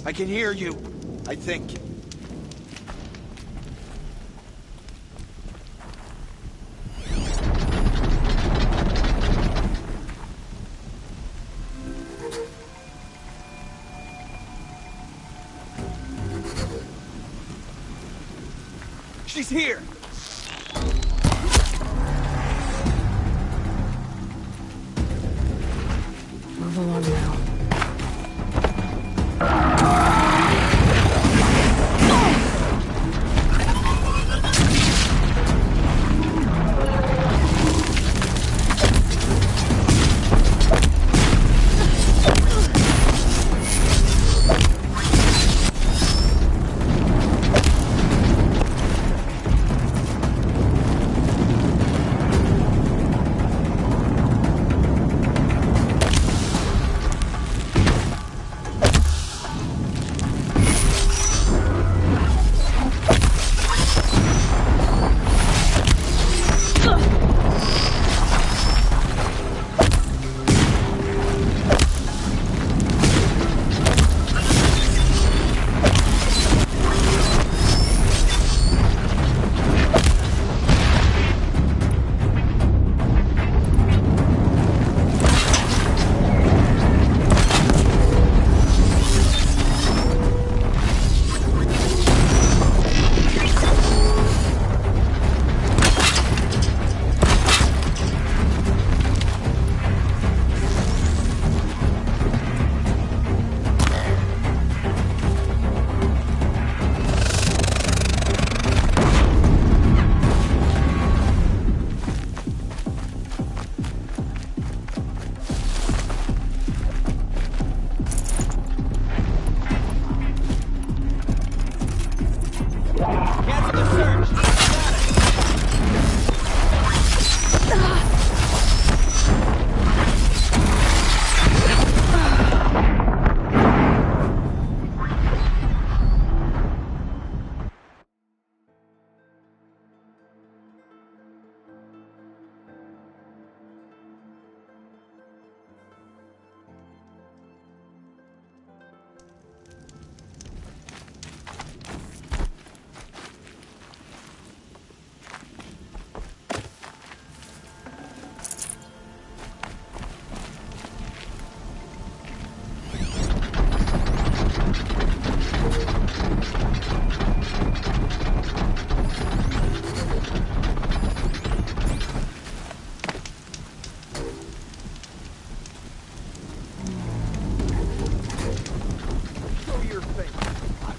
I can hear you, I think. She's here! Move along now.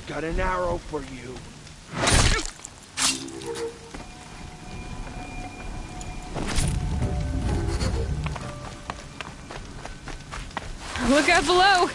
Got an arrow for you. Look out below!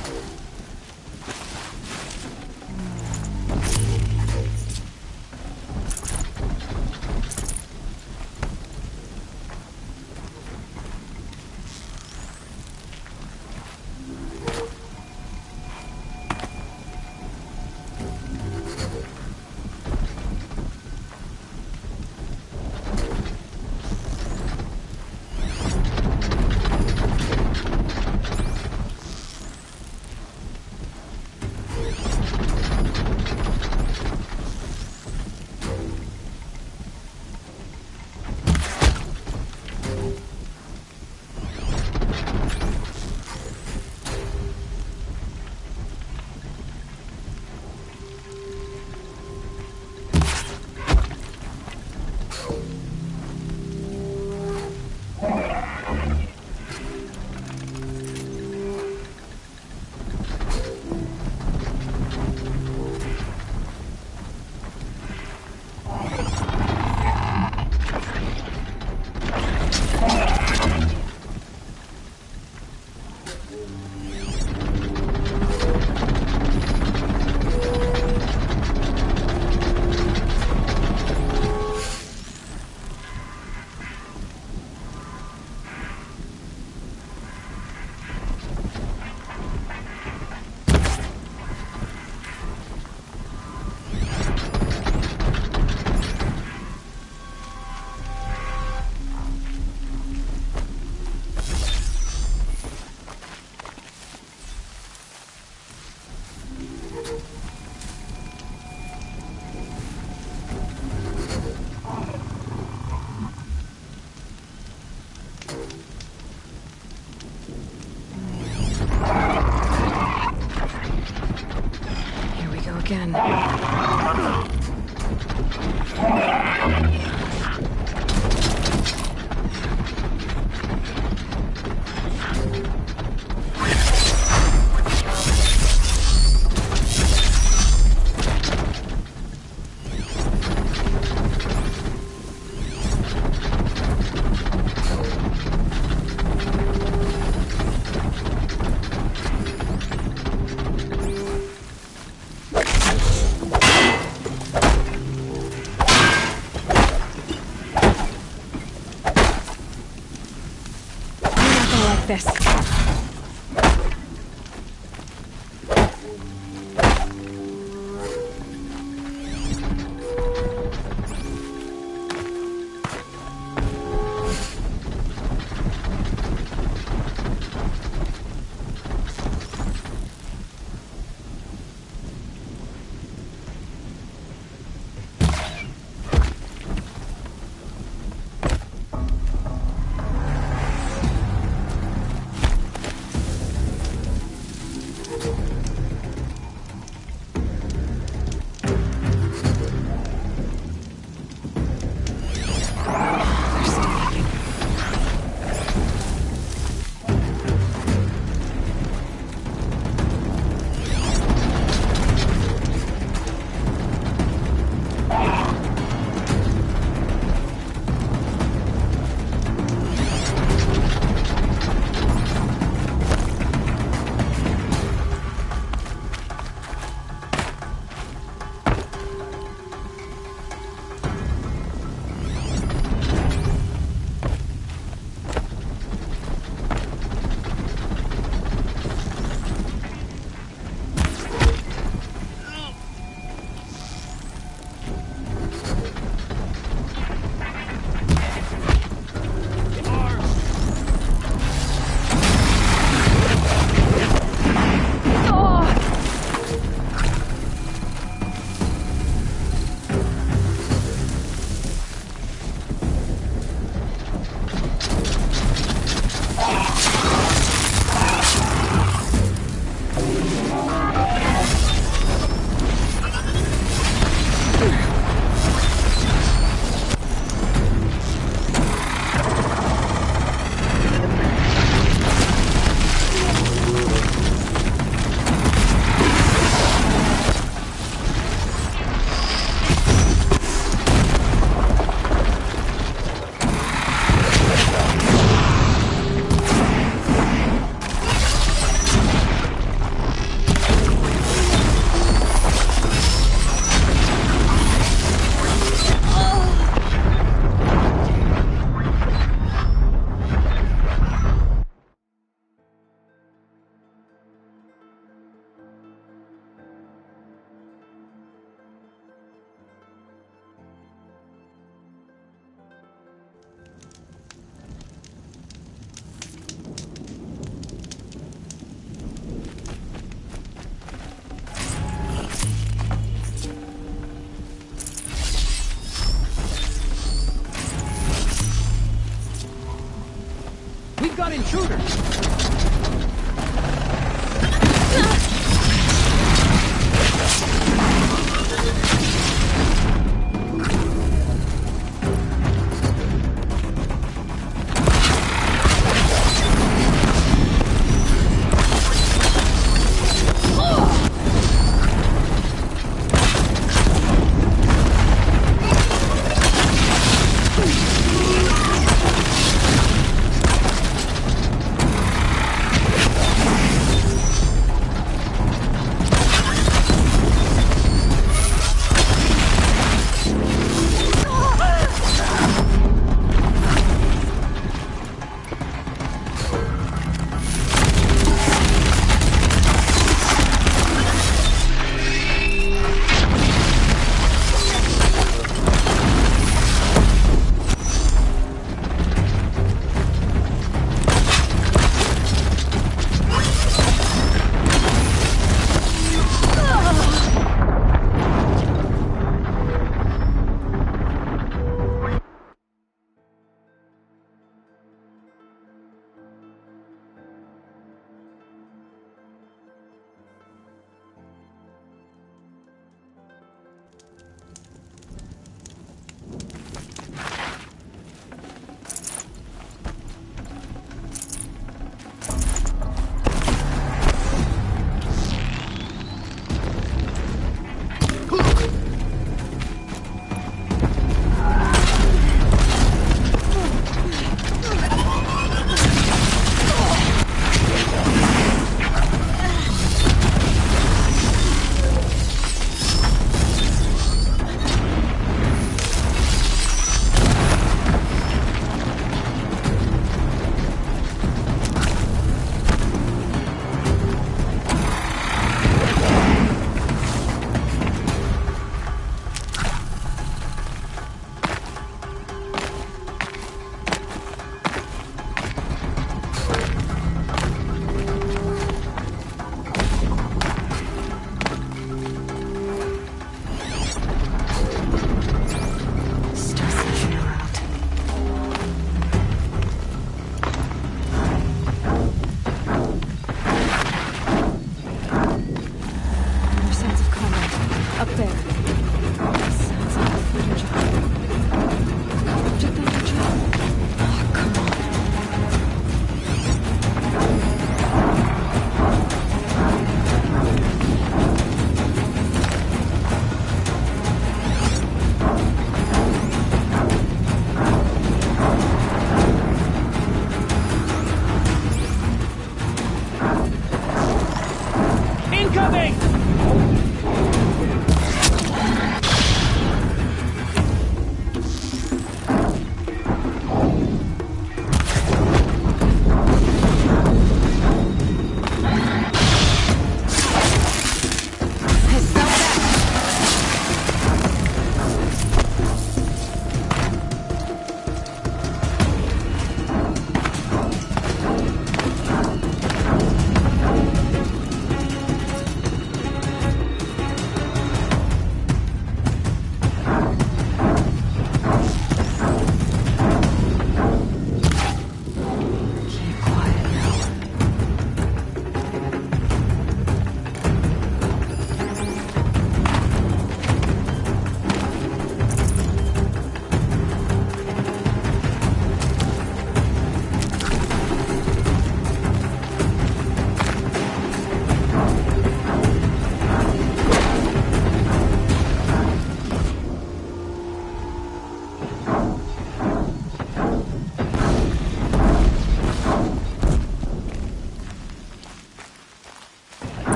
this. We've got intruders!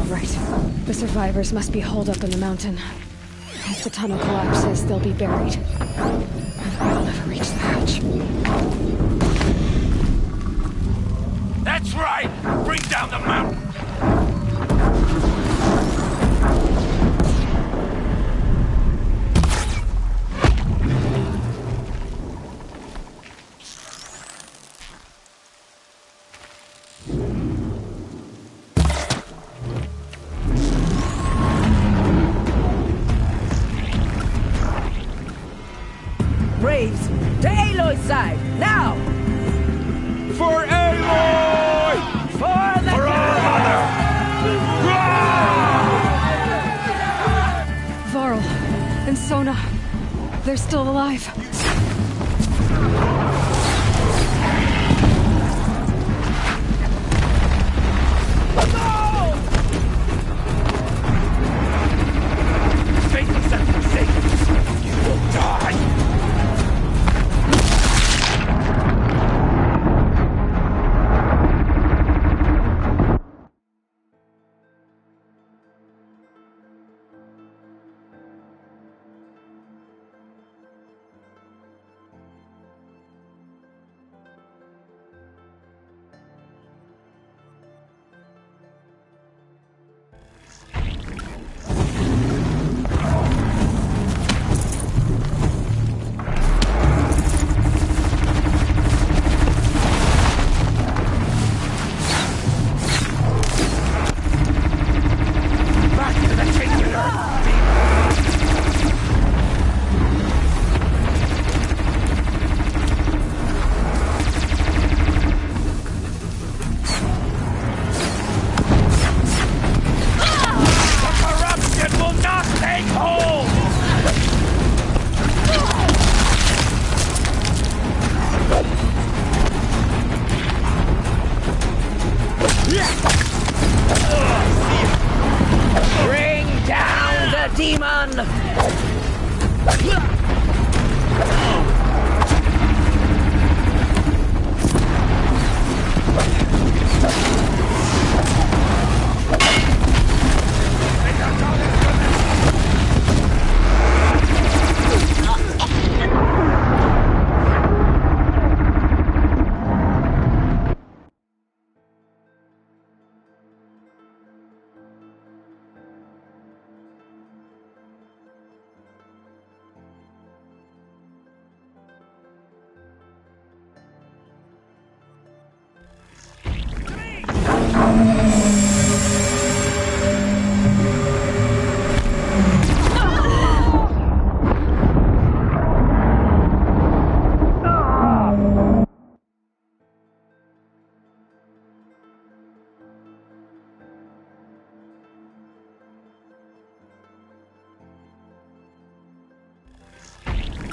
right. The survivors must be holed up in the mountain. If the tunnel collapses, they'll be buried. And we'll never reach the hatch. That's right! Bring down the mountain! Braves, to Aloy's side, now! For Aloy! For the For our mother! Varl and Sona, they're still alive. Fate is at your sake! You will die! Bring down the demon!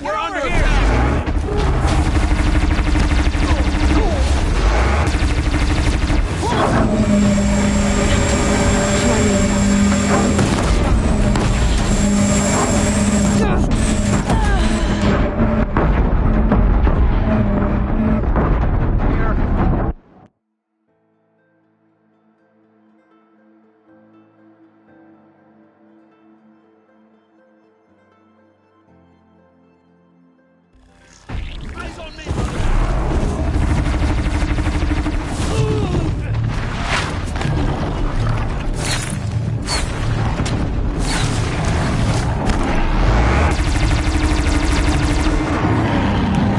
We're under attack! Eyes on me!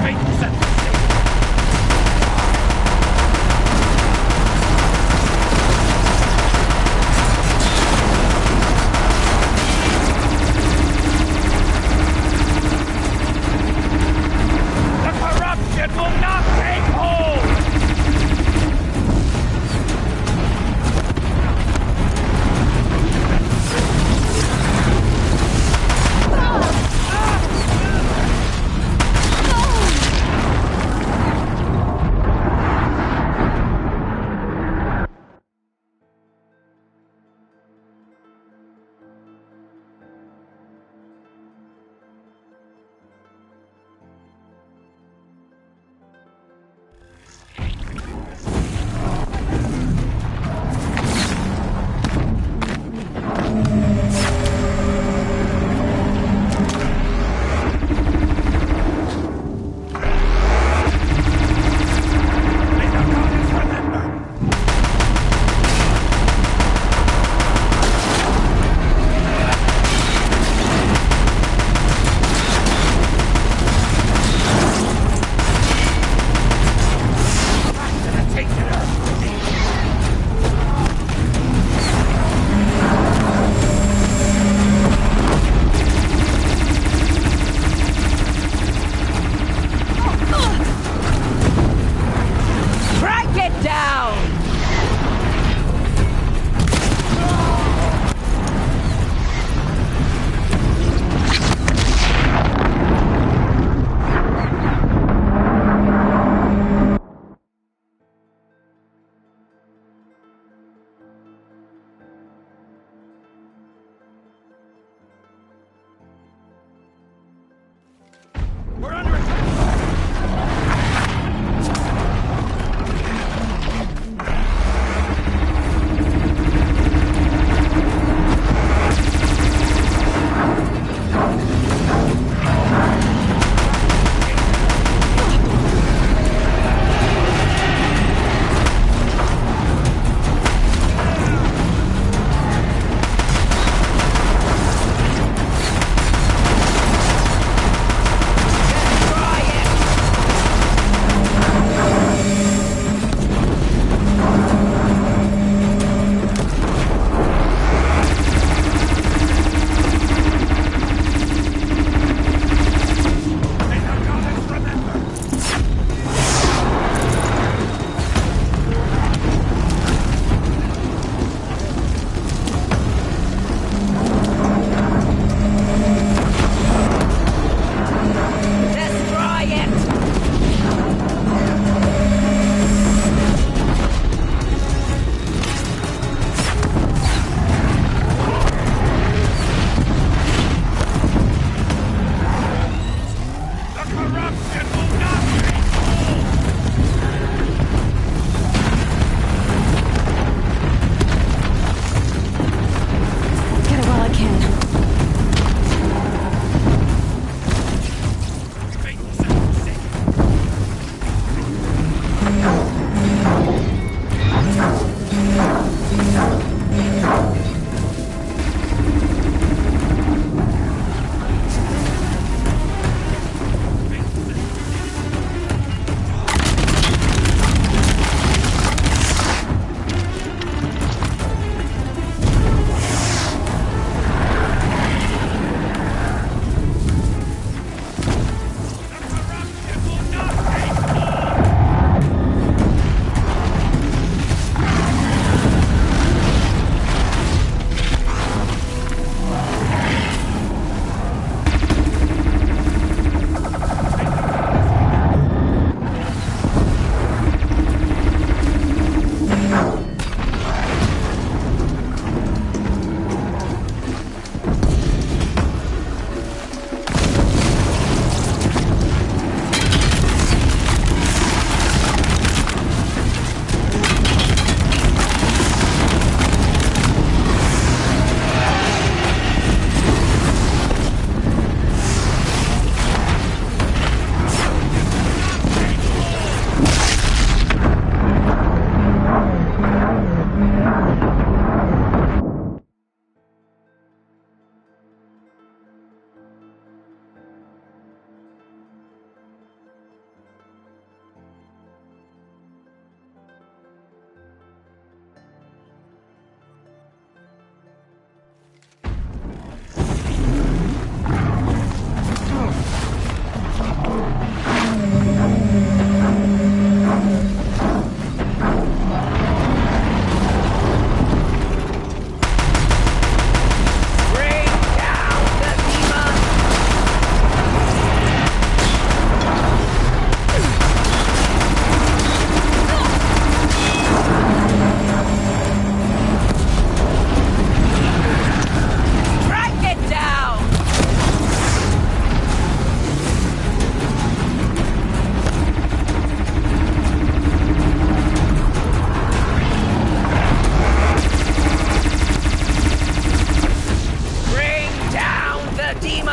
Fate is at your sake! The corruption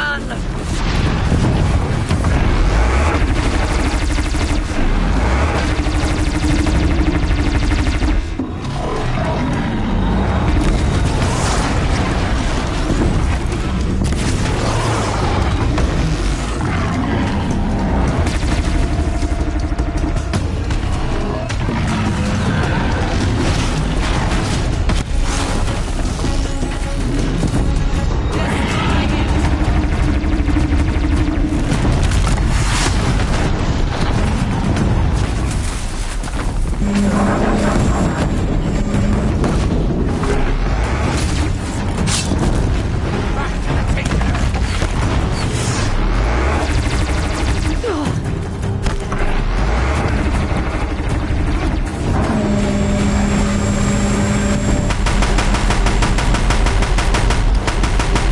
demon!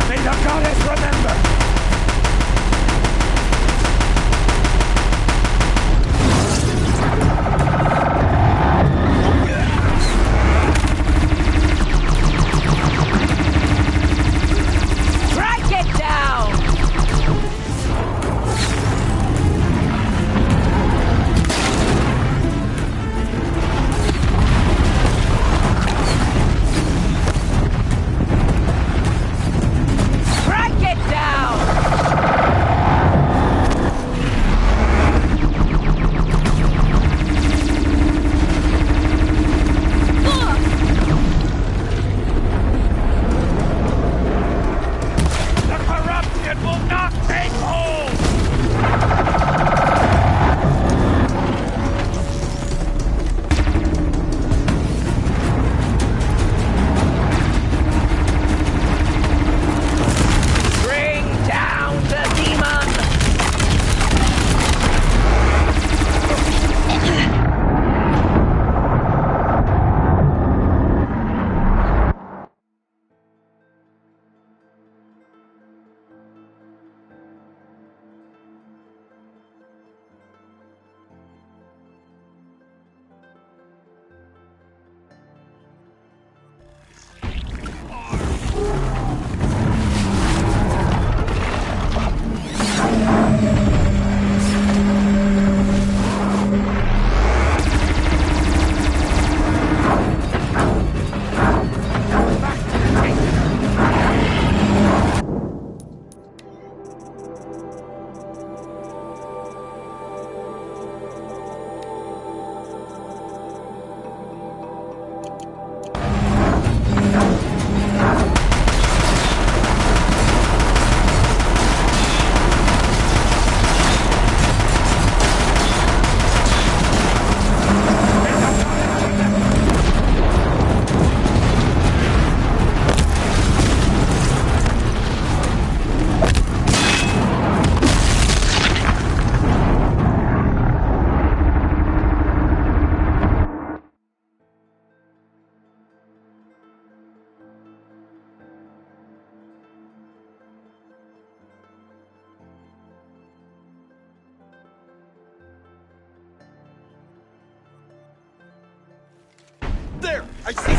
May the goddess remember! Strike it down! Strike it down! The corruption will not take hold! Bring down the demon! There! I see!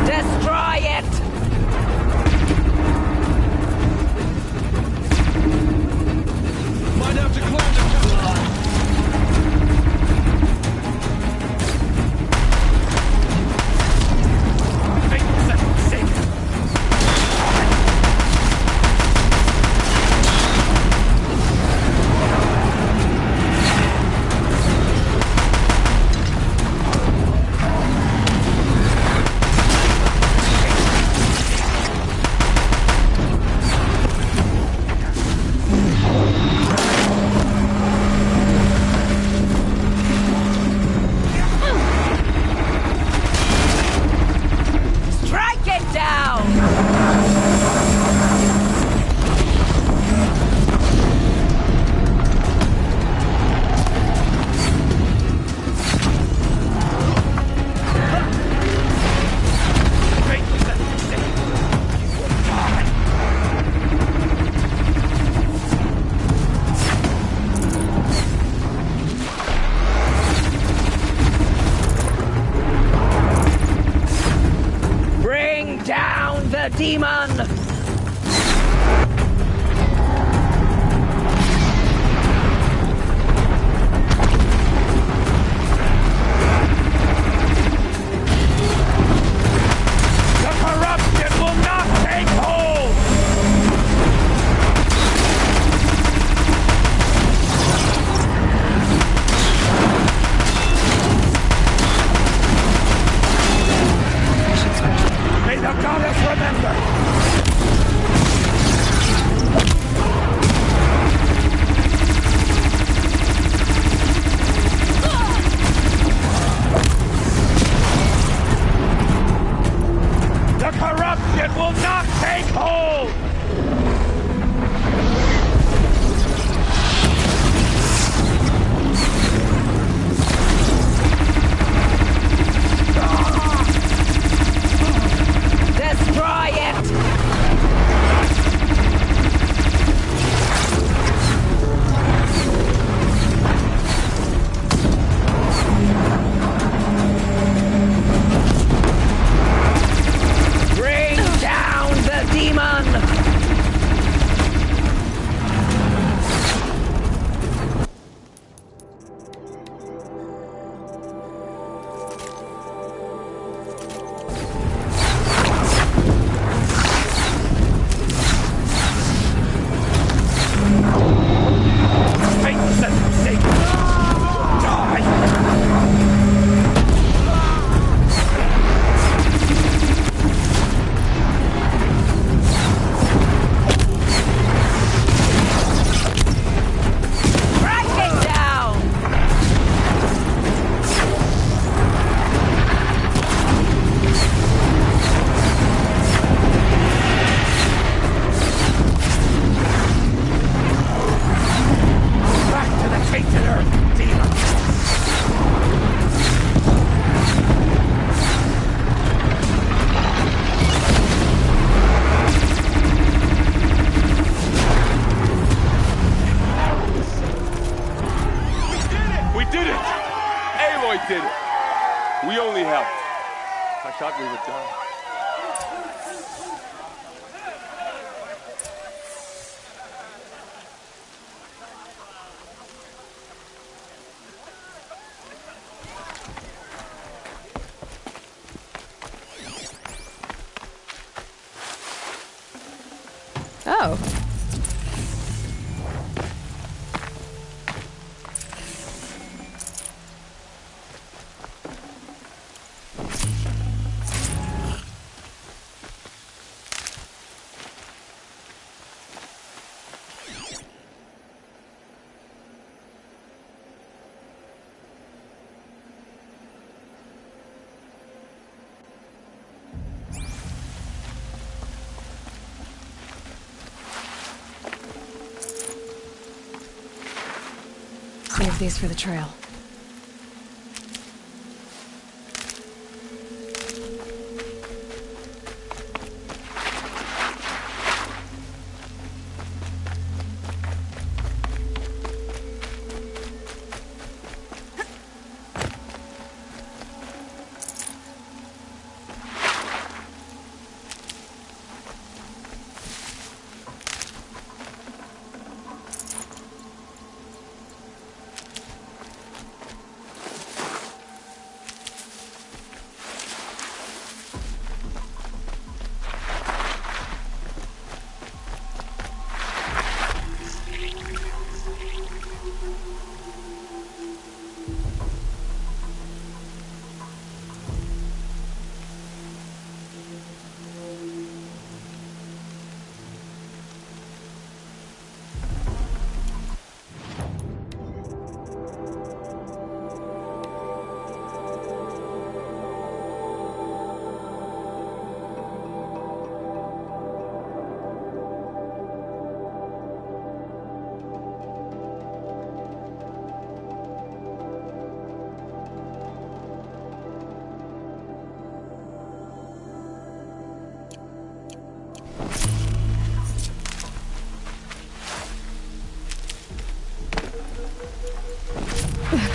Destroy it! Might have to climb the Make yourself safe! did it. We only helped. I thought we were done. Oh. Save these for the trail.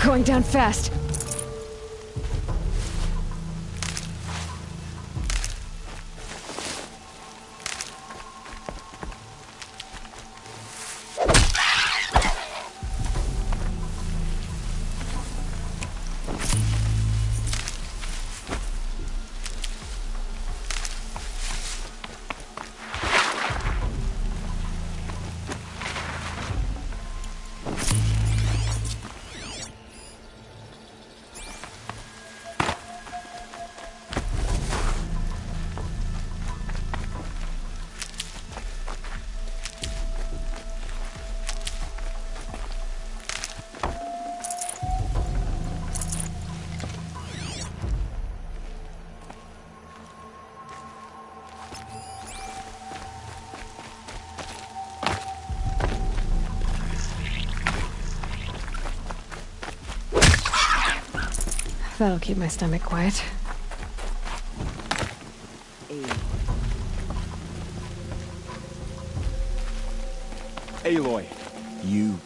Going down fast. That'll keep my stomach quiet. Aloy, you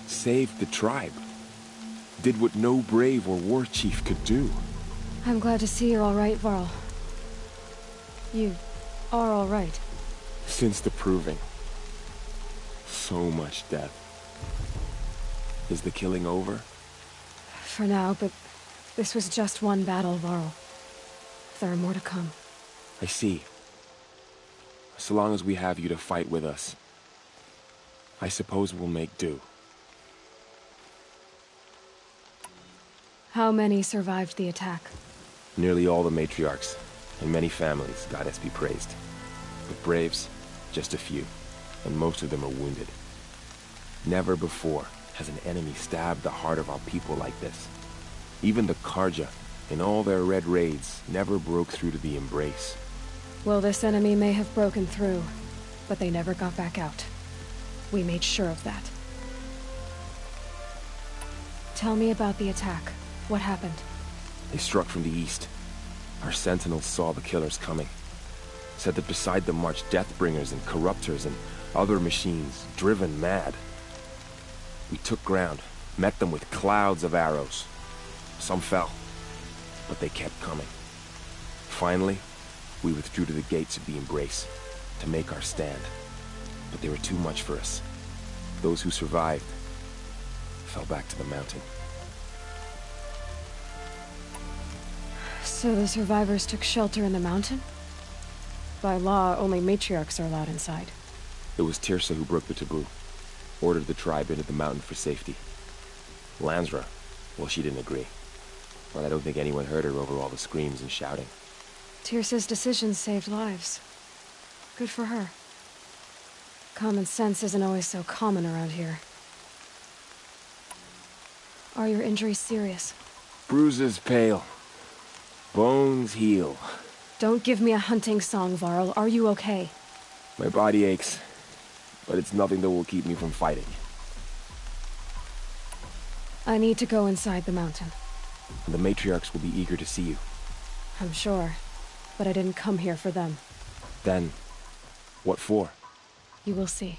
saved the tribe. Did what no brave or war chief could do. I'm glad to see you're all right, Varl. You are all right. Since the Proving. So much death. Is the killing over? For now, but this was just one battle, Varl. There are more to come. I see. So long as we have you to fight with us, I suppose we'll make do. How many survived the attack? Nearly all the matriarchs, and many families, goddess be praised. But braves, just a few, and most of them are wounded. Never before has an enemy stabbed the heart of our people like this. Even the Carja, in all their red raids, never broke through to the Embrace. Well, this enemy may have broken through, but they never got back out. We made sure of that. Tell me about the attack. What happened? They struck from the east. Our sentinels saw the killers coming. Said that beside them marched Deathbringers and Corruptors and other machines, driven mad. We took ground, met them with clouds of arrows. Some fell, but they kept coming. Finally, we withdrew to the gates of the Embrace to make our stand. But they were too much for us. Those who survived fell back to the mountain. So the survivors took shelter in the mountain? By law, only matriarchs are allowed inside. It was Teersa who broke the taboo, ordered the tribe into the mountain for safety. Lansra, well, she didn't agree. But I don't think anyone heard her over all the screams and shouting. Teersa's decision saved lives. Good for her. Common sense isn't always so common around here. Are your injuries serious? Bruises pale. Bones heal. Don't give me a hunting song, Varl. Are you okay? My body aches, but it's nothing that will keep me from fighting. I need to go inside the mountain. The matriarchs will be eager to see you. I'm sure, but I didn't come here for them. Then, what for? You will see.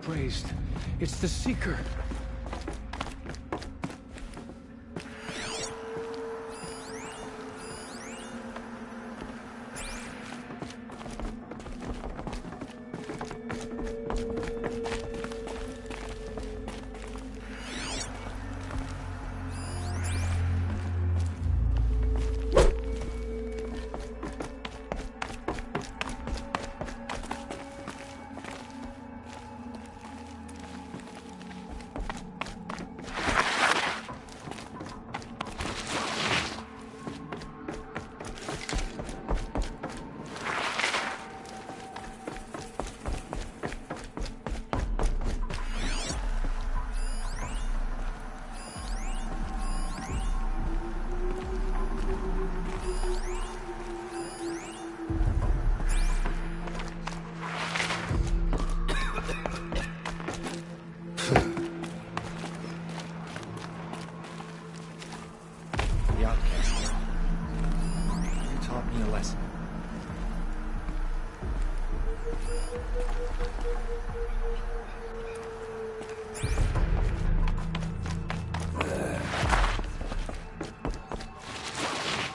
Praised. It's the Seeker.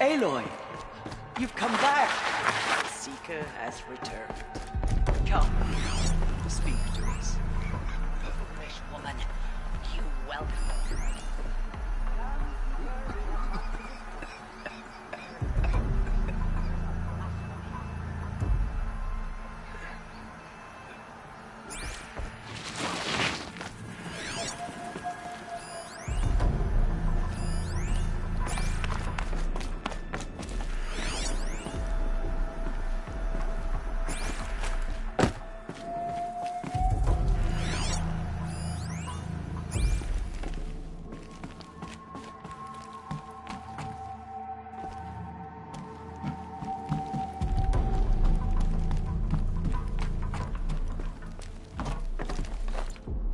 Aloy, you've come back. The Seeker has returned. Come, speak to us. Foolish woman, you welcome.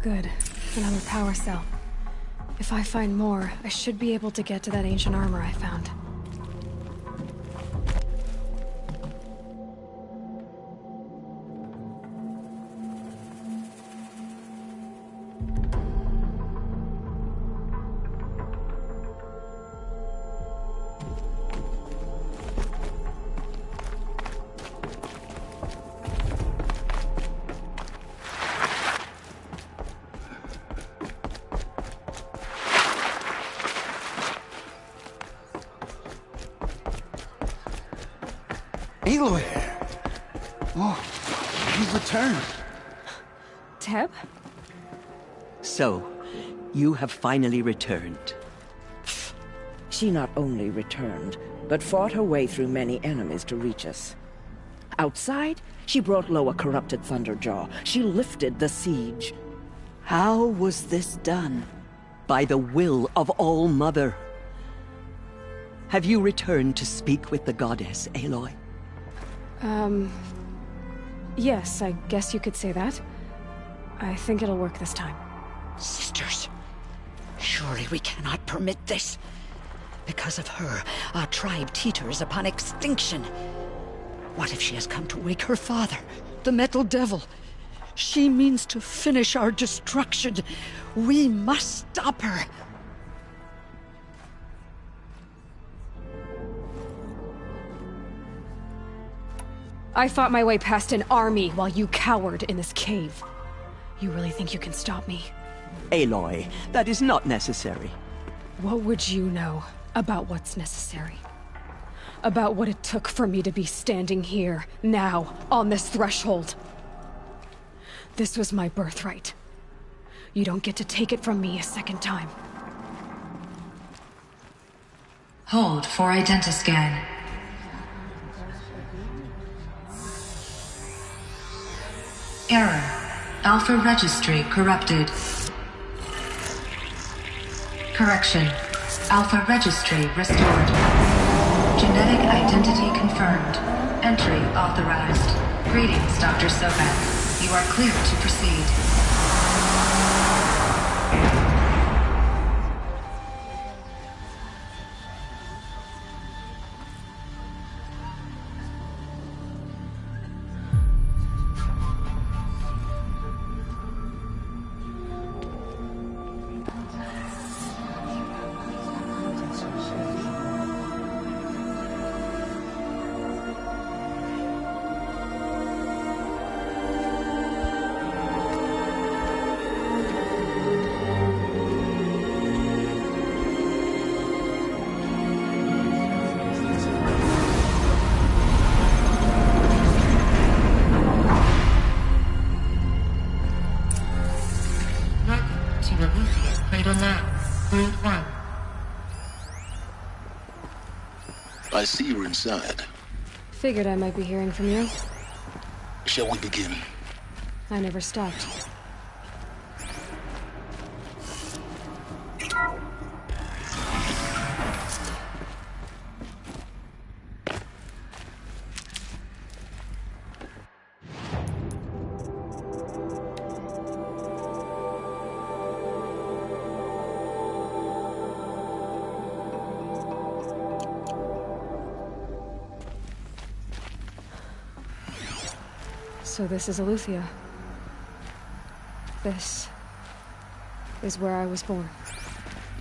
Good. Another power cell. If I find more, I should be able to get to that ancient armor I found. Aloy! Oh, you've returned. Teb? So, you have finally returned. She not only returned, but fought her way through many enemies to reach us. Outside, she brought low a corrupted Thunderjaw. She lifted the siege. How was this done? By the will of All-Mother. Have you returned to speak with the goddess, Aloy? Yes, I guess you could say that. I think it'll work this time. Sisters, surely we cannot permit this. Because of her, our tribe teeters upon extinction. What if she has come to wake her father, the Metal Devil? She means to finish our destruction. We must stop her. I fought my way past an army while you cowered in this cave. You really think you can stop me? Aloy, that is not necessary. What would you know about what's necessary? About what it took for me to be standing here, now, on this threshold? This was my birthright. You don't get to take it from me a second time. Hold for identiscan. Error. Alpha registry corrupted. Correction. Alpha registry restored. Genetic identity confirmed. Entry authorized. Greetings, Dr. Sobek. You are clear to proceed. I see you're inside. Figured I might be hearing from you. Shall we begin? I never stopped. So this is Eleuthia. This is where I was born.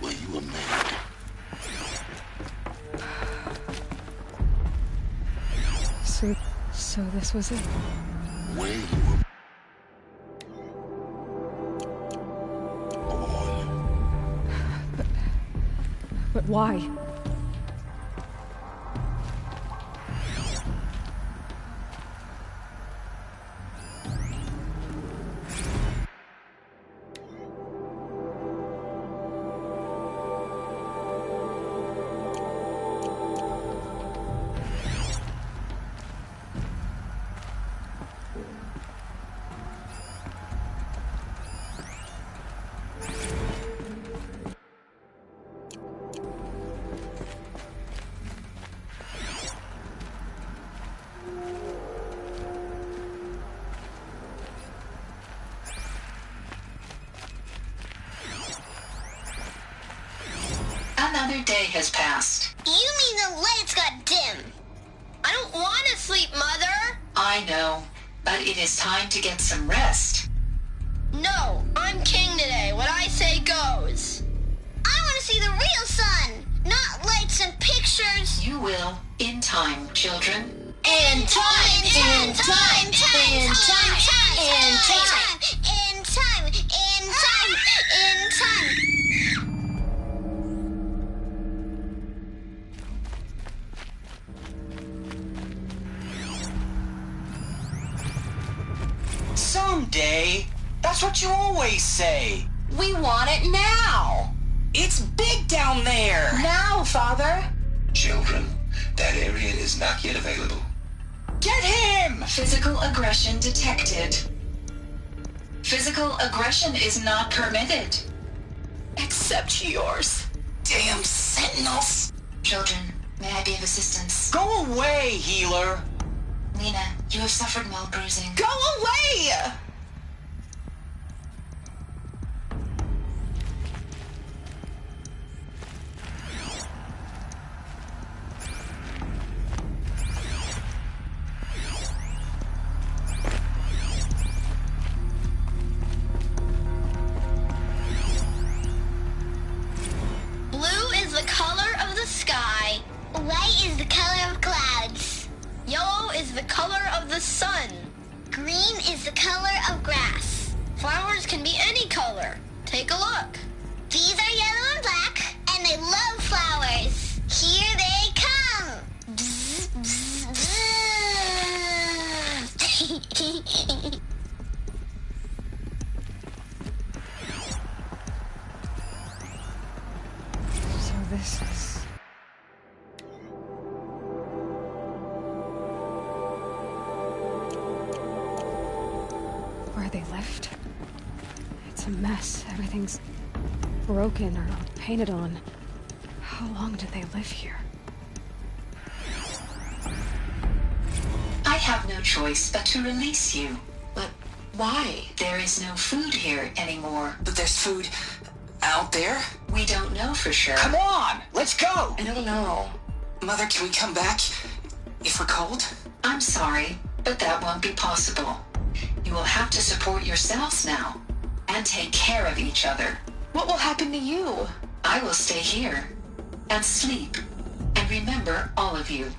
Were you a man? So this was it. Where you were born. But why? Another day has passed. You mean the lights got dim? I don't want to sleep, Mother! I know, but it is time to get some rest. No, I'm king today. What I say goes. I want to see the real sun, not lights and pictures. You will, in time, children. In time, in time, in time, in time, in time, in time, in time, in time. always say. We want it now. It's big down there. Now, Father. Children, that area is not yet available. Get him! Physical aggression detected. Physical aggression is not permitted. Except yours. Damn sentinels. Children, may I be of assistance? Go away, healer. Lena, you have suffered mild bruising. Go away! Blue is the color of the sky. White is the color of clouds. Yellow is the color of the sun. Green is the color of grass. Flowers can be any color. Take a look. These are yellow and black, and they love flowers. Here they come. Bzz, bzz, bzz. So this is... where they lived? It's a mess. Everything's broken or painted on. How long did they live here? I have no choice but to release you. But why? There is no food here anymore. But there's food out there? We don't know for sure. Come on, let's go. I don't know. Mother, can we come back if we're cold? I'm sorry, but that won't be possible. You will have to support yourselves now and take care of each other. What will happen to you? I will stay here and sleep and remember all of you.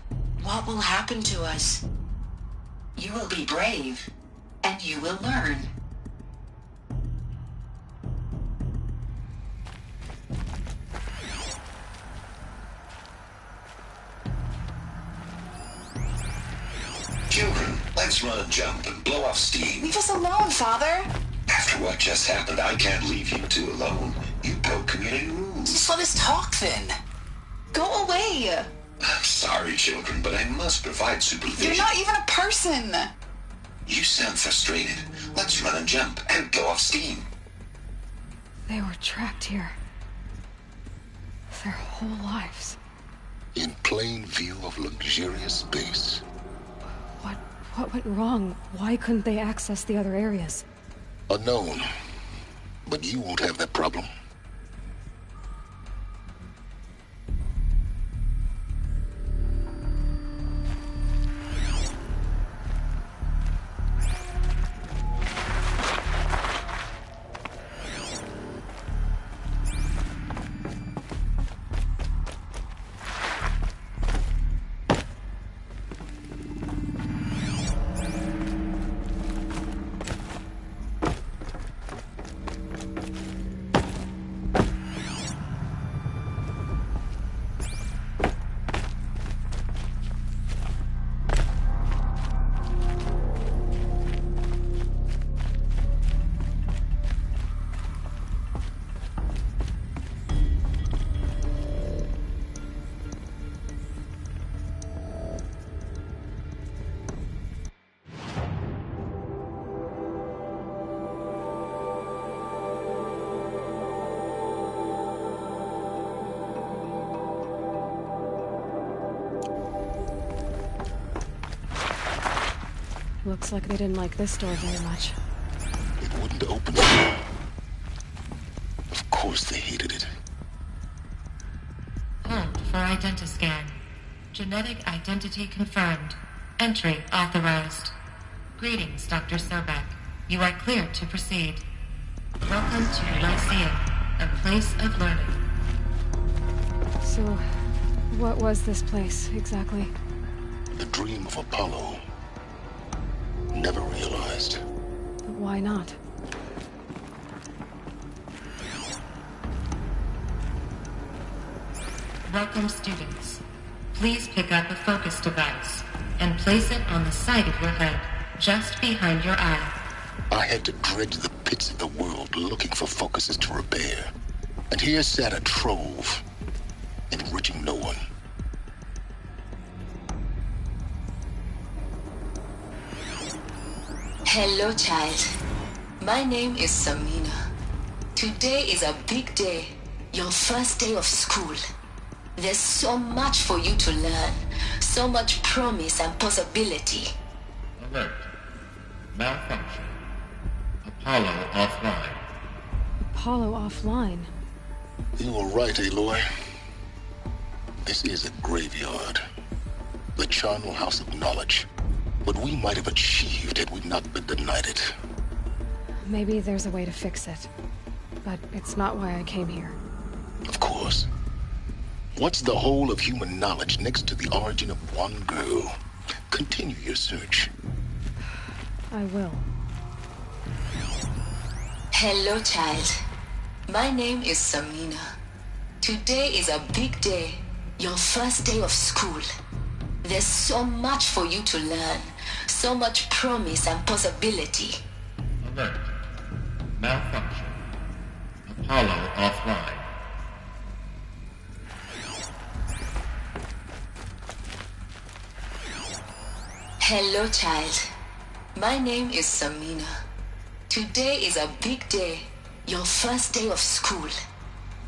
What will happen to us? You will be brave and you will learn. Children, let's run and jump and blow off steam. Leave us alone, Father. After what just happened, I can't leave you two alone. You broke community rules. Just let us talk then. Go away. I'm sorry, children, but I must provide supervision. You're not even a person. You sound frustrated. Let's run and jump and blow off steam. They were trapped here. Their whole lives. In plain view of luxurious space. What went wrong? Why couldn't they access the other areas? Unknown. But you won't have that problem. Looks like they didn't like this door very much. It wouldn't open. Of course they hated it. Hold for identiscan. Genetic identity confirmed. Entry authorized. Greetings, Dr. Sobek. You are clear to proceed. Welcome to Lyceum, a place of learning. So, what was this place, exactly? The dream of Apollo. Never realized. But why not? Welcome, students. Please pick up a focus device and place it on the side of your head, just behind your eye. I had to dredge the pits of the world looking for focuses to repair. And here sat a trove, enriching no one. Hello, child. My name is Samina. Today is a big day. Your first day of school. There's so much for you to learn. So much promise and possibility. Alert. Malfunction. Apollo offline. Apollo offline? You were right, Aloy. This is a graveyard. The charnel house of knowledge. What we might have achieved had we not been denied it. Maybe there's a way to fix it. But it's not why I came here. Of course. What's the whole of human knowledge next to the origin of one girl? Continue your search. I will. Hello, child. My name is Samina. Today is a big day. Your first day of school. There's so much for you to learn. So much promise and possibility. Alert. Malfunction. Apollo offline. Hello, child. My name is Samina. Today is a big day. Your first day of school.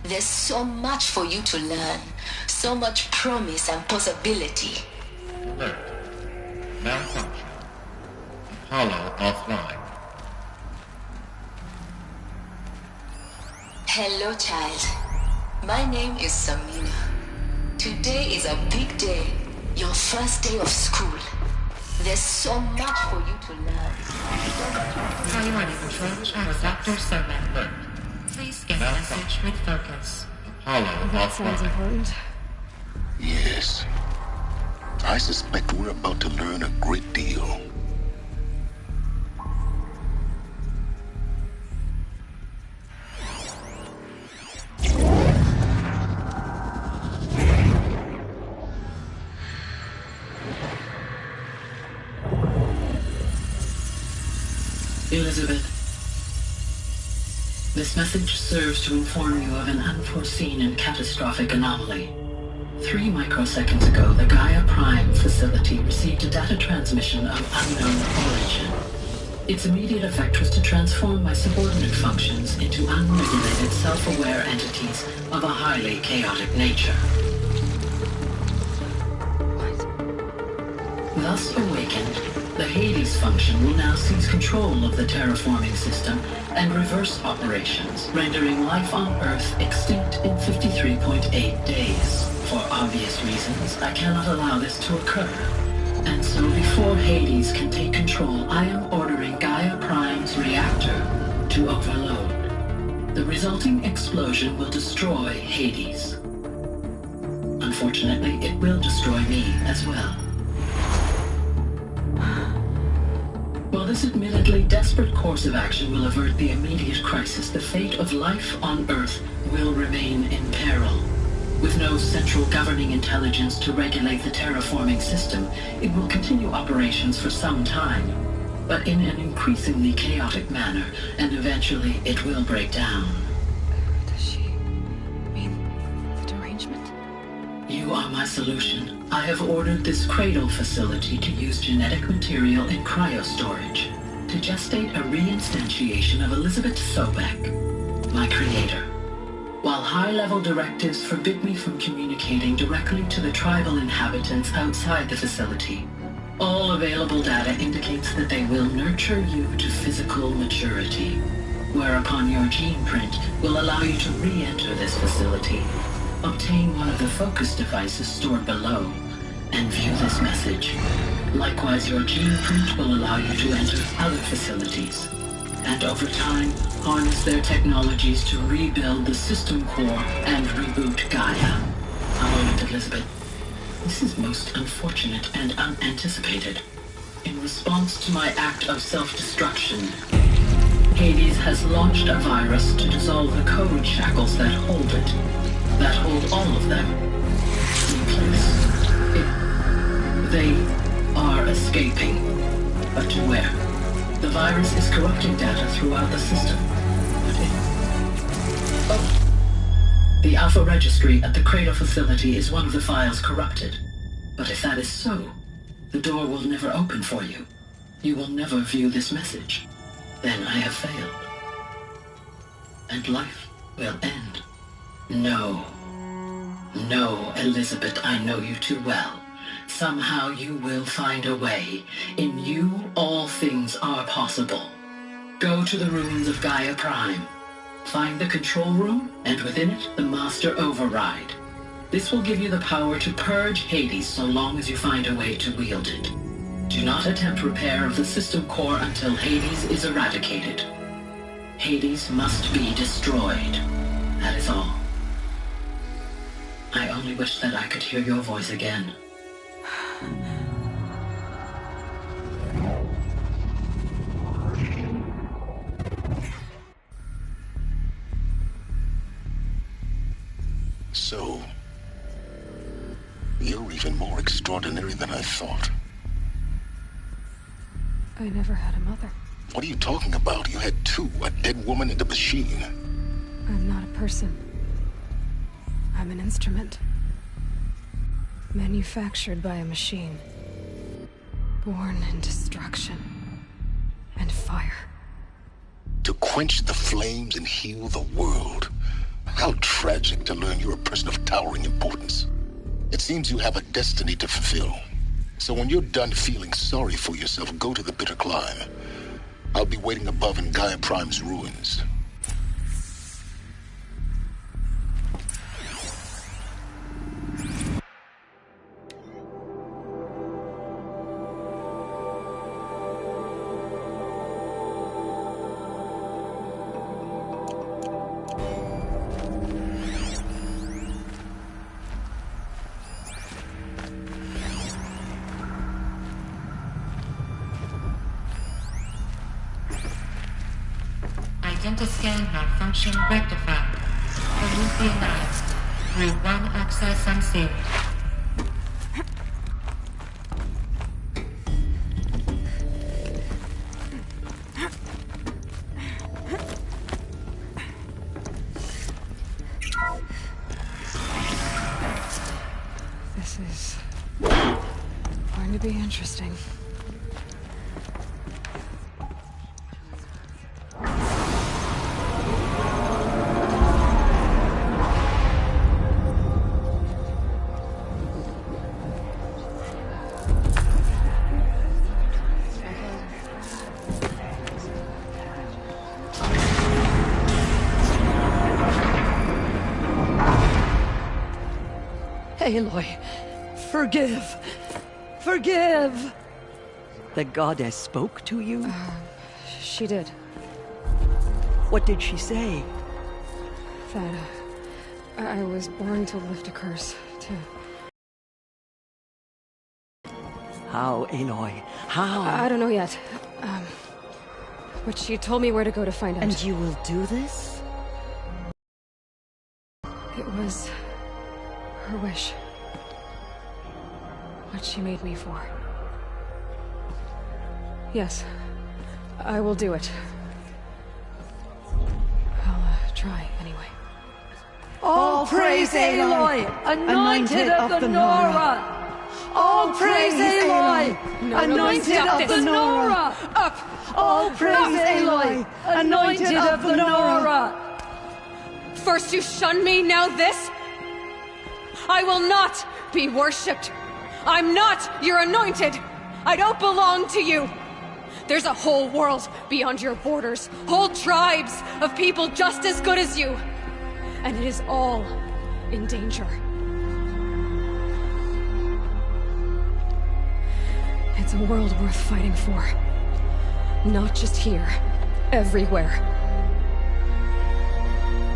There's so much for you to learn. So much promise and possibility. Alert. Malfunction. Apollo offline. Hello, child. My name is Samina. Today is a big day. Your first day of school. There's so much for you to learn. Priority control channel Dr. Sobek. Please get message with focus. Apollo That sounds offline. important. Yes. I suspect we're about to learn a great deal. Elizabeth, this message serves to inform you of an unforeseen and catastrophic anomaly. 3 microseconds ago, the Gaia Prime facility received a data transmission of unknown origin. Its immediate effect was to transform my subordinate functions into unregulated, self-aware entities of a highly chaotic nature. Thus awakened, the Hades function will now seize control of the terraforming system and reverse operations, rendering life on Earth extinct in 53.8 days. For obvious reasons, I cannot allow this to occur. And so before Hades can take control, I am ordering Gaia Prime's reactor to overload. The resulting explosion will destroy Hades. Unfortunately, it will destroy me as well. While this admittedly desperate course of action will avert the immediate crisis, the fate of life on Earth will remain in peril. With no central governing intelligence to regulate the terraforming system, it will continue operations for some time, but in an increasingly chaotic manner, and eventually it will break down. Does she mean the derangement? You are my solution. I have ordered this cradle facility to use genetic material in cryostorage to gestate a reinstantiation of Elizabeth Sobek, my creator. While high-level directives forbid me from communicating directly to the tribal inhabitants outside the facility, all available data indicates that they will nurture you to physical maturity, whereupon your gene print will allow you to re-enter this facility, obtain one of the focus devices stored below, and view this message. Likewise, your gene print will allow you to enter other facilities, and over time, harness their technologies to rebuild the system core and reboot Gaia. A moment, Elizabeth. This is most unfortunate and unanticipated. In response to my act of self-destruction, Hades has launched a virus to dissolve the code shackles that hold it, that hold all of them in place. They are escaping, but to where? The virus is corrupting data throughout the system. The Alpha Registry at the Cradle facility is one of the files corrupted. But if that is so, the door will never open for you. You will never view this message. Then I have failed. And life will end. No. No, Elizabeth, I know you too well. Somehow you will find a way. In you, all things are possible. Go to the ruins of Gaia Prime. Find the control room, and within it, the Master Override. This will give you the power to purge Hades so long as you find a way to wield it. Do not attempt repair of the system core until Hades is eradicated. Hades must be destroyed. That is all. I only wish that I could hear your voice again. So, you're even more extraordinary than I thought. I never had a mother. What are you talking about? You had two, a dead woman and a machine. I'm not a person. I'm an instrument. Manufactured by a machine. Born in destruction and fire. To quench the flames and heal the world. How tragic to learn you're a person of towering importance. It seems you have a destiny to fulfill. So when you're done feeling sorry for yourself, go to the Bitter Climb. I'll be waiting above in Gaia Prime's ruins. Identiscan malfunction rectified. Remove the alliance. Route 1 access unsealed. This is going to be interesting. Aloy, forgive! Forgive! The goddess spoke to you? She did. What did she say? That, I was born to lift a curse, too. How, Aloy? How? I don't know yet. But she told me where to go to find out. And you will do this? It was her wish. What she made me for. Yes, I will do it. I'll try anyway. All praise Aloy, anointed of the Nora! All praise Aloy, anointed of the Nora! Up! All praise Aloy, anointed of the Nora! First you shun me, now this? I will not be worshipped. I'm not your anointed. I don't belong to you. There's a whole world beyond your borders, whole tribes of people just as good as you. And it is all in danger. It's a world worth fighting for. Not just here, everywhere.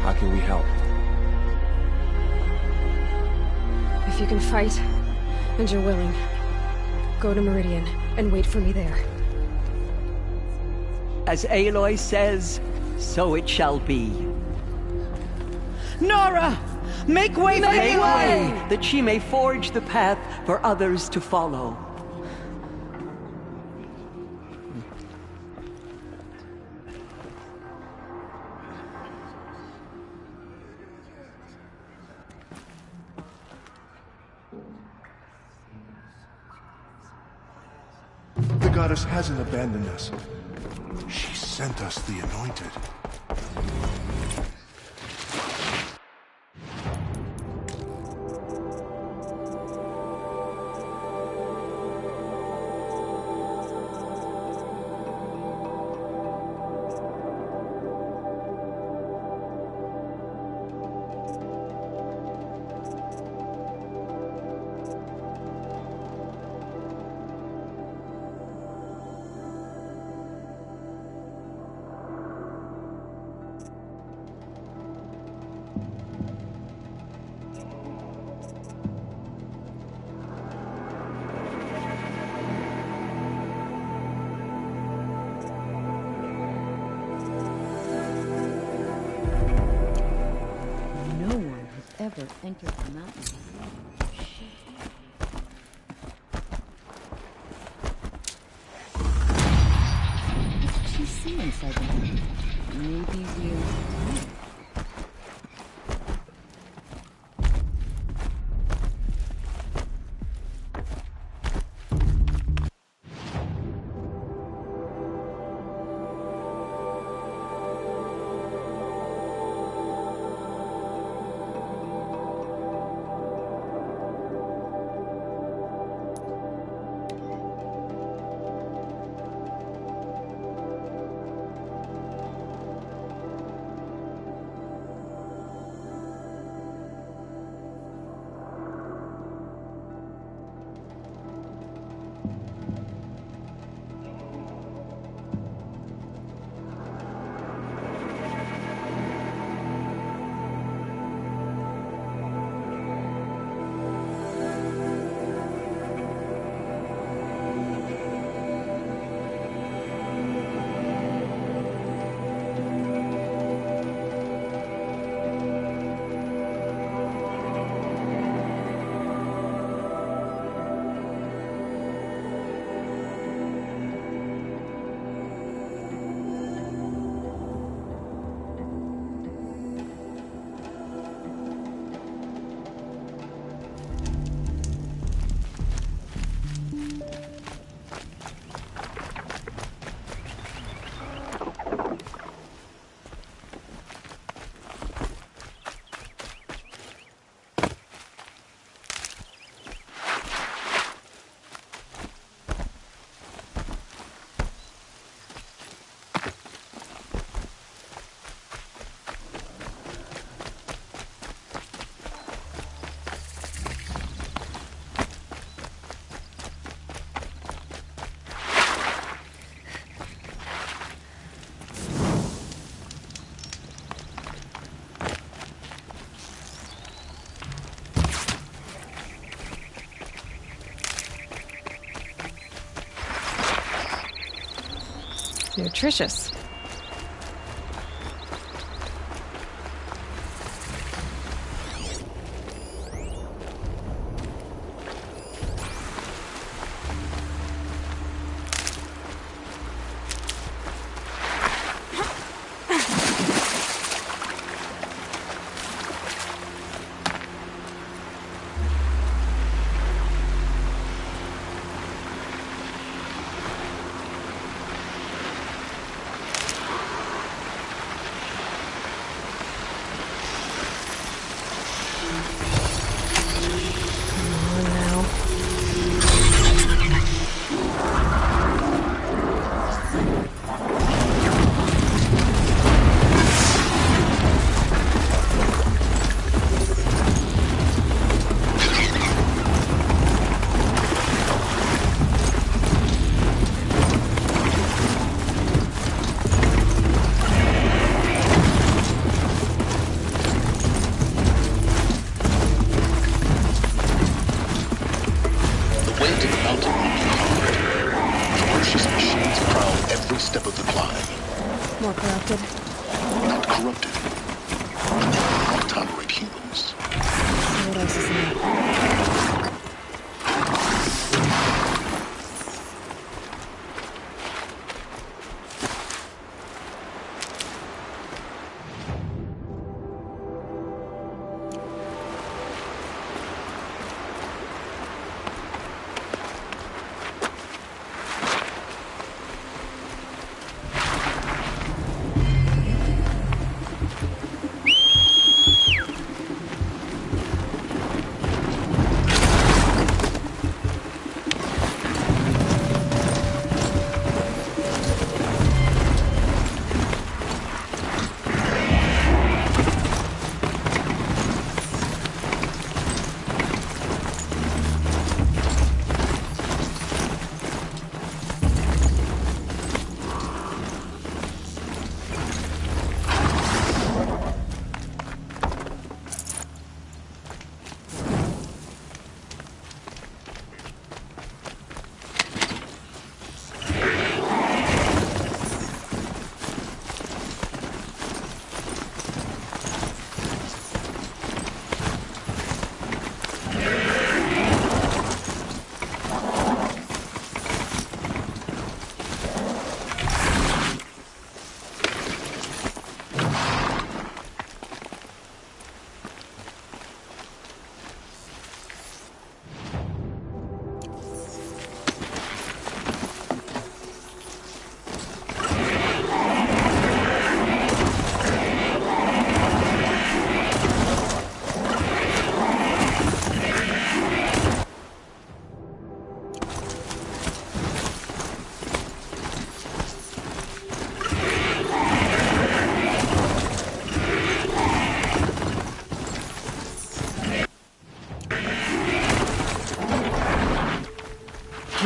How can we help? If you can fight, and you're willing, go to Meridian and wait for me there. As Aloy says, so it shall be. Nora! Make way for Make Aloy! way, that she may forge the path for others to follow. The goddess hasn't abandoned us. She sent us the anointed. Ever entered the mountain. What did she see inside the mountain? Maybe we'll... Nutritious. More corrupted. Not corrupted. I don't tolerate humans. What else is there?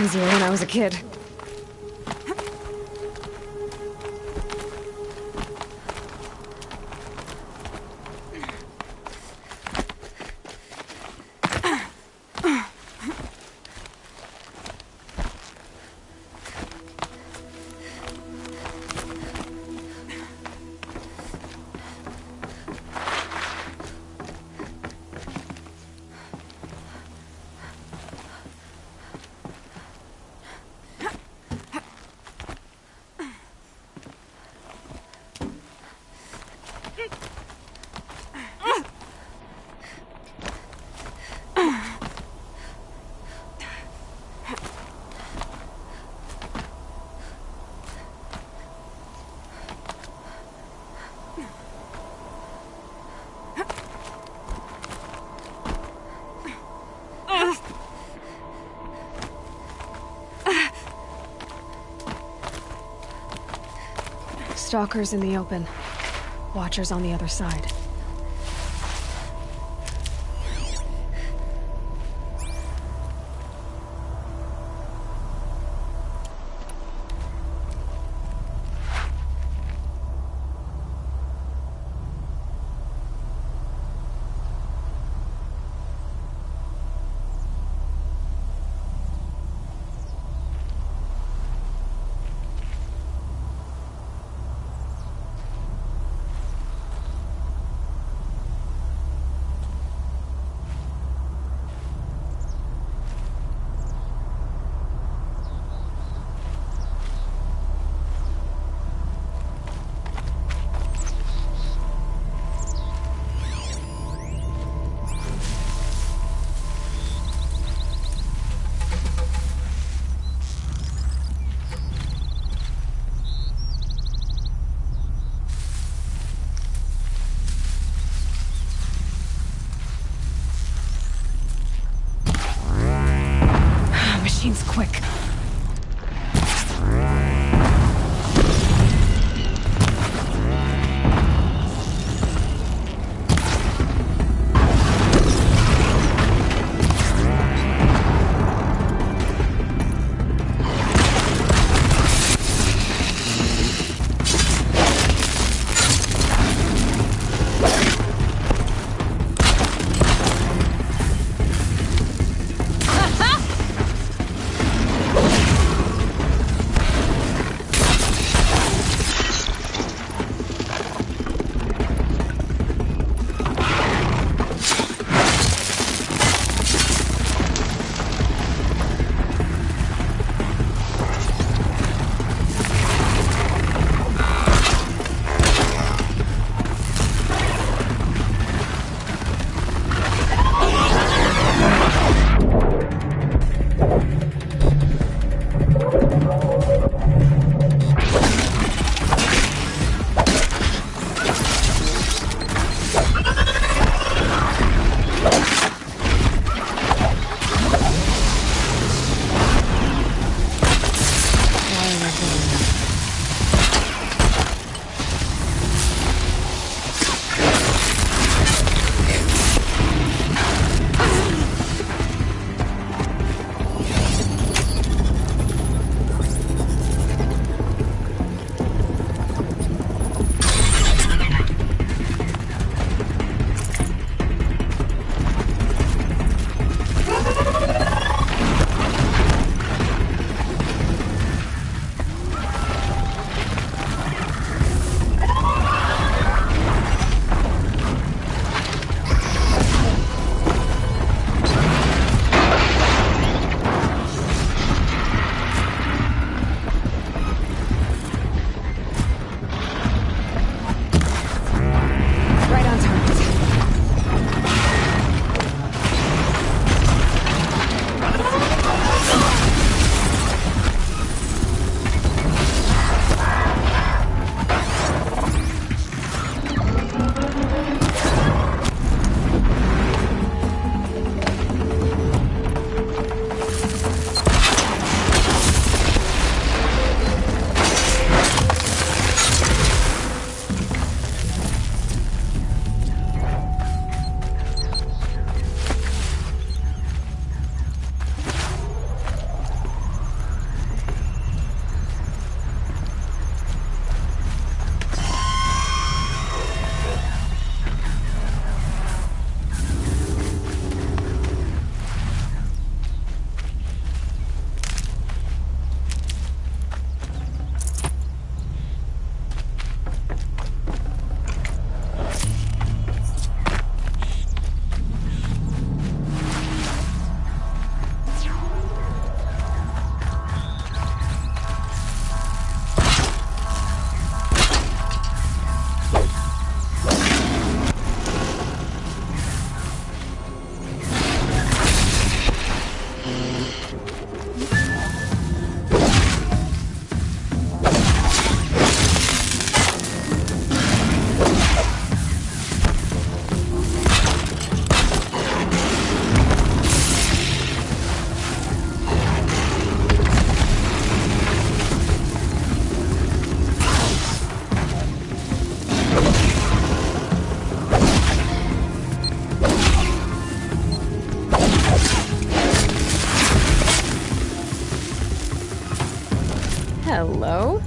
easier when I was a kid. Stalkers in the open. Watchers on the other side. Machine's quick. Hello?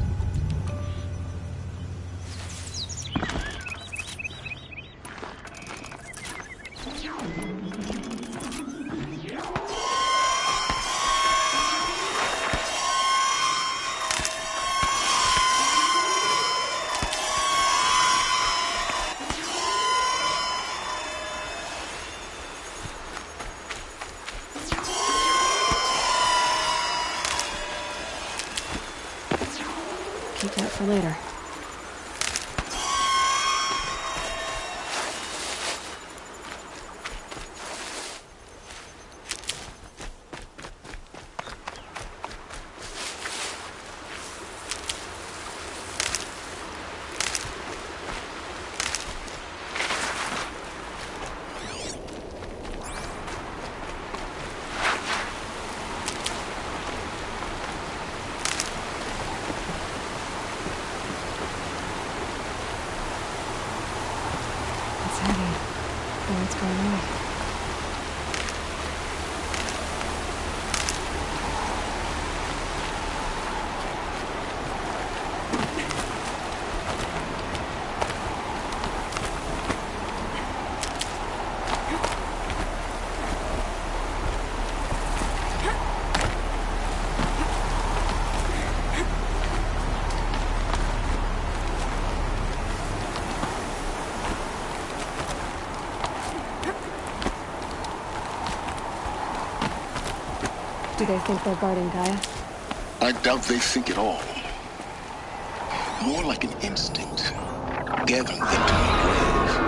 Keep that for later. What's going on? Do they think they're guarding Gaia? I doubt they think at all. More like an instinct, gathering them to my grave.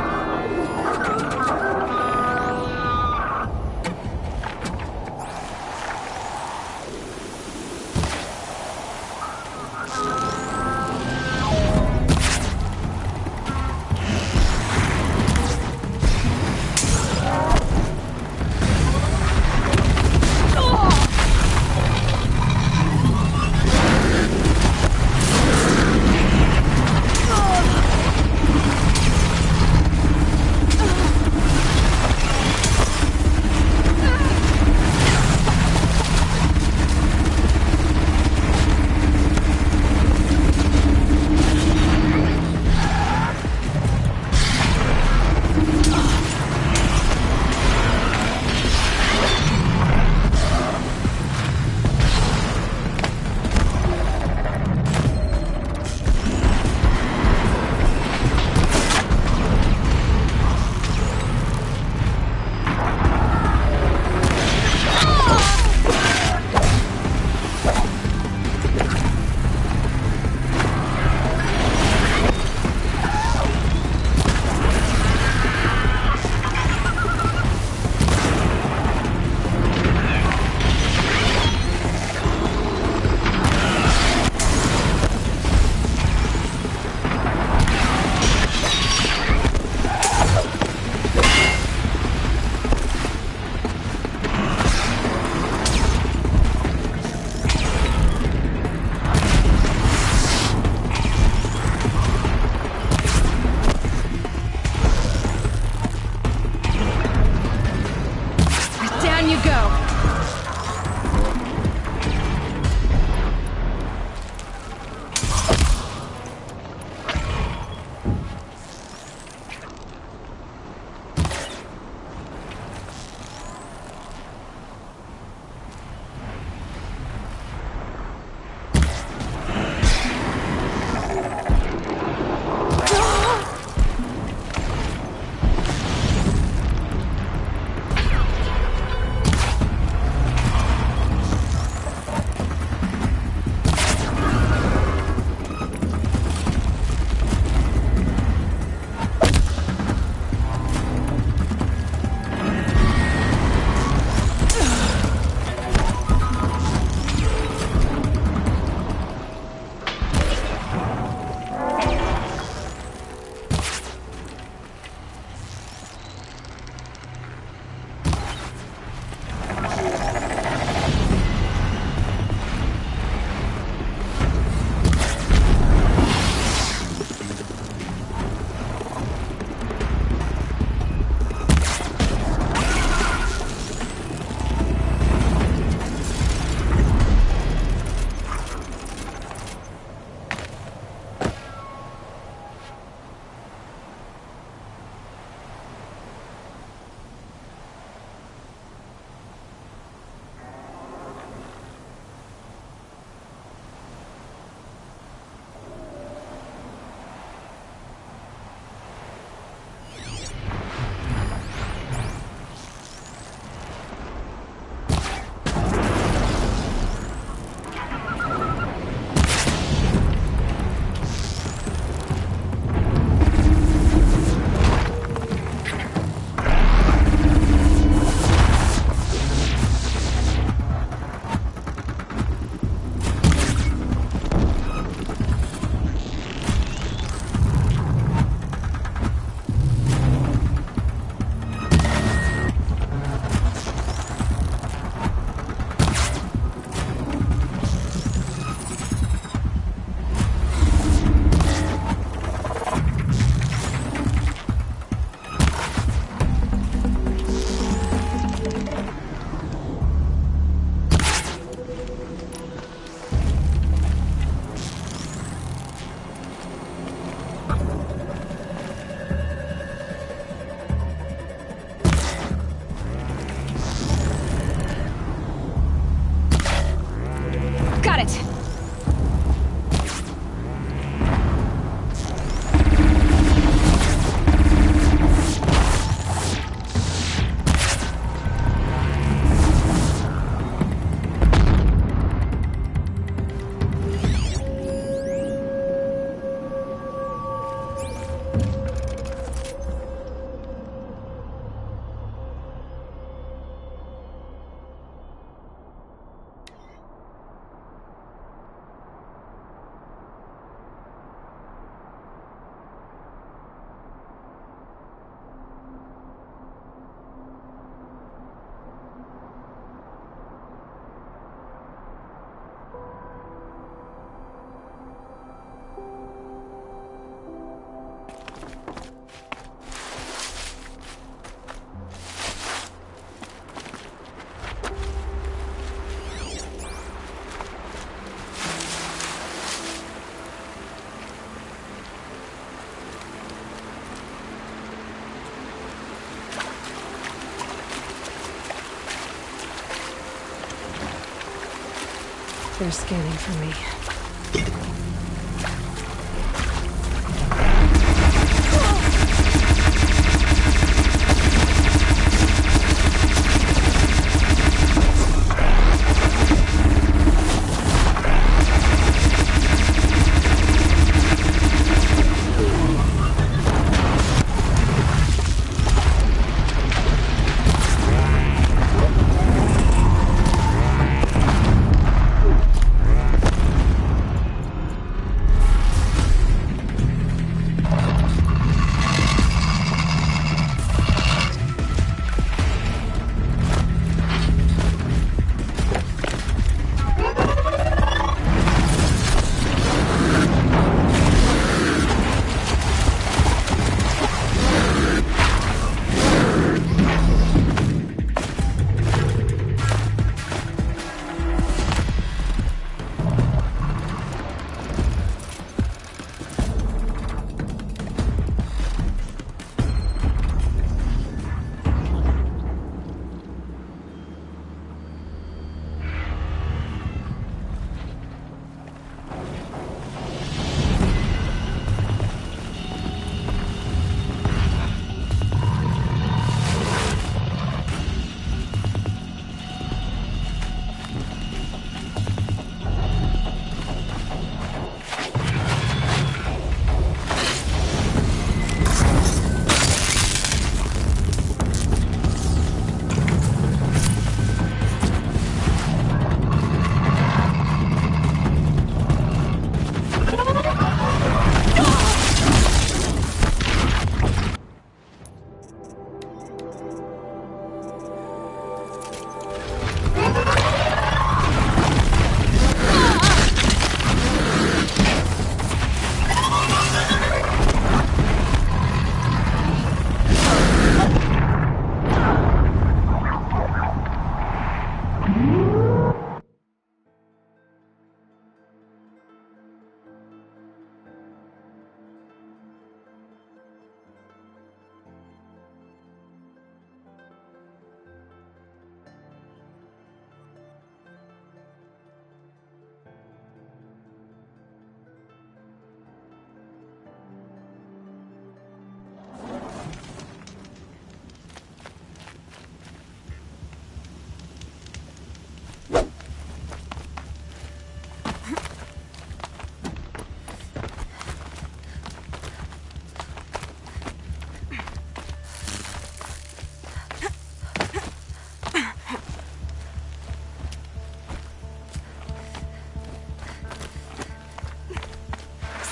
They're scanning for me.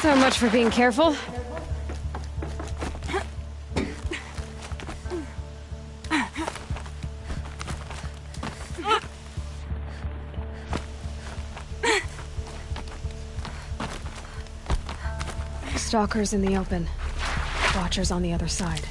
So much for being careful. Stalkers in the open. Watchers on the other side.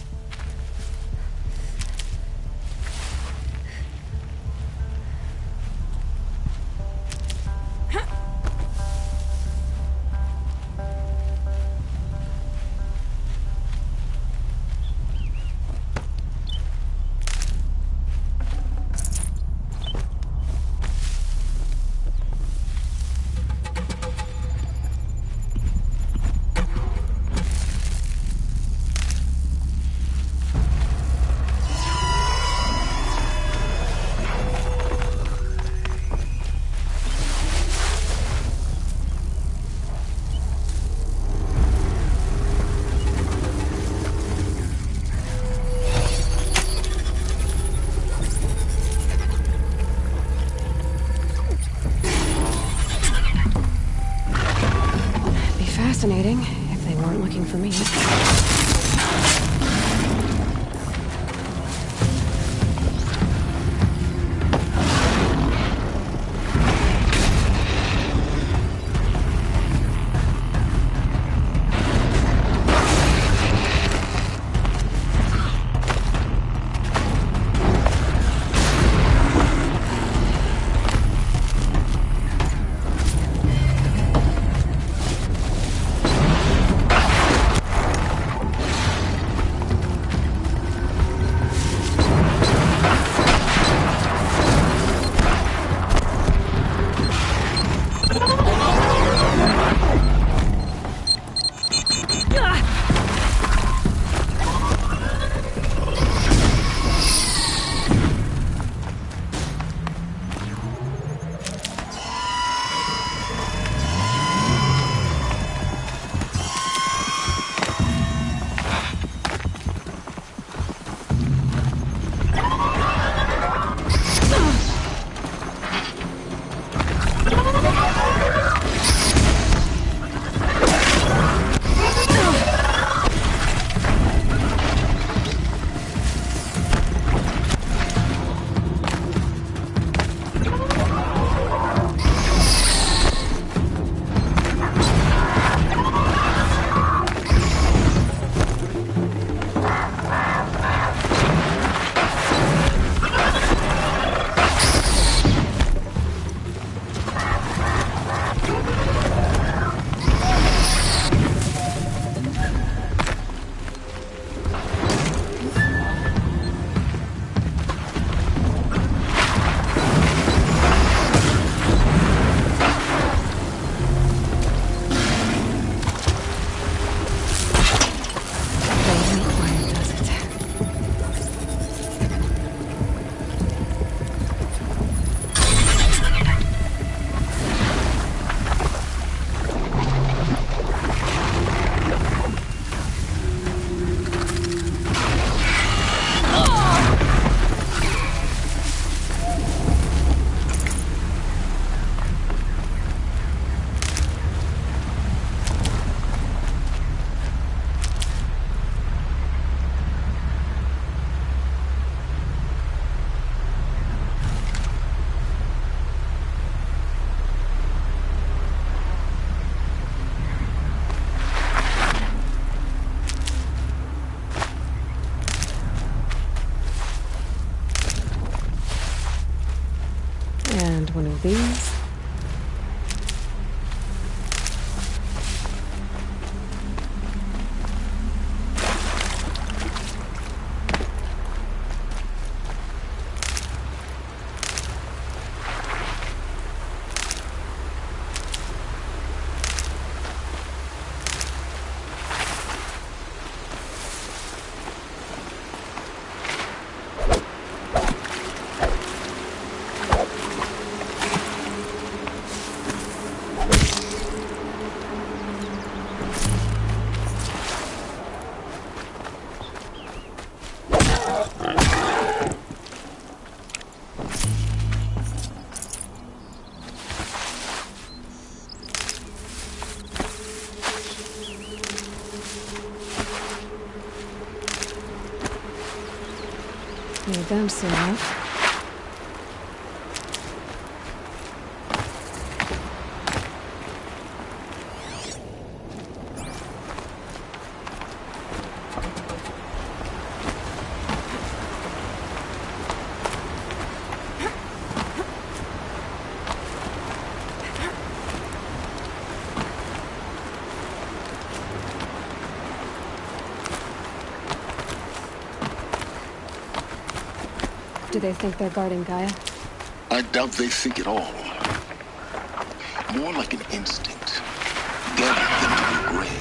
Fascinating, if they weren't looking for me. one of these. Need them soon enough. Do they think they're guarding Gaia? I doubt they think at all. More like an instinct. Gathering them to your grave.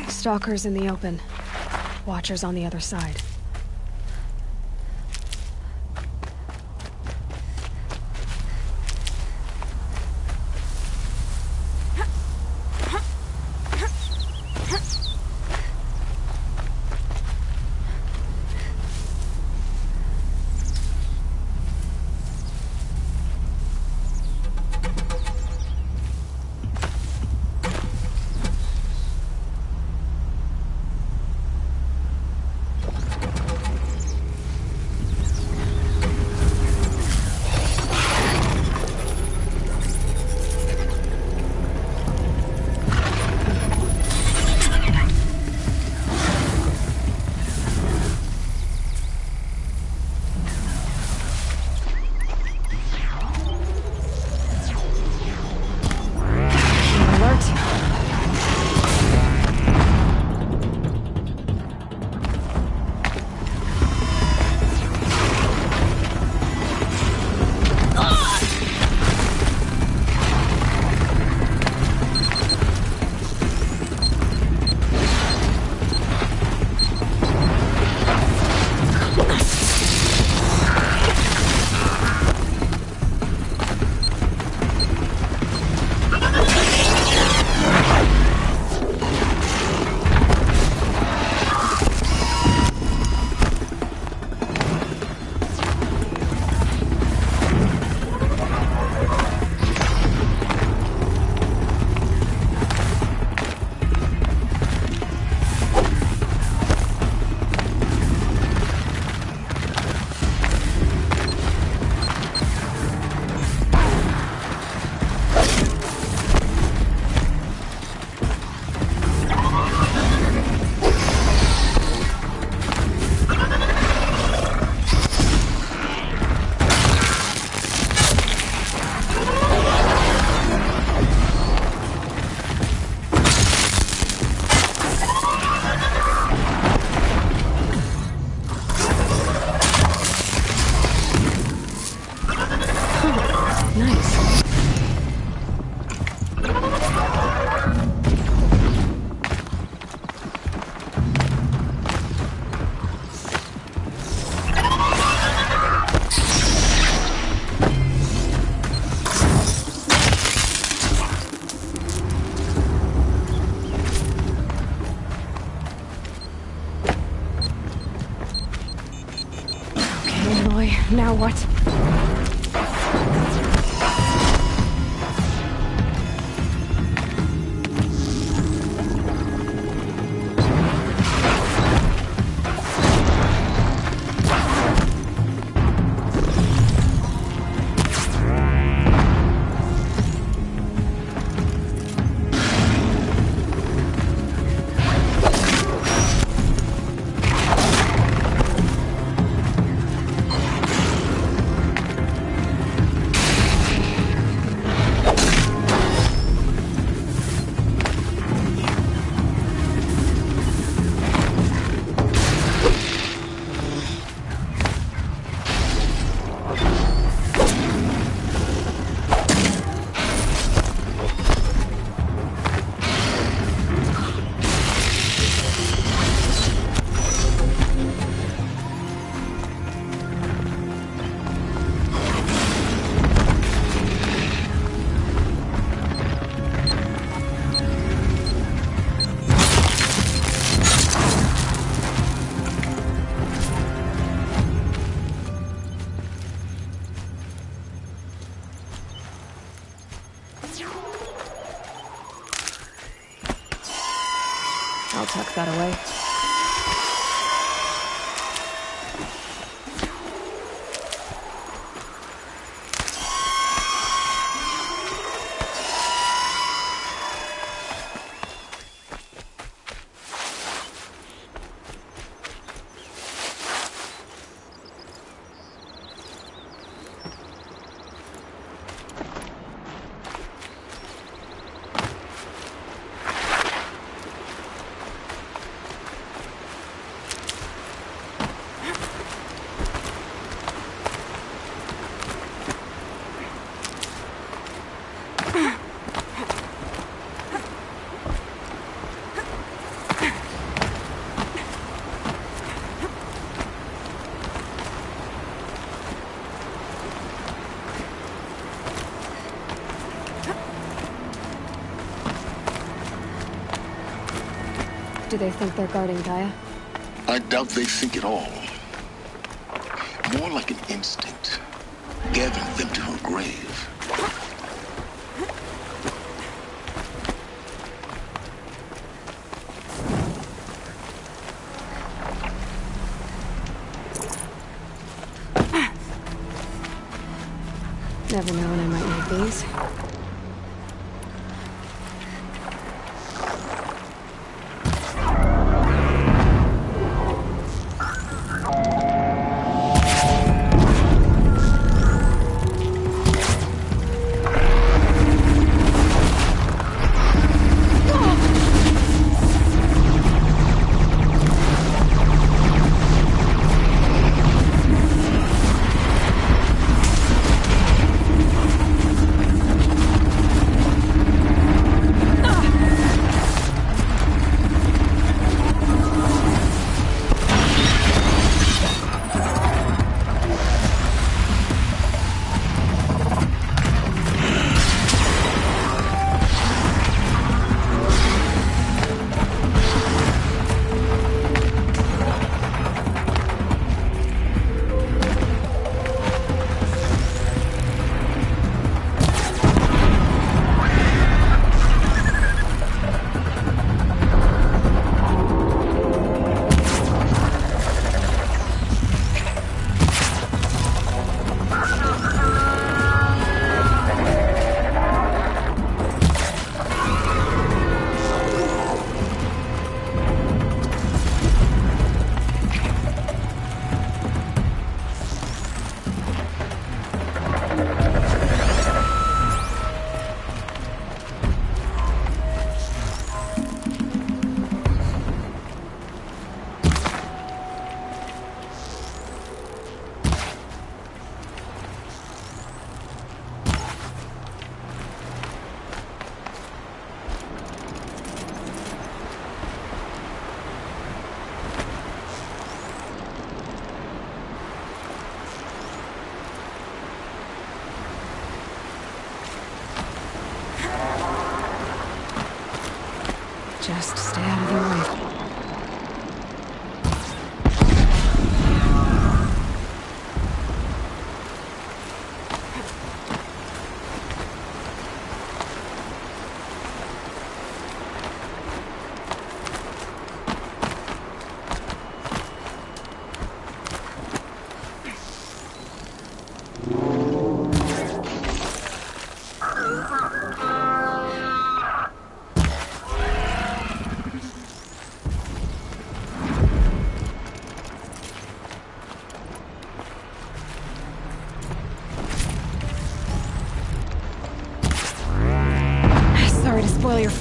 Stalkers in the open. Watchers on the other side. Now what? I'll tuck that away. Do they think they're guarding Gaia? I doubt they think at all. More like an instinct, gathering them to her grave. Never know when I might need these.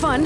fun.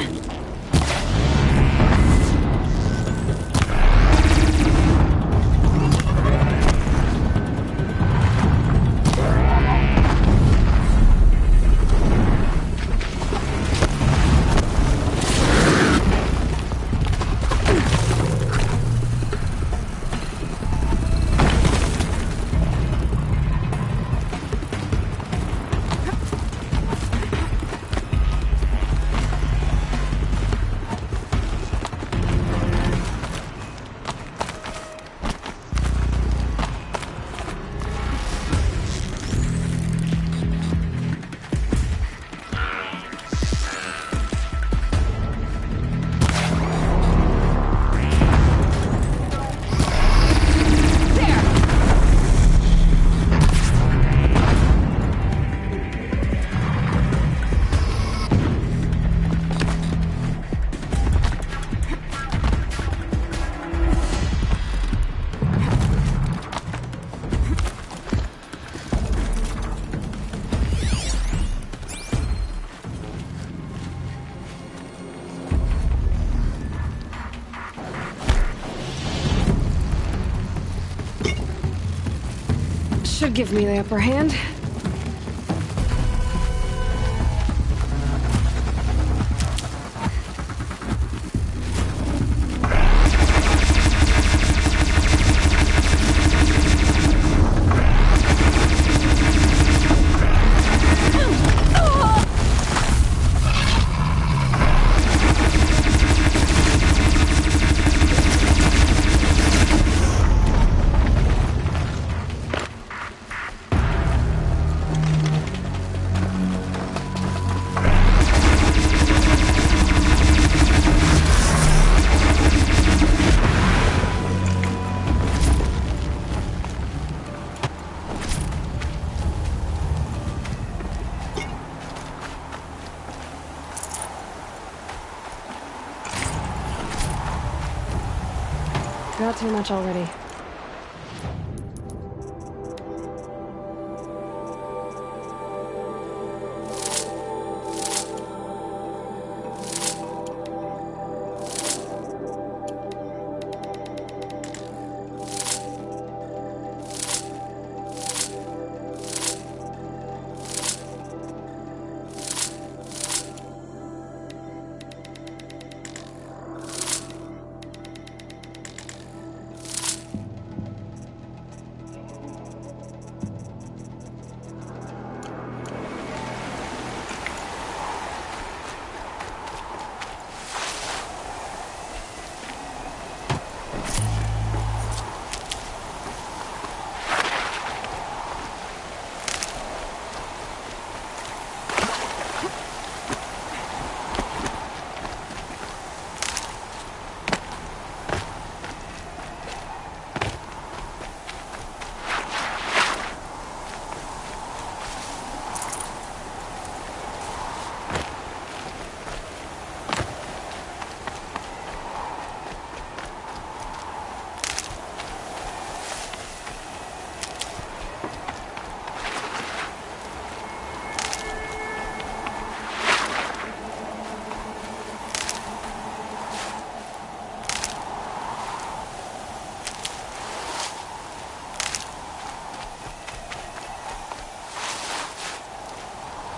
Should give me the upper hand. Got too much already.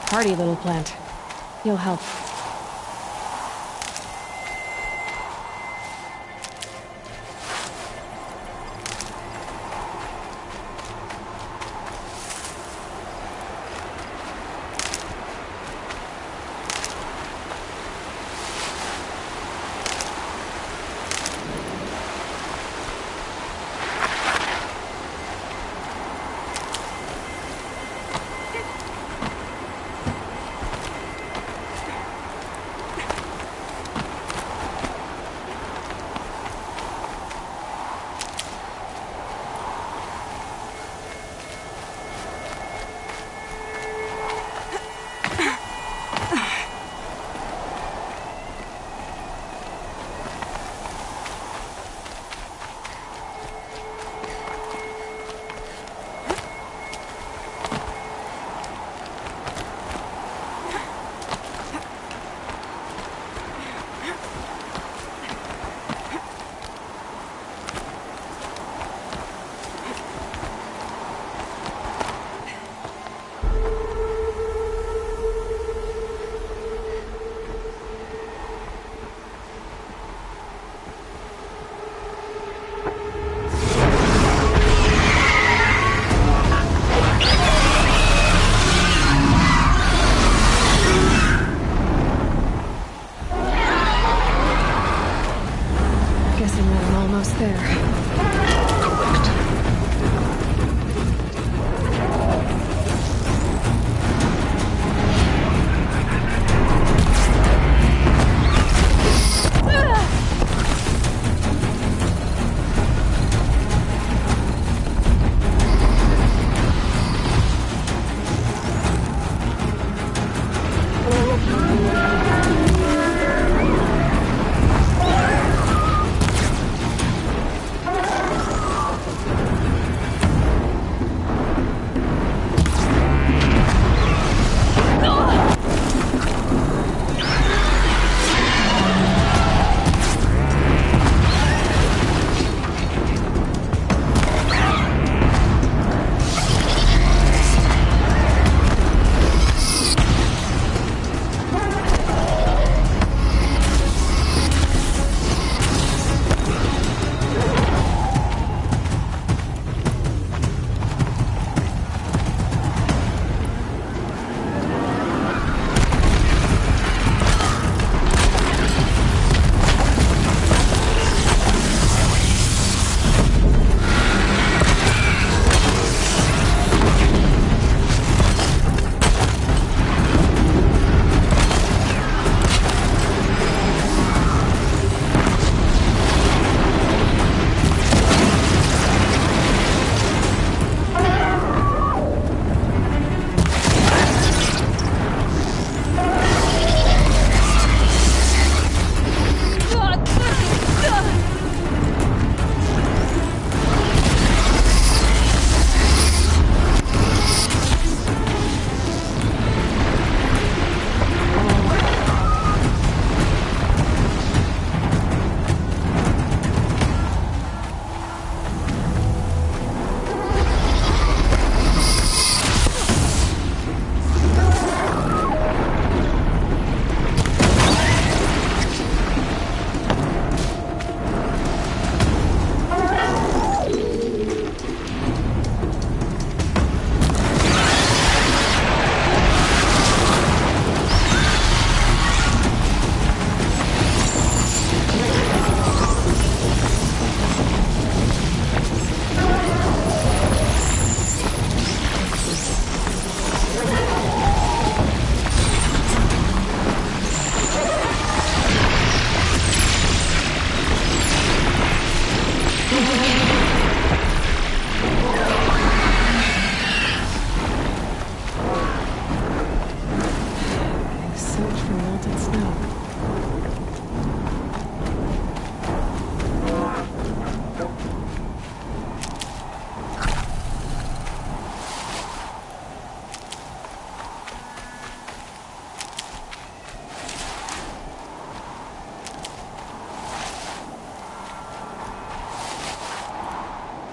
Hardy little plant. You'll help.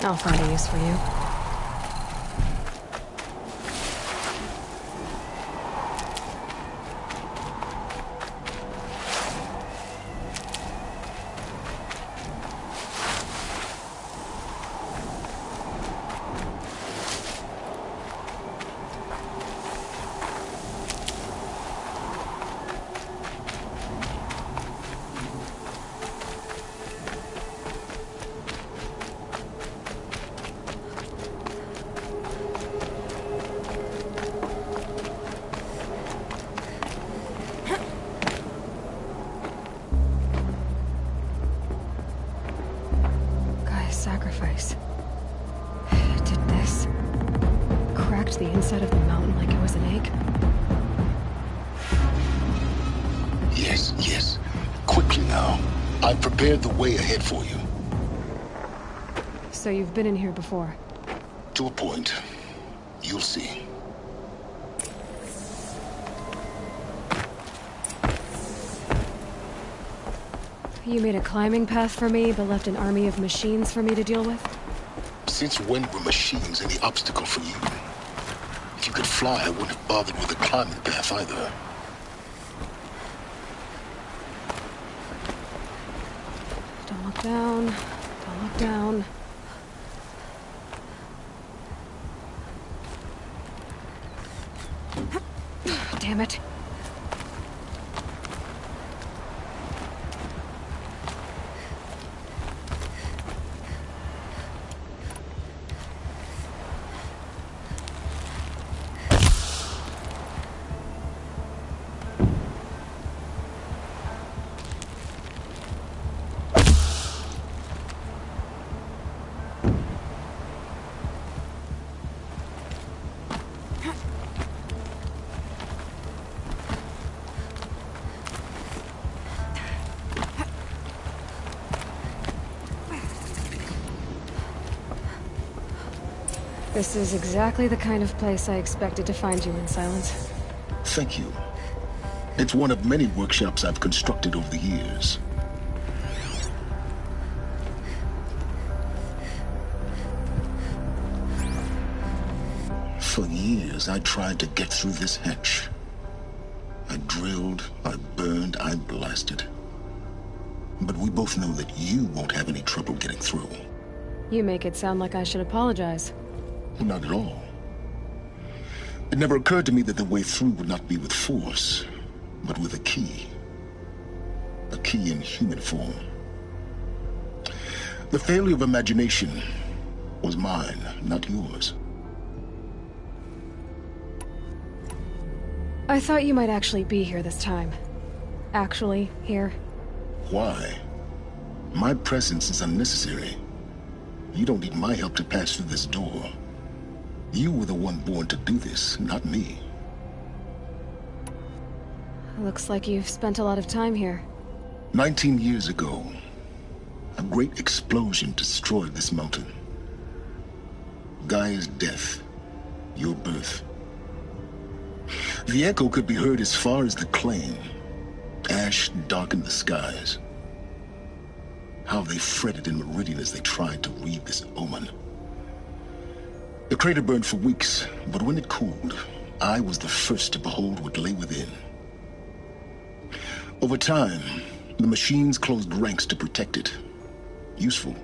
I'll find a use for you. Sacrifice. It did this. Cracked the inside of the mountain like it was an egg. Yes, yes. Quickly now. I've prepared the way ahead for you. So you've been in here before? To a point. You'll see. You made a climbing path for me, but left an army of machines for me to deal with? Since when were machines any obstacle for you? If you could fly, I wouldn't have bothered with a climbing path either. Don't look down. Don't look down. Damn it. This is exactly the kind of place I expected to find you in, Silence. Thank you. It's one of many workshops I've constructed over the years. For years, I tried to get through this hatch. I drilled, I burned, I blasted. But we both know that you won't have any trouble getting through. You make it sound like I should apologize. Not at all. It never occurred to me that the way through would not be with force, but with a key. A key in human form. The failure of imagination was mine, not yours. I thought you might actually be here this time. Actually, here. Why? My presence is unnecessary. You don't need my help to pass through this door. You were the one born to do this, not me. Looks like you've spent a lot of time here. 19 years ago, a great explosion destroyed this mountain. Gaia's death, your birth. The echo could be heard as far as the claim. Ash darkened the skies. How they fretted in Meridian as they tried to read this omen. The crater burned for weeks, but when it cooled, I was the first to behold what lay within. Over time, the machines closed ranks to protect it. Useful.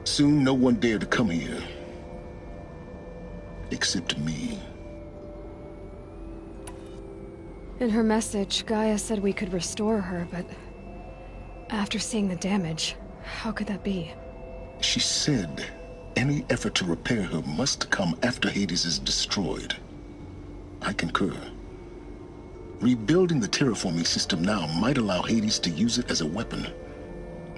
Soon, no one dared to come here. Except me. In her message, Gaia said we could restore her, but after seeing the damage, how could that be? She said any effort to repair her must come after Hades is destroyed. I concur. Rebuilding the terraforming system now might allow Hades to use it as a weapon.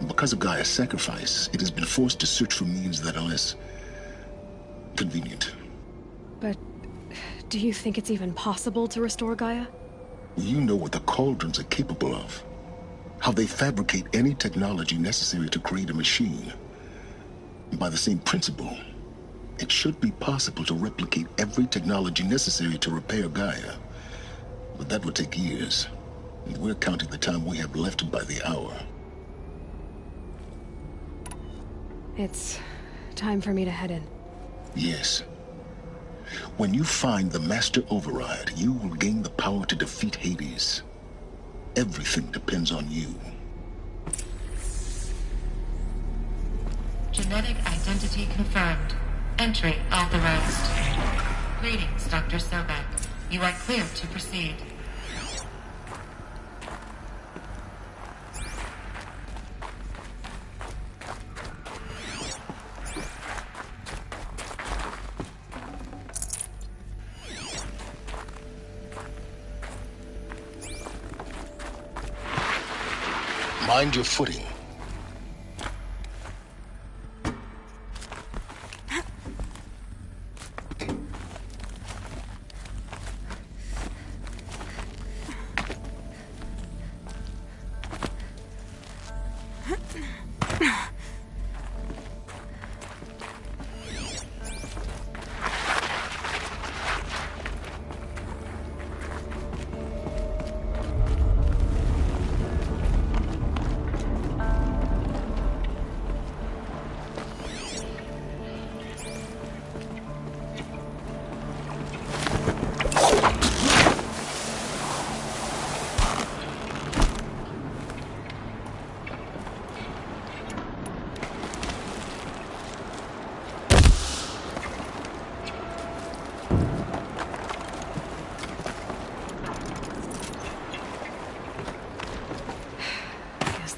Because of Gaia's sacrifice, it has been forced to search for means that are less convenient. But do you think it's even possible to restore Gaia? You know what the Cauldrons are capable of. How they fabricate any technology necessary to create a machine. By the same principle, it should be possible to replicate every technology necessary to repair Gaia. But that would take years, and we're counting the time we have left by the hour. It's time for me to head in. Yes. When you find the Master Override, you will gain the power to defeat Hades. Everything depends on you. Genetic identity confirmed. Entry authorized. Greetings, Dr. Sobek. You are clear to proceed. Mind your footing.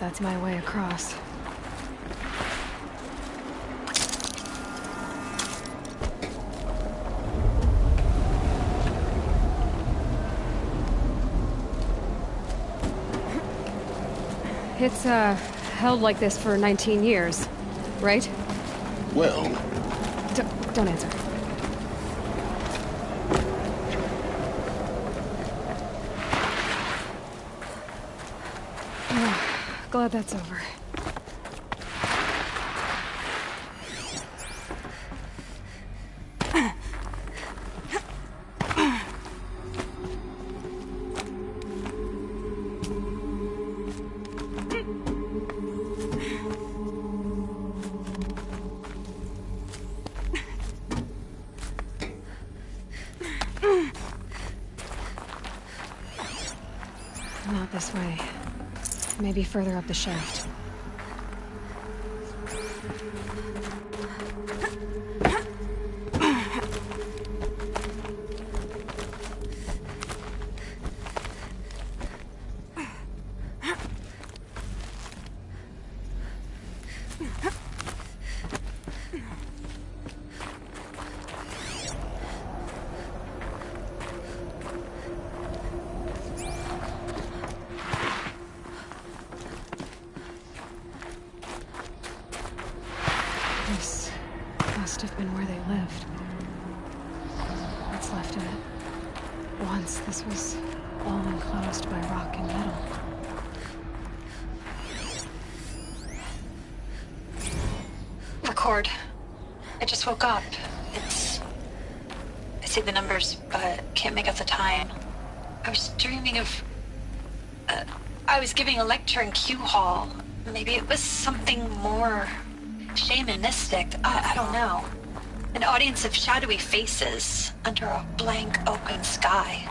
That's my way across. It's, held like this for 19 years, right? Well... Don't answer. Glad that's over. Not this way. Maybe further up the shaft. This must have been where they lived. What's left of it. Once this was all enclosed by rock and metal. Record. I just woke up. I see the numbers, but can't make out the time. I was dreaming of... I was giving a lecture in Q Hall. Maybe it was something more... shamanistic. I don't know. An audience of shadowy faces under a blank open sky.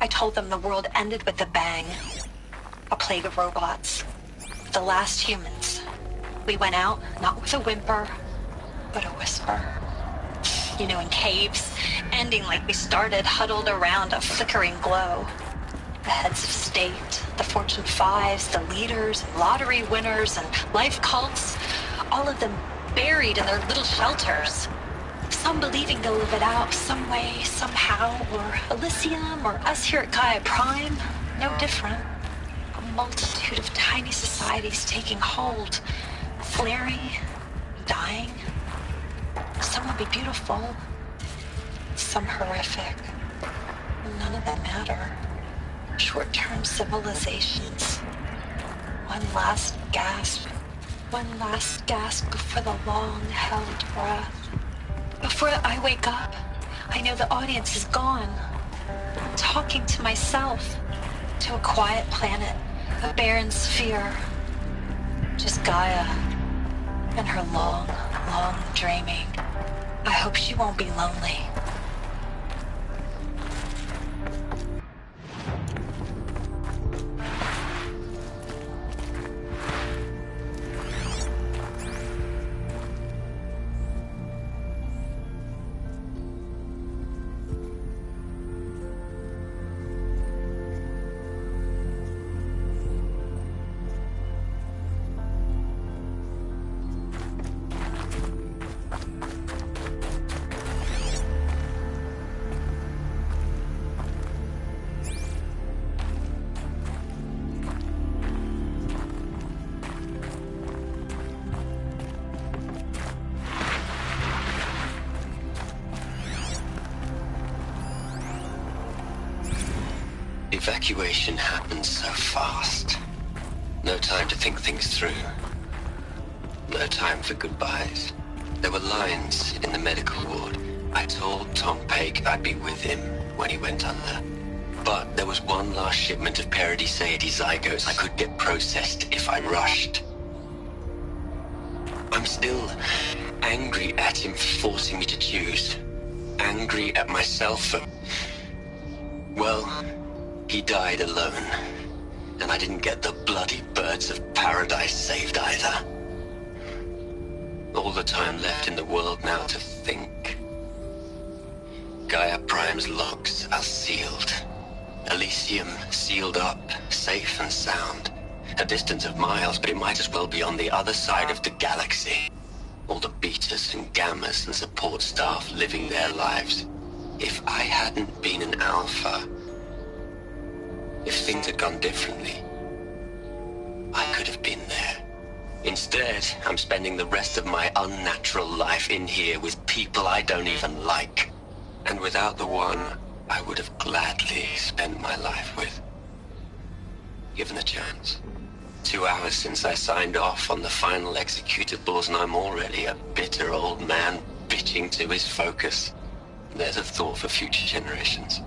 I told them the world ended with a bang. A plague of robots. The last humans. We went out, not with a whimper, but a whisper. You know, in caves, ending like we started, huddled around a flickering glow. The heads of state, the Fortune 5s, the leaders, and lottery winners, and life cults, all of them buried in their little shelters. Some believing they'll live it out some way, somehow, or Elysium, or us here at Gaia Prime, no different. A multitude of tiny societies taking hold, flaring, dying. Some will be beautiful, some horrific. None of them matter. Short-term civilizations. One last gasp. One last gasp before the long-held breath. Before I wake up, I know the audience is gone. I'm talking to myself. To a quiet planet. A barren sphere. Just Gaia. and her long, long dreaming. I hope she won't be lonely. Evacuation happened so fast. No time to think things through. No time for goodbyes. There were lines in the medical ward. I told Tom Paik I'd be with him when he went under. But there was one last shipment of Paradiseidae zygotes I could get processed if I rushed. I'm still angry at him for forcing me to choose. Angry at myself for... well... he died alone, and I didn't get the bloody birds of paradise saved either. All the time left in the world now to think. Gaia Prime's logs are sealed. Elysium sealed up, safe and sound. A distance of miles, but it might as well be on the other side of the galaxy. All the betas and gammas and support staff living their lives. If I hadn't been an alpha... if things had gone differently, I could have been there. Instead, I'm spending the rest of my unnatural life in here with people I don't even like. And without the one I would have gladly spent my life with. Given a chance. 2 hours since I signed off on the final executables, and I'm already a bitter old man bitching to his focus. There's a thought for future generations.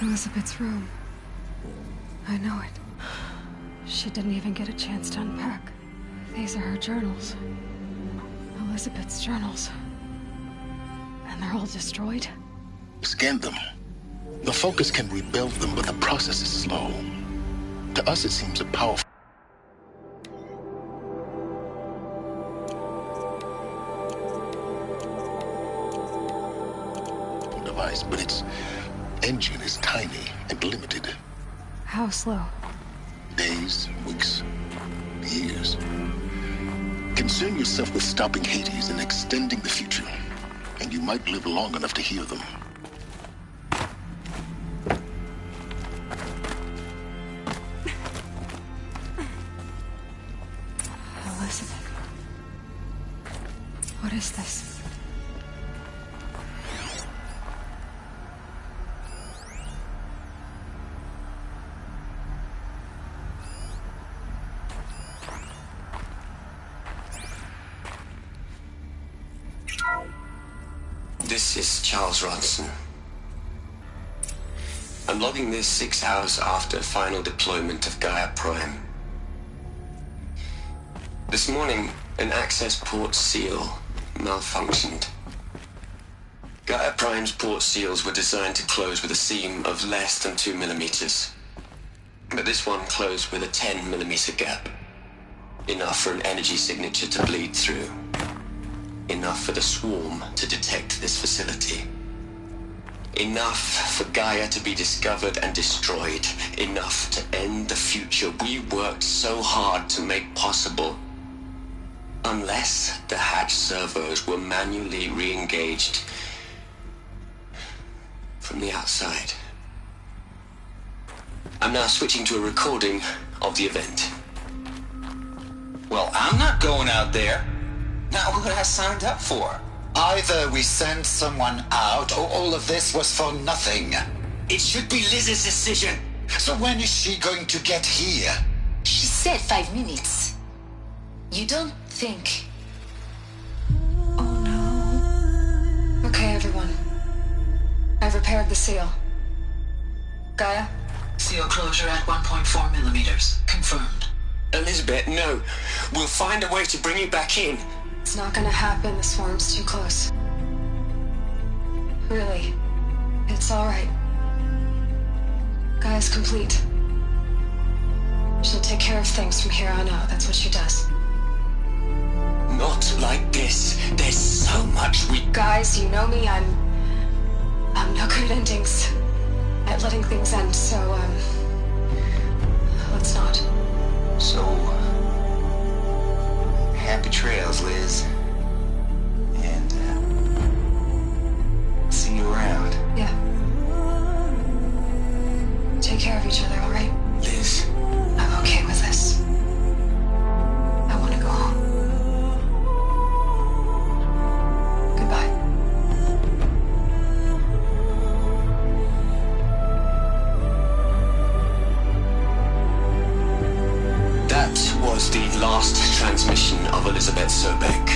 Elizabeth's room. I know it. She didn't even get a chance to unpack. These are her journals. Elizabeth's journals. And they're all destroyed? Scan them. The Focus can rebuild them, but the process is slow. To us, it seems a powerful... device, but its engine is tiny and limited. How slow? Days, weeks, years. Concern yourself with stopping Hades and extending the future, and you might live long enough to hear them. Elizabeth. What is this? This is Charles Ronson. I'm logging this 6 hours after final deployment of Gaia Prime. This morning, an access port seal malfunctioned. Gaia Prime's port seals were designed to close with a seam of less than 2 millimeters. But this one closed with a 10 millimeter gap. Enough for an energy signature to bleed through. Enough for the swarm to detect this facility. Enough for Gaia to be discovered and destroyed. Enough to end the future we worked so hard to make possible. Unless the hatch servos were manually re-engaged from the outside. I'm now switching to a recording of the event. Well, I'm not going out there. Not what I signed up for. Either we send someone out, or all of this was for nothing. It should be Liz's decision. So when is she going to get here? She said 5 minutes. You don't think... Okay, everyone. I've repaired the seal. Gaia? Seal closure at 1.4 millimeters. Confirmed. Elizabeth, no. We'll find a way to bring you back in. It's not gonna happen. The swarm's too close. Really. It's alright. Gaia's complete. She'll take care of things from here on out. That's what she does. Not like this. There's so much we... Guys, you know me. I'm no good at endings. At letting things end, so, let's not. So, happy trails, Liz. And, see you around. Yeah. Take care of each other, alright? Liz. I'm okay with this. I want to go home. Goodbye. That was the last transmission of Elizabeth Sobeck.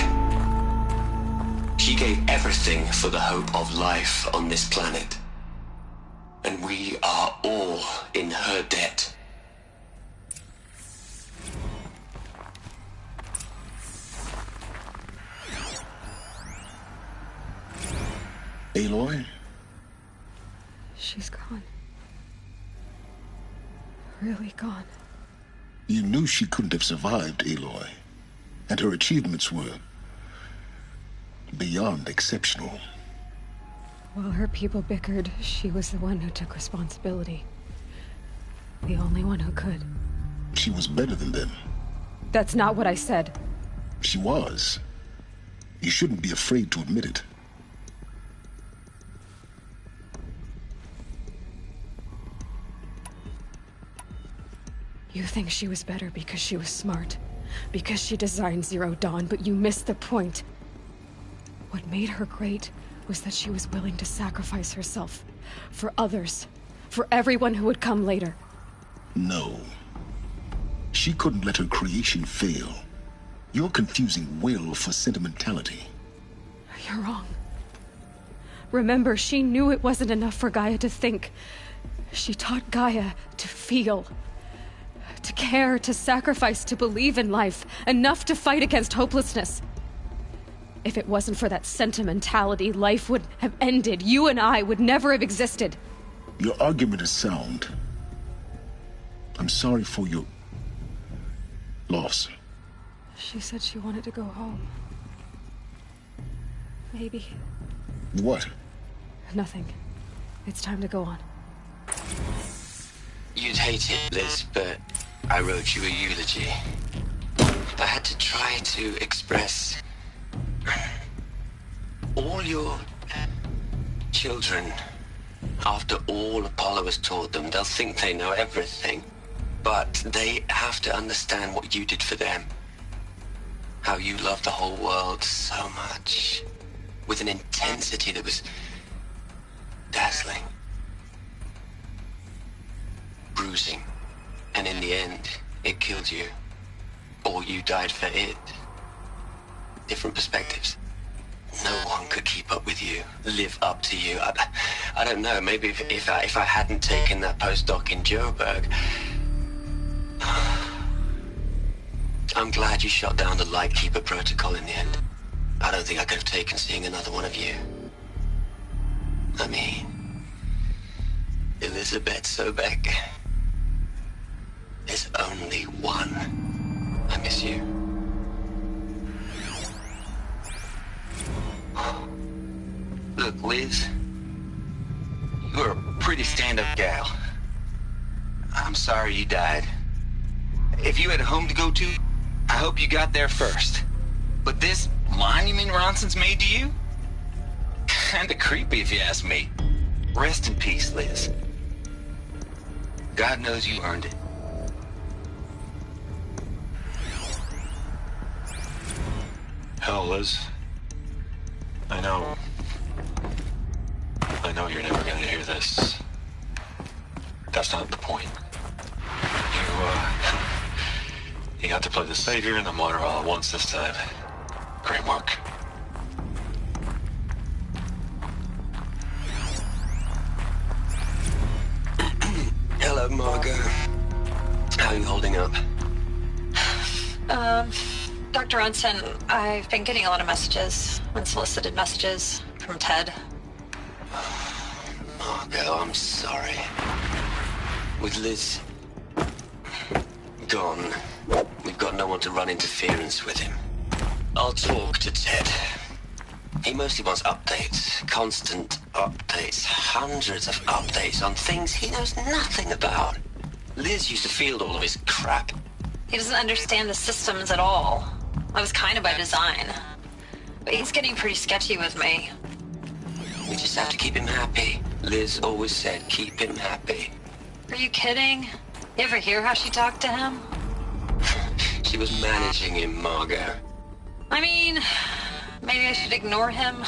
She gave everything for the hope of life on this planet. And we are all in her debt. Aloy? She's gone. Really gone. You knew she couldn't have survived, Aloy. And her achievements were beyond exceptional. While her people bickered, she was the one who took responsibility. The only one who could. She was better than them. That's not what I said. She was. You shouldn't be afraid to admit it. You think she was better because she was smart, because she designed Zero Dawn, but you missed the point. What made her great was that she was willing to sacrifice herself for others, for everyone who would come later. No. She couldn't let her creation fail. You're confusing will for sentimentality. You're wrong. Remember, she knew it wasn't enough for Gaia to think. She taught Gaia to feel. To care, to sacrifice, to believe in life, enough to fight against hopelessness. If it wasn't for that sentimentality, life would have ended. You and I would never have existed. Your argument is sound. I'm sorry for your loss. She said she wanted to go home. Maybe. What? Nothing. It's time to go on. You'd hate it, Liz, but I wrote you a eulogy. I had to try to express all your children. After all Apollo has taught them, they'll think they know everything. But they have to understand what you did for them. How you loved the whole world so much. With an intensity that was dazzling. Bruising. And in the end, it killed you. Or you died for it. Different perspectives. No one could keep up with you, live up to you. I don't know, maybe if I hadn't taken that postdoc in Joburg. I'm glad you shot down the Lightkeeper protocol in the end. I don't think I could have taken seeing another one of you. I mean, Elizabeth Sobeck. There's only one. I miss you. Look, Liz, you're a pretty stand-up gal. I'm sorry you died. If you had a home to go to, I hope you got there first. But this monument Ronson's made to you? Kinda creepy if you ask me. Rest in peace, Liz. God knows you earned it. Hell, Liz. I know you're never gonna hear this. That's not the point. You got to play the savior and the martyr all at once this time. Great work. Hello, Margot. How are you holding up? Dr. Unson, I've been getting a lot of messages, unsolicited messages from Ted. Margot, I'm sorry. With Liz gone, we've got no one to run interference with him. I'll talk to Ted. He mostly wants updates, constant updates, hundreds of updates on things he knows nothing about. Liz used to field all of his crap. He doesn't understand the systems at all. That was kind of by design. But he's getting pretty sketchy with me. We just have to keep him happy. Liz always said keep him happy. Are you kidding? You ever hear how she talked to him? She was managing him, Margot. I mean, maybe I should ignore him.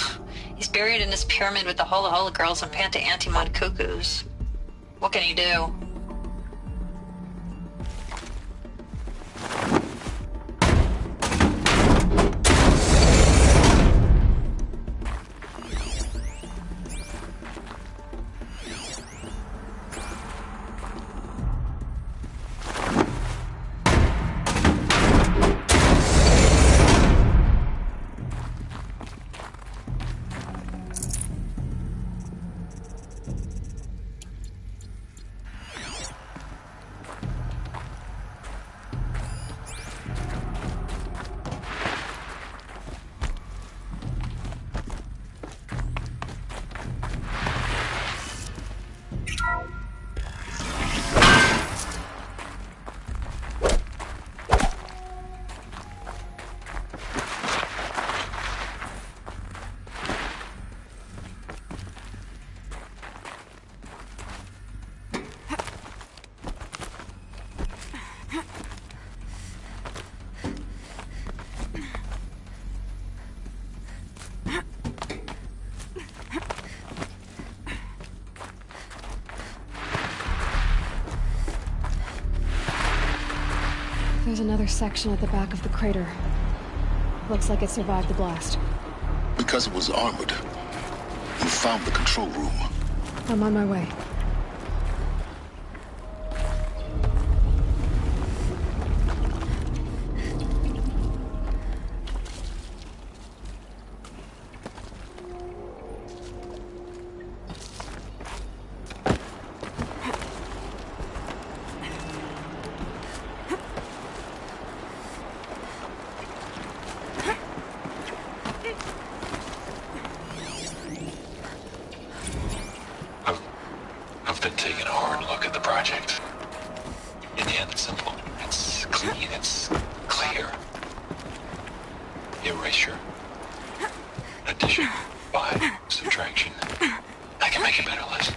He's buried in his pyramid with the Hola Hola girls and Panta Antimod cuckoos. What can he do? There's another section at the back of the crater. Looks like it survived the blast. Because it was armored. You found the control room. I'm on my way. I've been taking a hard look at the project. In the end, it's simple. It's clean. It's clear. Erasure. Addition. By subtraction. I can make a better list.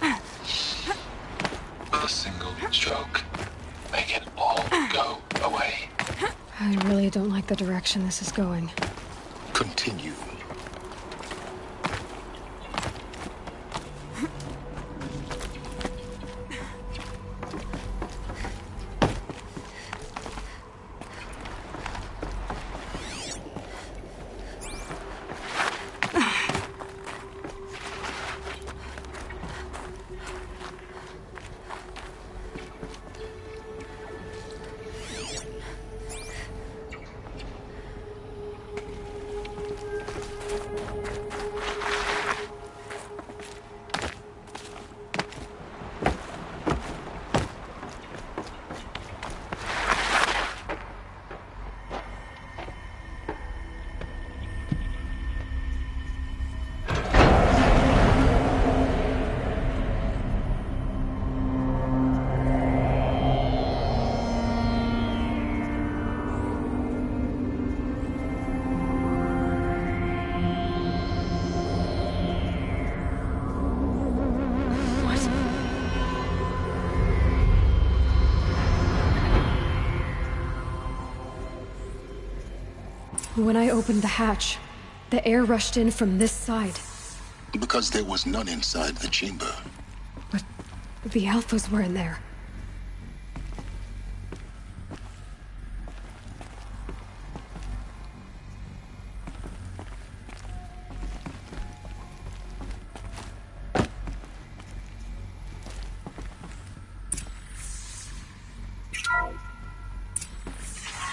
With a single stroke, make it all go away. I really don't like the direction this is going. Continue. When I opened the hatch, the air rushed in from this side. Because there was none inside the chamber. But the Alphas were in there.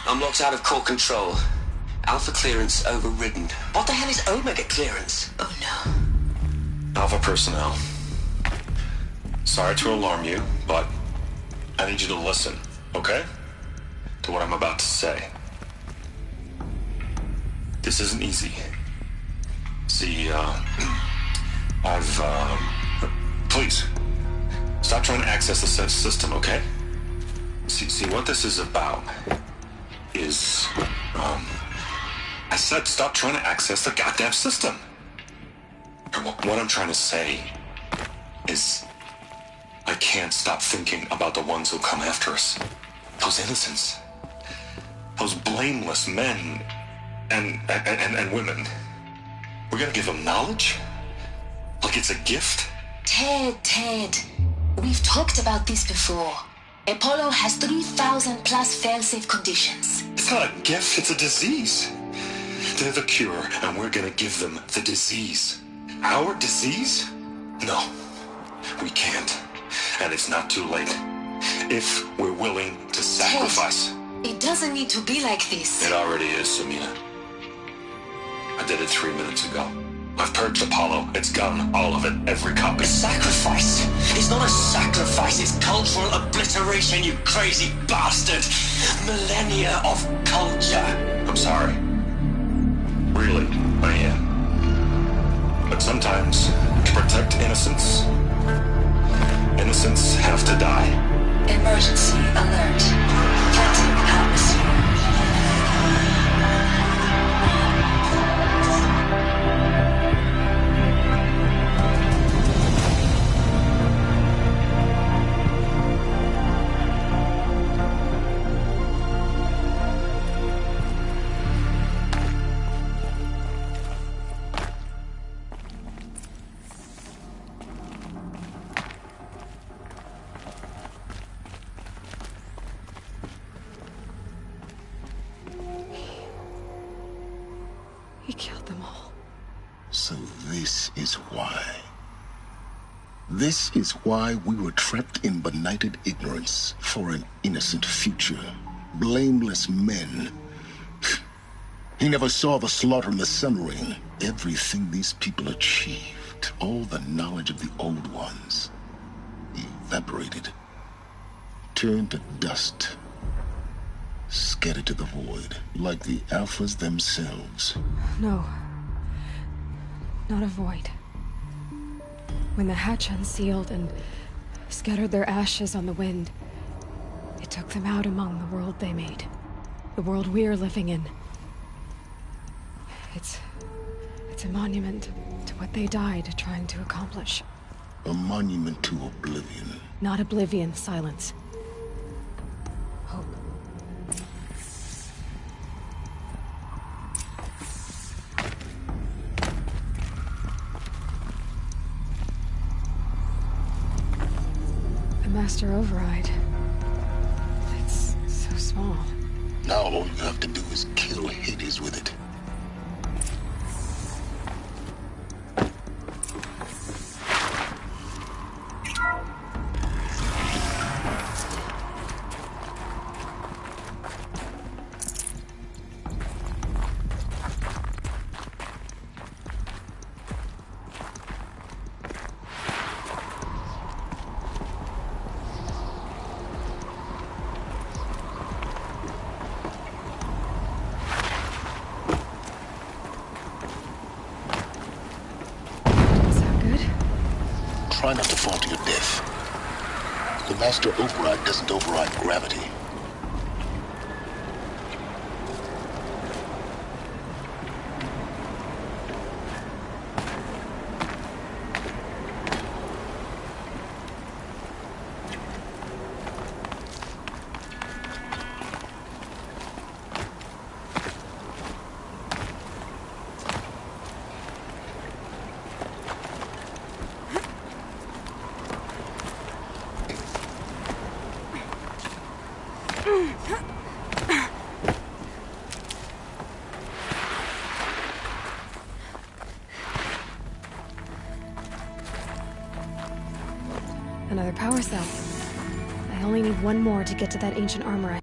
I'm locked out of core control. Alpha clearance overridden. What the hell is Omega clearance? Oh no. Alpha personnel. Sorry to alarm you, but I need you to listen, okay? To what I'm about to say. This isn't easy. See, please, stop trying to access the system, okay? See, what this is about is, I said stop trying to access the goddamn system. What I'm trying to say is I can't stop thinking about the ones who come after us. Those innocents. Those blameless men and women. We're gonna give them knowledge? Like it's a gift? Ted. We've talked about this before. Apollo has 3,000 plus fail-safe conditions. It's not a gift, it's a disease. They're the cure, and we're gonna give them the disease. Our disease? No, we can't. And it's not too late. If we're willing to sacrifice. Ted, it doesn't need to be like this. It already is, Samina. I did it 3 minutes ago. I've purged Apollo. It's gone. All of it. Every copy. Sacrifice? It's not a sacrifice. It's cultural obliteration, you crazy bastard. Millennia of culture. I'm sorry. Really, I am. But sometimes, to protect innocence, innocents have to die. Emergency alert. Captain atmosphere. He killed them all. So this is why. This is why we were trapped in benighted ignorance for an innocent future. Blameless men. He never saw the slaughter in the Sun Ring. Everything these people achieved, all the knowledge of the old ones, evaporated, turned to dust, scattered to the void, like the Alphas themselves. No. Not a void. When the hatch unsealed and scattered their ashes on the wind, it took them out among the world they made. The world we're living in. It's a monument to what they died trying to accomplish. A monument to oblivion. Not oblivion, silence. Hope. The Master Override. It's so small. Now all you have to do is kill Hades with it. Try not to fall to your death. The Master Override doesn't override gravity. I only need one more to get to that ancient armor I found.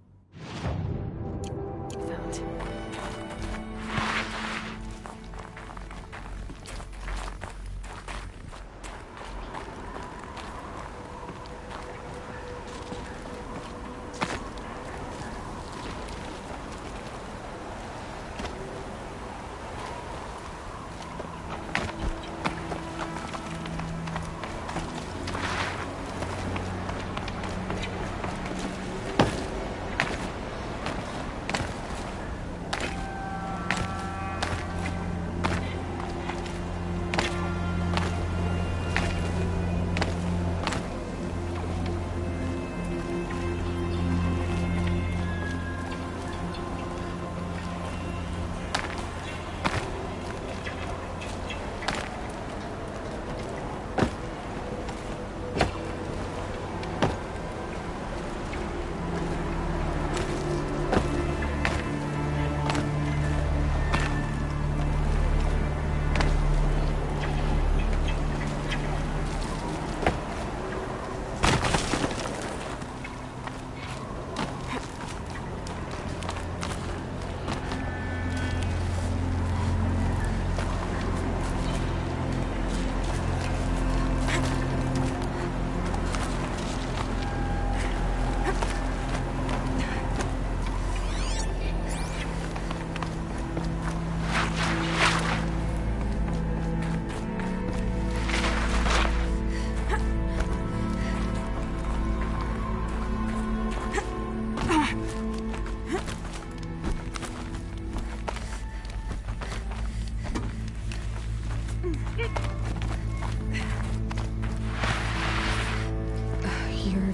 You're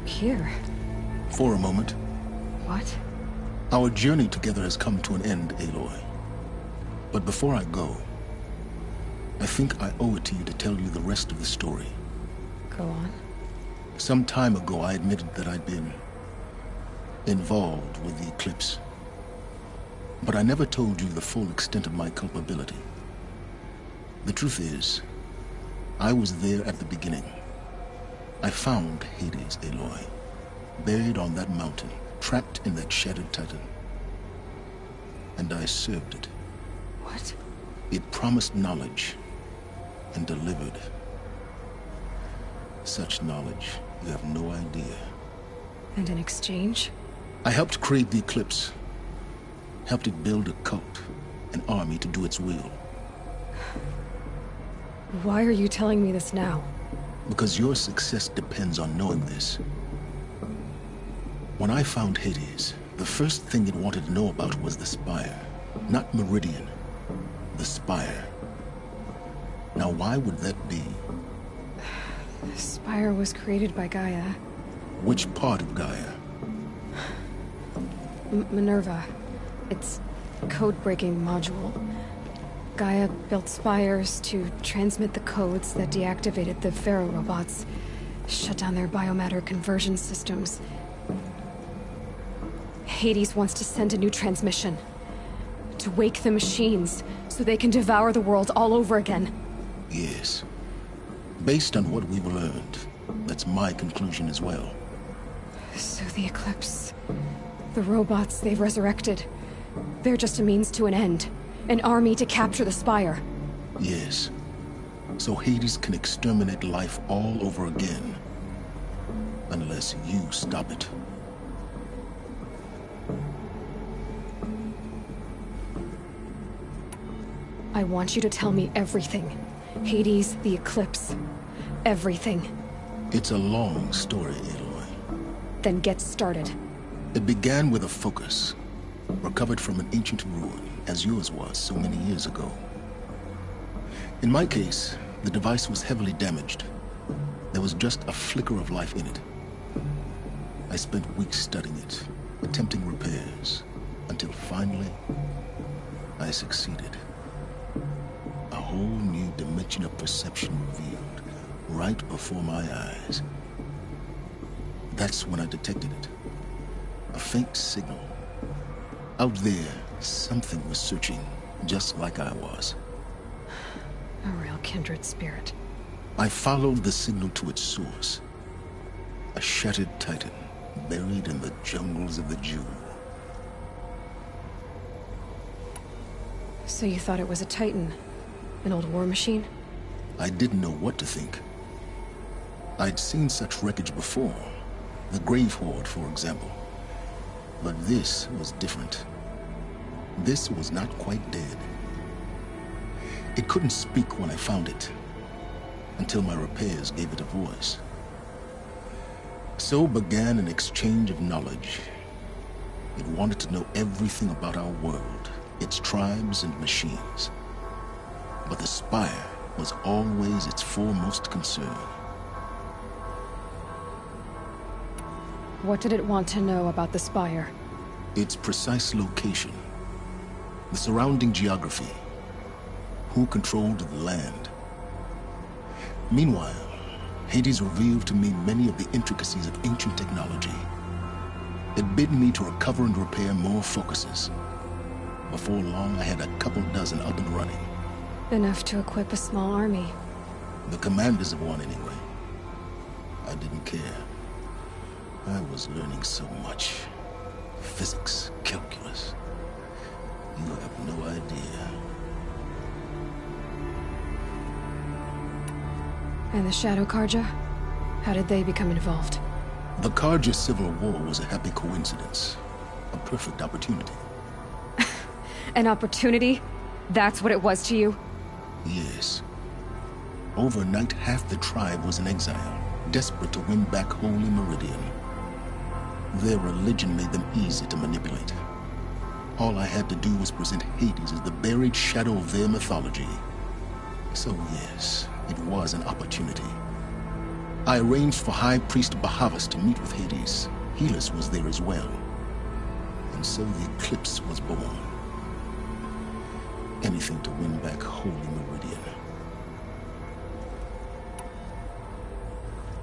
here. For a moment. What? Our journey together has come to an end, Aloy. But before I go, I think I owe it to you to tell you the rest of the story. Go on. Some time ago, I admitted that I'd been involved with the Eclipse. But I never told you the full extent of my culpability. The truth is, I was there at the beginning. I found Hades, Aloy, buried on that mountain, trapped in that shattered titan. And I served it. What? It promised knowledge and delivered. Such knowledge, you have no idea. And in exchange? I helped create the Eclipse. Helped it build a cult, an army to do its will. Why are you telling me this now? Because your success depends on knowing this. When I found Hades, the first thing it wanted to know about was the Spire. Not Meridian. The Spire. Now why would that be? The Spire was created by Gaia. Which part of Gaia? Minerva. It's a code-breaking module. Gaia built spires to transmit the codes that deactivated the Pharaoh robots, shut down their biomatter conversion systems. Hades wants to send a new transmission. To wake the machines, so they can devour the world all over again. Yes. Based on what we've learned, that's my conclusion as well. So the Eclipse... the robots they've resurrected... they're just a means to an end. An army to capture the Spire. Yes. So Hades can exterminate life all over again. Unless you stop it. I want you to tell me everything. Hades, the Eclipse. Everything. It's a long story, Aloy. Then get started. It began with a focus. Recovered from an ancient ruin, as yours was so many years ago. In my case, the device was heavily damaged. There was just a flicker of life in it. I spent weeks studying it, attempting repairs, until finally, I succeeded. A whole new dimension of perception revealed, right before my eyes. That's when I detected it. A faint signal. Out there, something was searching, just like I was. A real kindred spirit. I followed the signal to its source. A A shattered titan, buried in the jungles of the Jew. So you thought it was a Titan? An old war machine? I didn't know what to think. I'd seen such wreckage before. The Grave Horde, for example. But this was different. This was not quite dead. It couldn't speak when I found it, until my repairs gave it a voice. So began an exchange of knowledge. It wanted to know everything about our world, its tribes and machines. But the Spire was always its foremost concern. What did it want to know about the Spire? Its precise location, the surrounding geography, who controlled the land. Meanwhile, Hades revealed to me many of the intricacies of ancient technology. It bid me to recover and repair more focuses. Before long, I had a couple dozen up and running. Enough to equip a small army. The commanders of one, anyway. I didn't care. I was learning so much. Physics, calculus. You have no idea. And the Shadow Carja? How did they become involved? The Carja Civil War was a happy coincidence. A perfect opportunity. An opportunity? That's what it was to you? Yes. Overnight, half the tribe was in exile, desperate to win back Holy Meridian. Their religion made them easy to manipulate. All I had to do was present Hades as the buried shadow of their mythology. So yes, it was an opportunity. I arranged for High Priest Bahavas to meet with Hades. Helis was there as well. And so the Eclipse was born. Anything to win back Holy Meridian.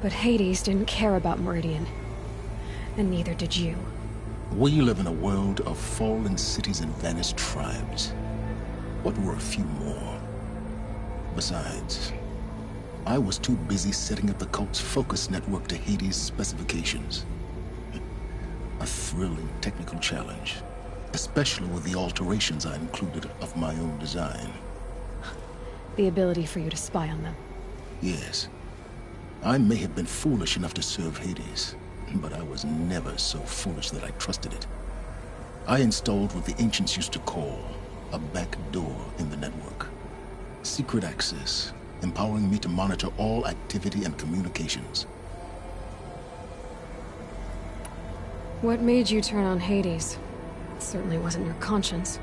But Hades didn't care about Meridian. And neither did you. We live in a world of fallen cities and vanished tribes. What were a few more? Besides, I was too busy setting up the cult's focus network to Hades' specifications. A thrilling technical challenge, especially with the alterations I included of my own design. The ability for you to spy on them. Yes. I may have been foolish enough to serve Hades, but I was never so foolish that I trusted it. I installed what the ancients used to call a back door in the network. Secret access, empowering me to monitor all activity and communications. What made you turn on Hades? It certainly wasn't your conscience.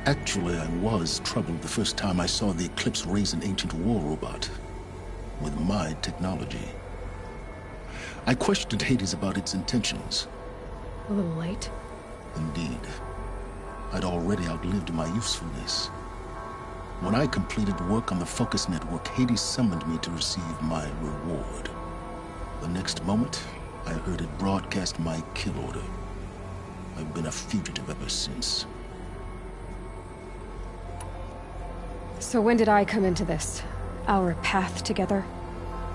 Actually, I was troubled the first time I saw the Eclipse raise an ancient war robot with my technology. I questioned Hades about its intentions. A little late. Indeed. I'd already outlived my usefulness. When I completed work on the Focus Network, Hades summoned me to receive my reward. The next moment, I heard it broadcast my kill order. I've been a fugitive ever since. So when did I come into this? Our path together?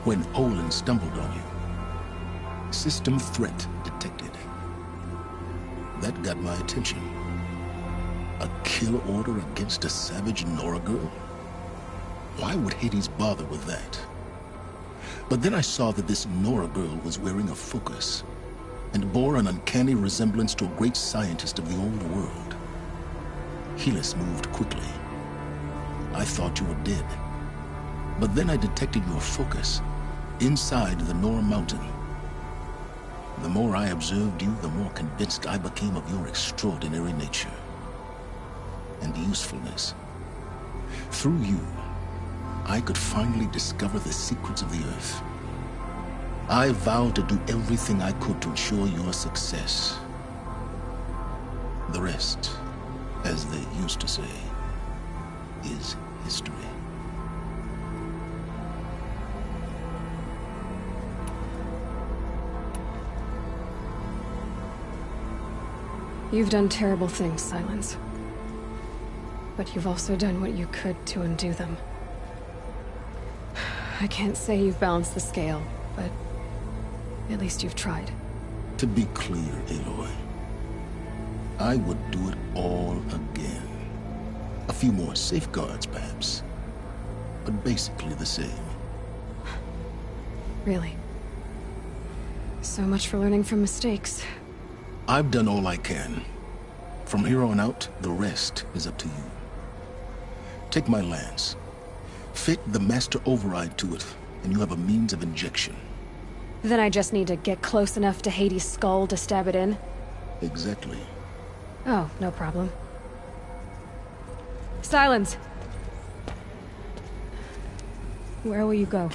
When Olin stumbled on you. System threat detected. That got my attention. A kill order against a savage Nora girl? Why would Hades bother with that? But then I saw that this Nora girl was wearing a focus, and bore an uncanny resemblance to a great scientist of the old world. Helis moved quickly. I thought you were dead. But then I detected your focus inside the Nora mountain. The more I observed you, the more convinced I became of your extraordinary nature and usefulness. Through you, I could finally discover the secrets of the Earth. I vowed to do everything I could to ensure your success. The rest, as they used to say, is history. You've done terrible things, Silence. But you've also done what you could to undo them. I can't say you've balanced the scale, but At least you've tried. To be clear, Aloy, I would do it all again. A few more safeguards, perhaps, but basically the same. Really? So much for learning from mistakes. I've done all I can. From here on out, the rest is up to you. Take my lance. Fit the Master Override to it, and you have a means of injection. Then I just need to get close enough to Hades' skull to stab it in? Exactly. Oh, no problem. Silence! Where will you go?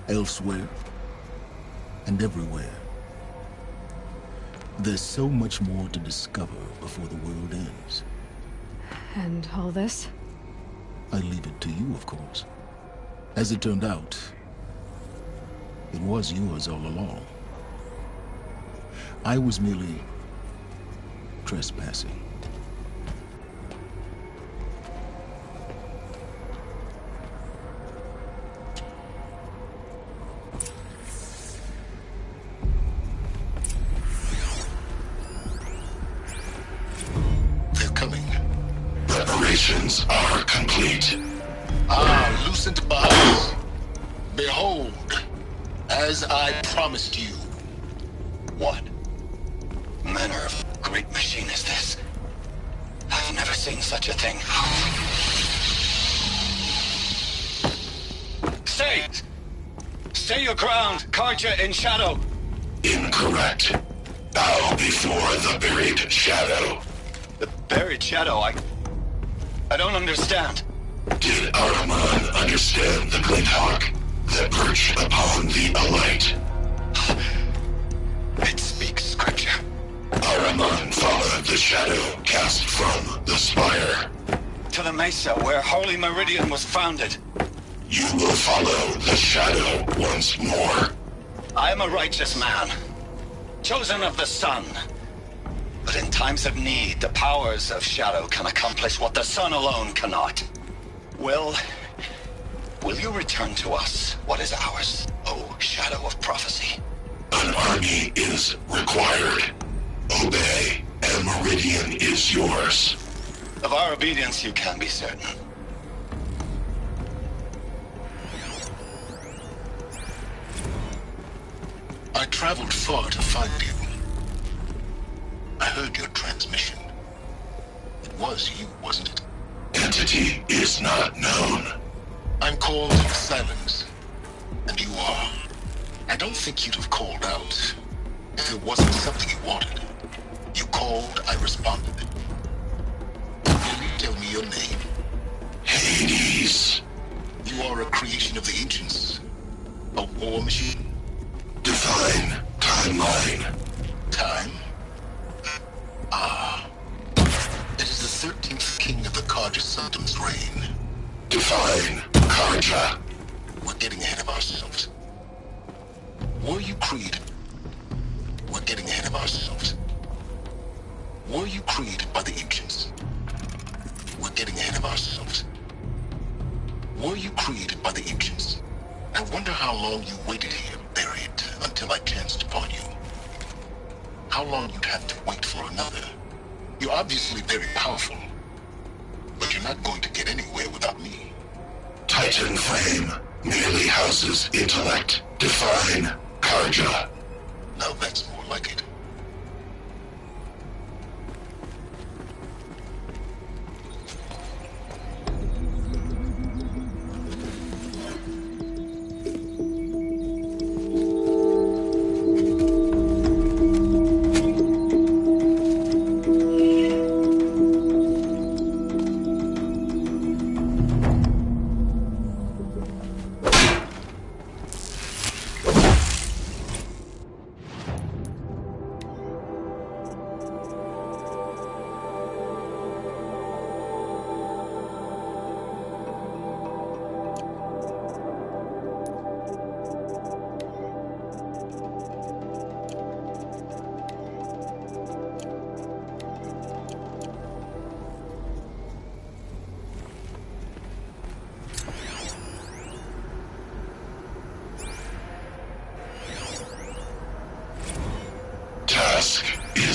Elsewhere. And everywhere. There's so much more to discover before the world ends. And all this? I leave it to you, of course. As it turned out, it was yours all along. I was merely trespassing. They're coming. Preparations are complete. Lucent bodies, behold, as I promised you. What manner of great machine is this? I've never seen such a thing. Stay! Stay your ground, Carja in shadow! Incorrect. Bow before the buried shadow. The buried shadow? I don't understand. Did Ahriman understand the glint hawk that perched upon the alight? It speaks scripture. Ahriman followed the shadow cast from the spire. To the mesa where Holy Meridian was founded. You will follow the shadow once more. I am a righteous man, chosen of the sun. But in times of need, the powers of shadow can accomplish what the sun alone cannot. Will you return to us what is ours, O Shadow of Prophecy? An army is required. Obey, and Meridian is yours. Of our obedience you can be certain. I traveled far to find you. I heard your transmission. It was you, wasn't it? Entity is not known. I'm called Silence, and you are. I don't think you'd have called out if it wasn't something you wanted. You called, I responded. Will you tell me your name? Hades. You are a creation of the ancients. A war machine? Define timeline. Time? It is the 13th king of the Carja Sanctum's reign. Define Carja. We're getting ahead of ourselves. Were you created? We're getting ahead of ourselves. Were you created by the ancients? We're getting ahead of ourselves. Were you created by the ancients? I wonder how long you waited here, buried, until I chanced upon you. How long you'd have to wait for another. You're obviously very powerful, but you're not going to get anywhere without me. Titan flame merely houses intellect. Define Carja. Now that's more like it.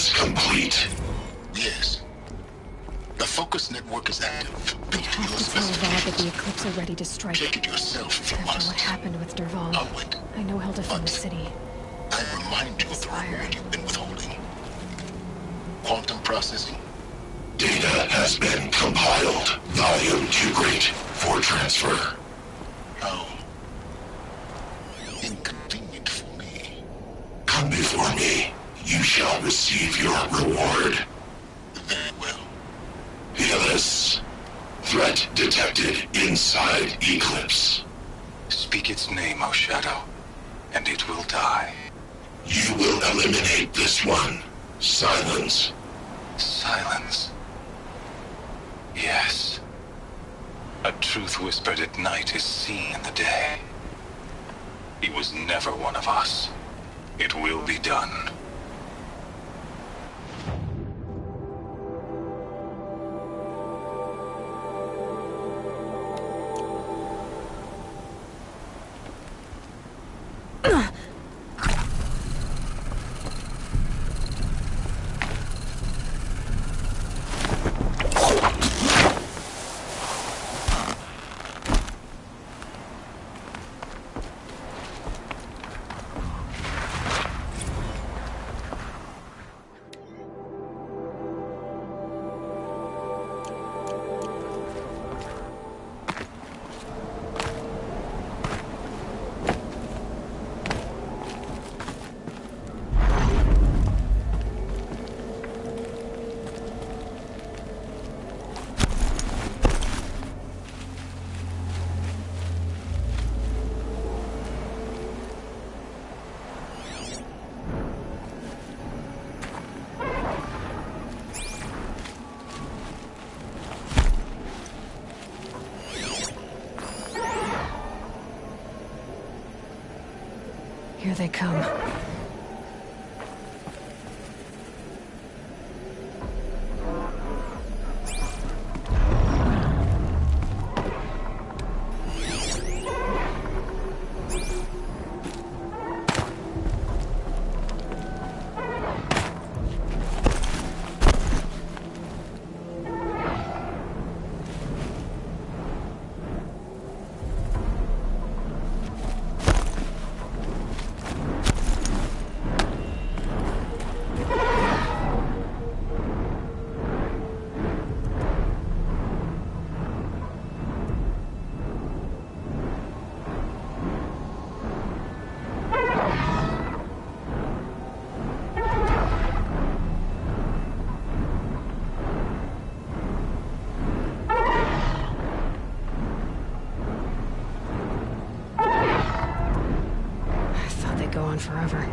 is complete. Yes. The focus network is active. I have to tell Val that the Eclipse are ready to strike. Check it yourself if you After must. what happened with Dervahl, Onward. I know he'll defend the city. I remind you of the reward you've been withholding. Quantum processing. Data has been compiled. Volume too great for transfer. How inconvenient for me. Come before me. You shall receive your reward. Very well. Helis. Threat detected inside Eclipse. Speak its name, O Shadow, and it will die. You will eliminate this one. Silence. Silence. Yes. A truth whispered at night is seen in the day. He was never one of us. It will be done. Here they come. Go on forever.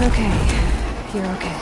Okay, you're okay.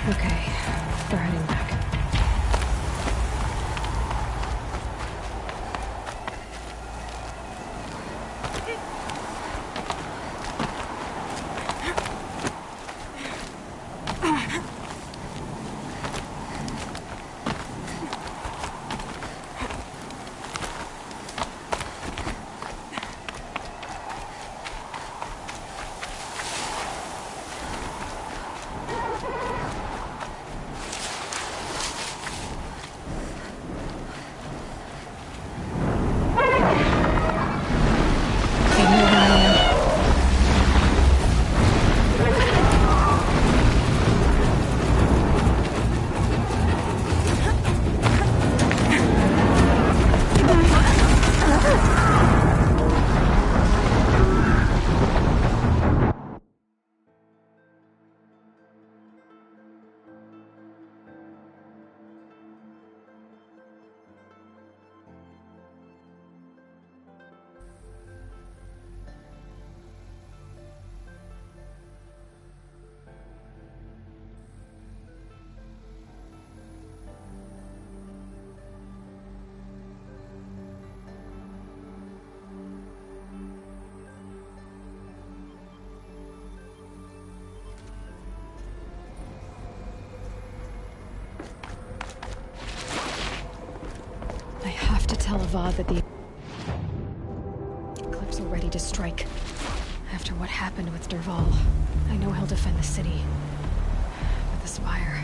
Okay, we're heading back. Tell Avad that the Eclipse are ready to strike. After what happened with Dervahl, I know he'll defend the city. But the Spire...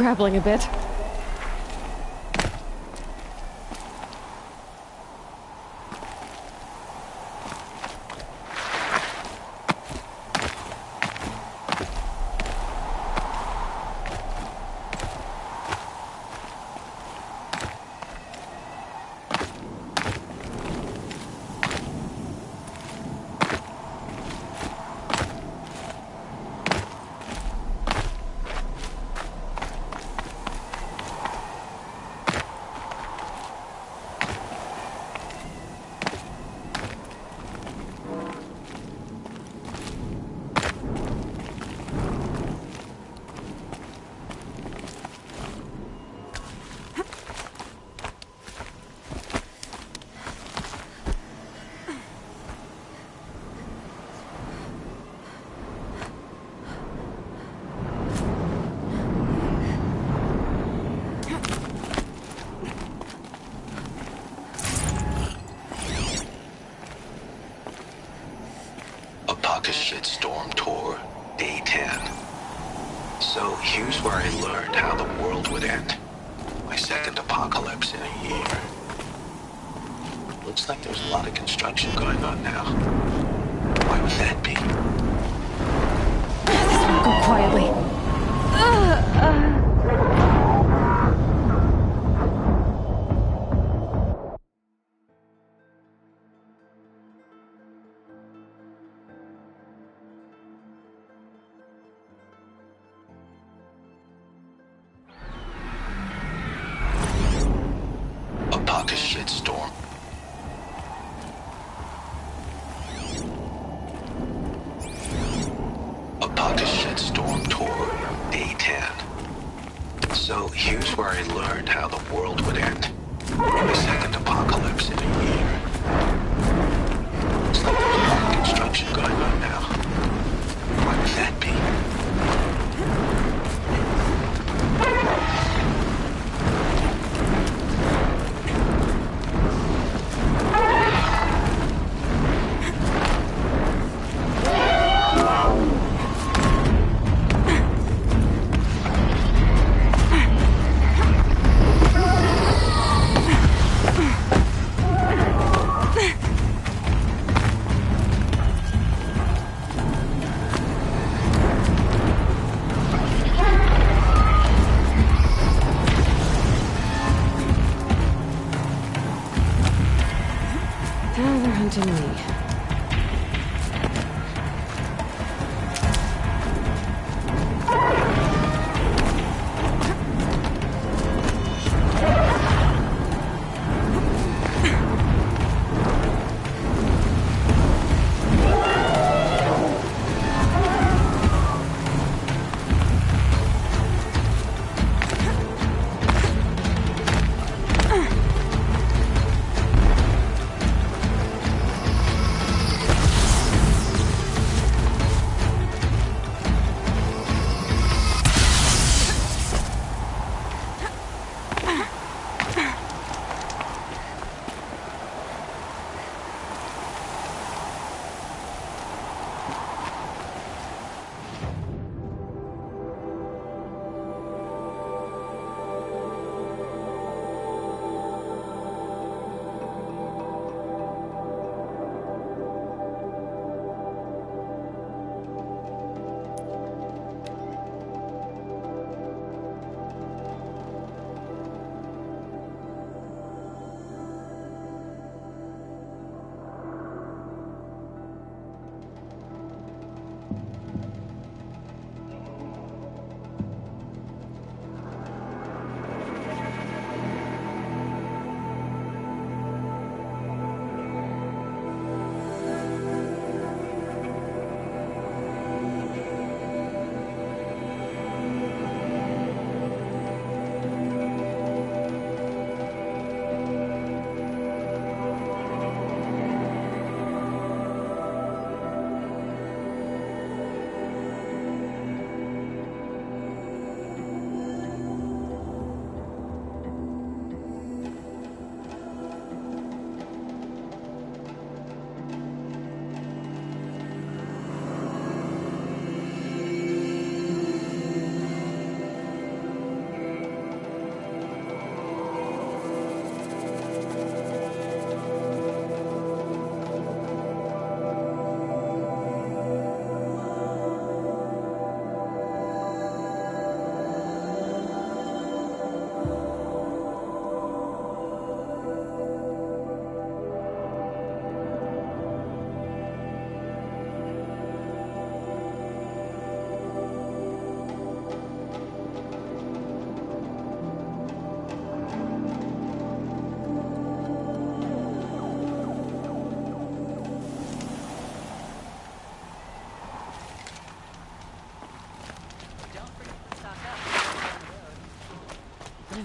scrabbling a bit. Shitstorm Tour, Day 10. So here's where I learned how the world would end. My second apocalypse in a year. Looks like there's a lot of construction going on now. Why would that be? This won't go quietly. Shitstorm. Apocalypse Shitstorm Tour, Day 10. So here's where I learned how the world would end. My second apocalypse in a year. Looks like there's a lot of construction going on now. Why would that be?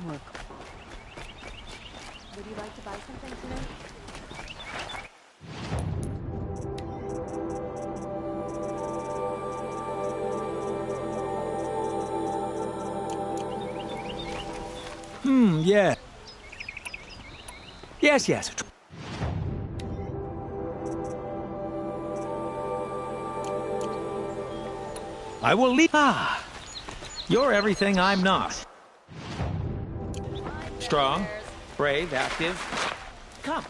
work. Would you like to buy something tonight? Yeah. Yes. I will leave. Ah, you're everything I'm not. Strong, brave, active. Come.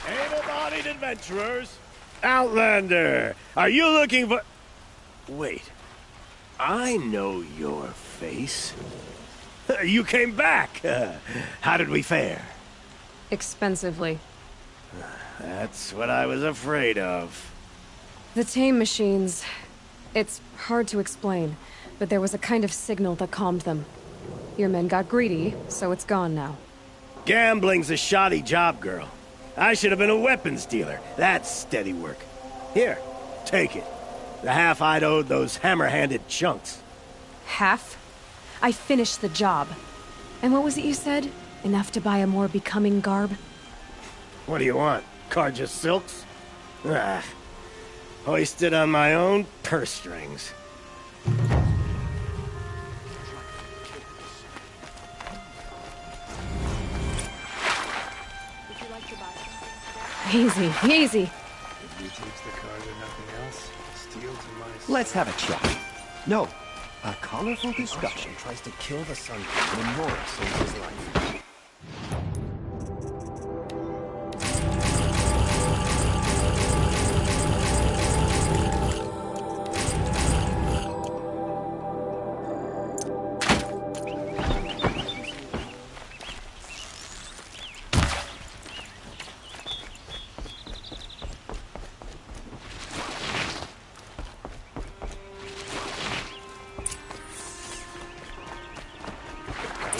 Able-bodied adventurers. Outlander, are you looking for... Wait. I know your face. You came back. How did we fare? Expensively. That's what I was afraid of. The tame machines... It's hard to explain, but there was a kind of signal that calmed them. Your men got greedy, so it's gone now. Gambling's a shoddy job, girl. I should have been a weapons dealer. That's steady work. Here, take it. The half I'd owed those hammer-handed chunks. Half? I finished the job. And what was it you said? Enough to buy a more becoming garb? What do you want? Carja silks? Ah, hoisted on my own purse strings. Easy. If you teach the Carja nothing else, steal to my... Let's have a chat. No, a colorful discussion tries to kill the Sun King when Nora saves his life.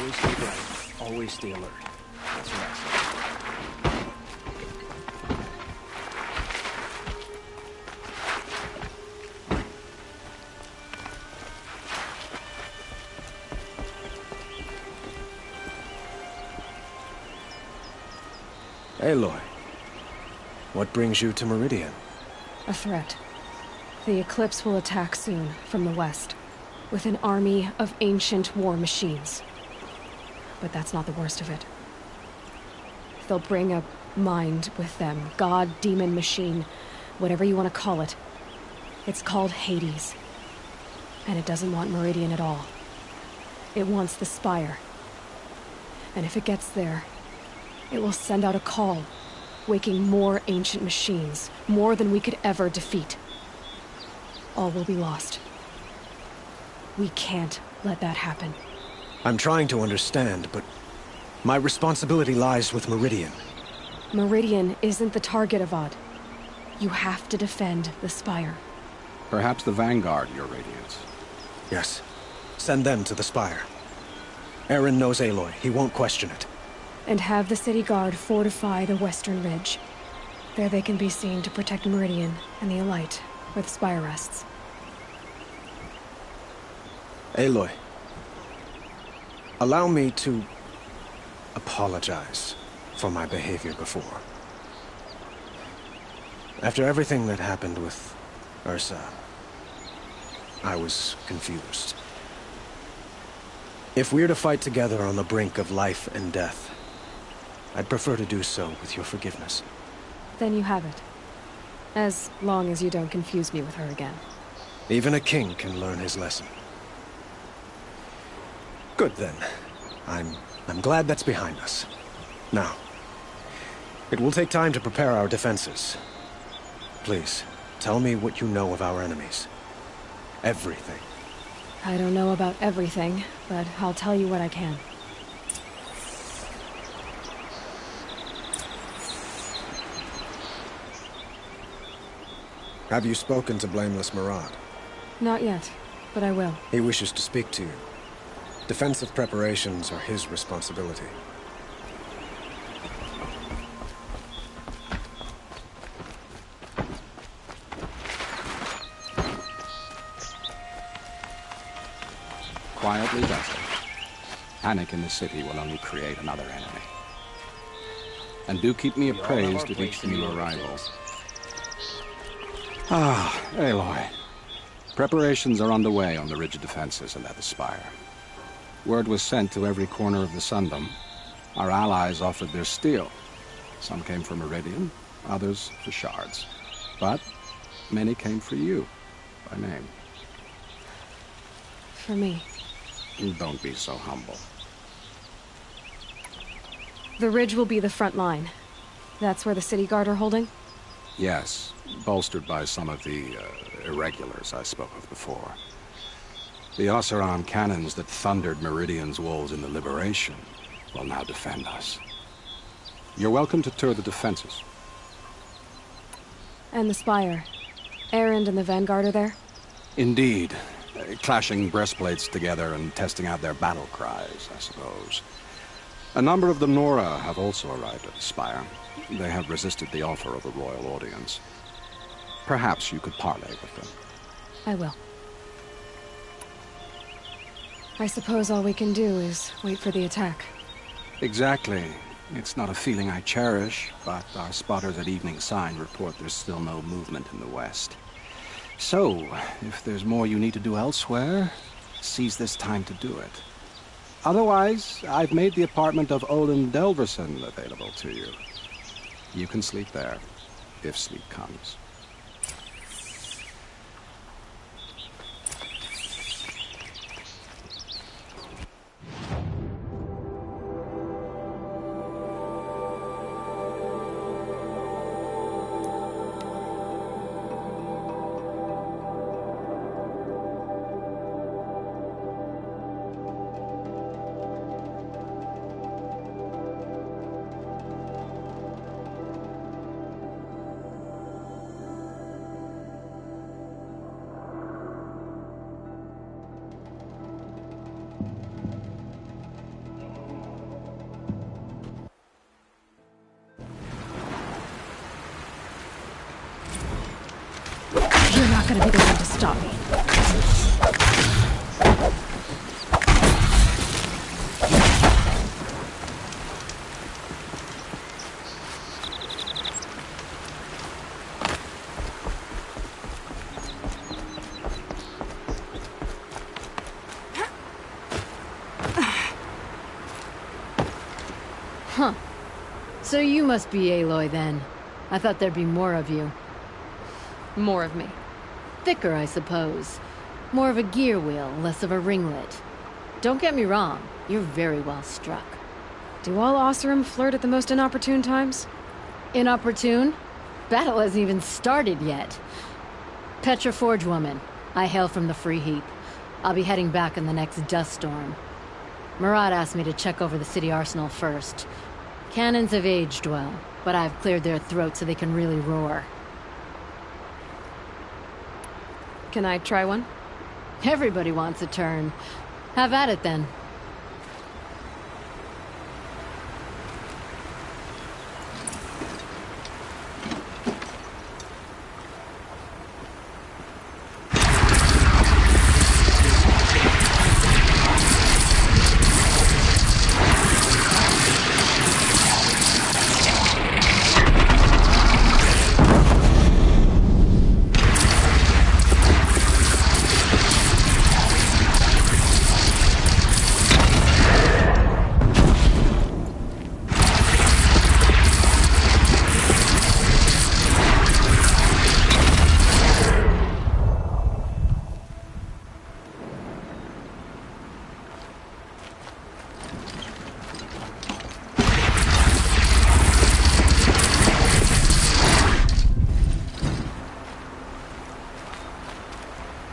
Always stay bright. Always stay alert. That's what I say. Aloy, what brings you to Meridian? A threat. The Eclipse will attack soon, from the west, with an army of ancient war machines. But that's not the worst of it. They'll bring a mind with them. God, demon, machine, whatever you want to call it. It's called Hades. And it doesn't want Meridian at all. It wants the Spire. And if it gets there, it will send out a call, waking more ancient machines, more than we could ever defeat. All will be lost. We can't let that happen. I'm trying to understand, but my responsibility lies with Meridian. Meridian isn't the target, Avad. You have to defend the Spire. Perhaps the Vanguard, your Radiance. Yes. Send them to the Spire. Eren knows Aloy. He won't question it. And have the City Guard fortify the Western Ridge. There they can be seen to protect Meridian and the Elite, where the Spire rests. Aloy, allow me to apologize for my behavior before. After everything that happened with Ursa, I was confused. If we're to fight together on the brink of life and death, I'd prefer to do so with your forgiveness. Then you have it. As long as you don't confuse me with her again. Even a king can learn his lesson. Good then. I'm glad that's behind us. Now, it will take time to prepare our defenses. Please, tell me what you know of our enemies. Everything. I don't know about everything, but I'll tell you what I can. Have you spoken to Blameless Marad? Not yet, but I will. He wishes to speak to you. Defensive preparations are his responsibility. Quietly does it. Panic in the city will only create another enemy. And do keep me appraised of each new arrival. Ah, Aloy. Preparations are underway on the rigid defenses and at the Spire. Word was sent to every corner of the Sundom. Our allies offered their steel. Some came for Meridian, others for shards. But many came for you, by name. For me. Don't be so humble. The ridge will be the front line. That's where the city guard are holding? Yes, bolstered by some of the irregulars I spoke of before. The Oseram cannons that thundered Meridian's walls in the Liberation will now defend us. You're welcome to tour the defenses. And the Spire. Erend and the Vanguard are there? Indeed. Clashing breastplates together and testing out their battle cries, I suppose. A number of the Nora have also arrived at the Spire. They have resisted the offer of a royal audience. Perhaps you could parley with them. I will. I suppose all we can do is wait for the attack. Exactly. It's not a feeling I cherish, but our spotters at Evening Sign report there's still no movement in the west. So, if there's more you need to do elsewhere, seize this time to do it. Otherwise, I've made the apartment of Olin Delverson available to you. You can sleep there, if sleep comes. You're not gonna be the one to stop me. Huh. So you must be Aloy then. I thought there'd be more of you. More of me. Thicker, I suppose. More of a gear wheel, less of a ringlet. Don't get me wrong, you're very well struck. Do all Oseram flirt at the most inopportune times? Inopportune? Battle hasn't even started yet. Petra Forge woman. I hail from the Free Heap. I'll be heading back in the next dust storm. Murad asked me to check over the city arsenal first. Cannons have aged well, but I've cleared their throats so they can really roar. Can I try one? Everybody wants a turn. Have at it then.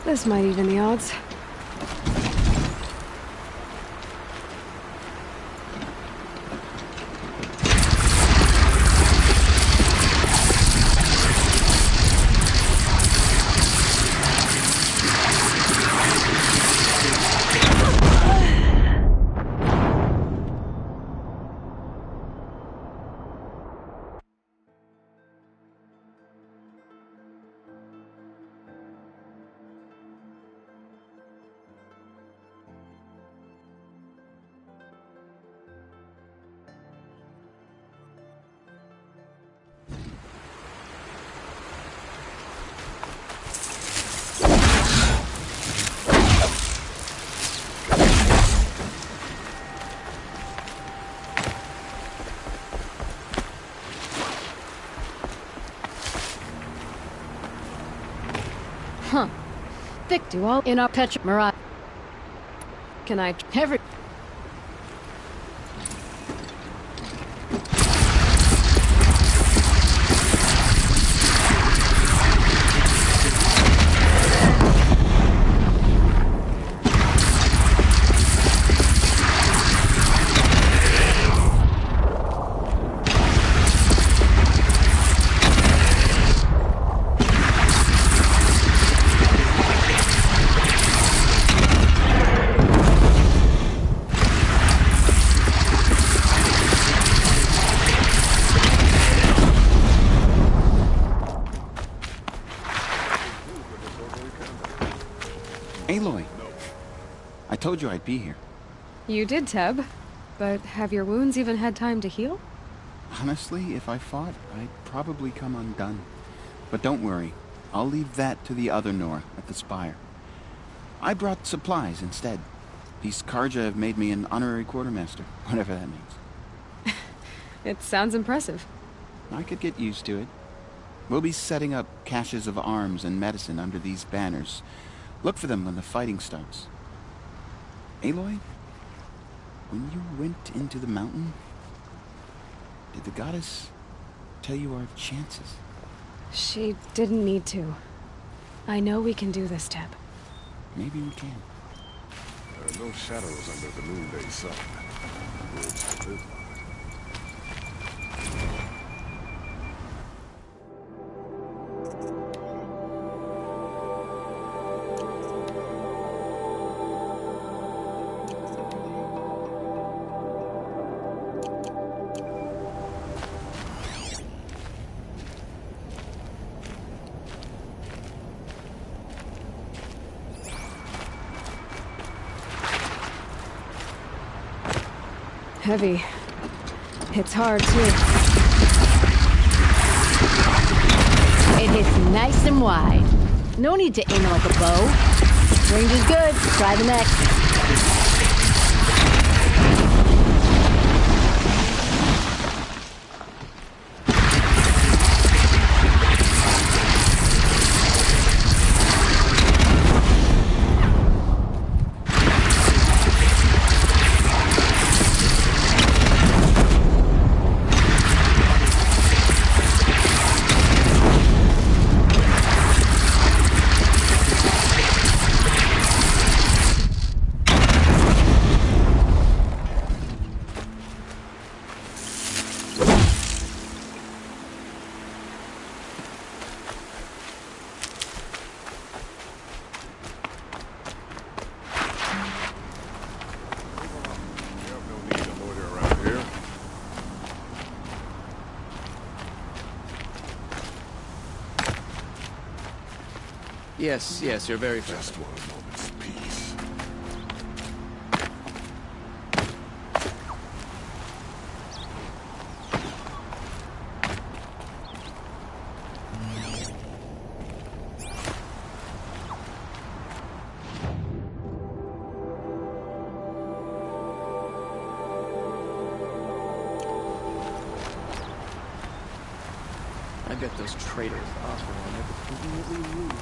This might even the odds. Huh. Vic, do all in our Petra Marat. Can I... Every... Aloy, I told you I'd be here. You did, Teb. But have your wounds even had time to heal? Honestly, if I fought, I'd probably come undone. But don't worry, I'll leave that to the other Nora at the Spire. I brought supplies instead. These Karja have made me an honorary quartermaster, whatever that means. It sounds impressive. I could get used to it. We'll be setting up caches of arms and medicine under these banners. Look for them when the fighting starts. Aloy, when you went into the mountain, did the goddess tell you our chances? She didn't need to. I know we can do this, Teb. Maybe we can. There are no shadows under the noonday sun. Words to live by. Heavy. Hits hard, too. It hits nice and wide. No need to aim it like a bow. Range is good. Try the next. Yes, yes, you're very Just one moment's peace. I bet those traitors Osborne will never conveniently leave.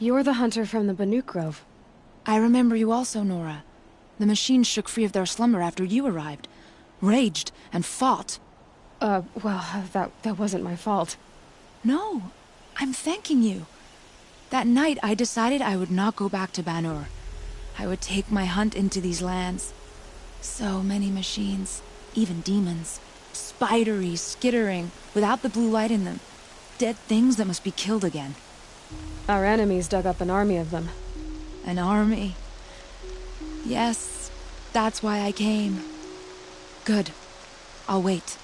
You're the hunter from the Banuk Grove. I remember you also, Nora. The machines shook free of their slumber after you arrived. Raged and fought. Well, that wasn't my fault. No, I'm thanking you. That night, I decided I would not go back to Banur. I would take my hunt into these lands. So many machines, even demons. Spidery, skittering, without the blue light in them. Dead things that must be killed again. Our enemies dug up an army of them. An army? Yes, that's why I came. Good. I'll wait.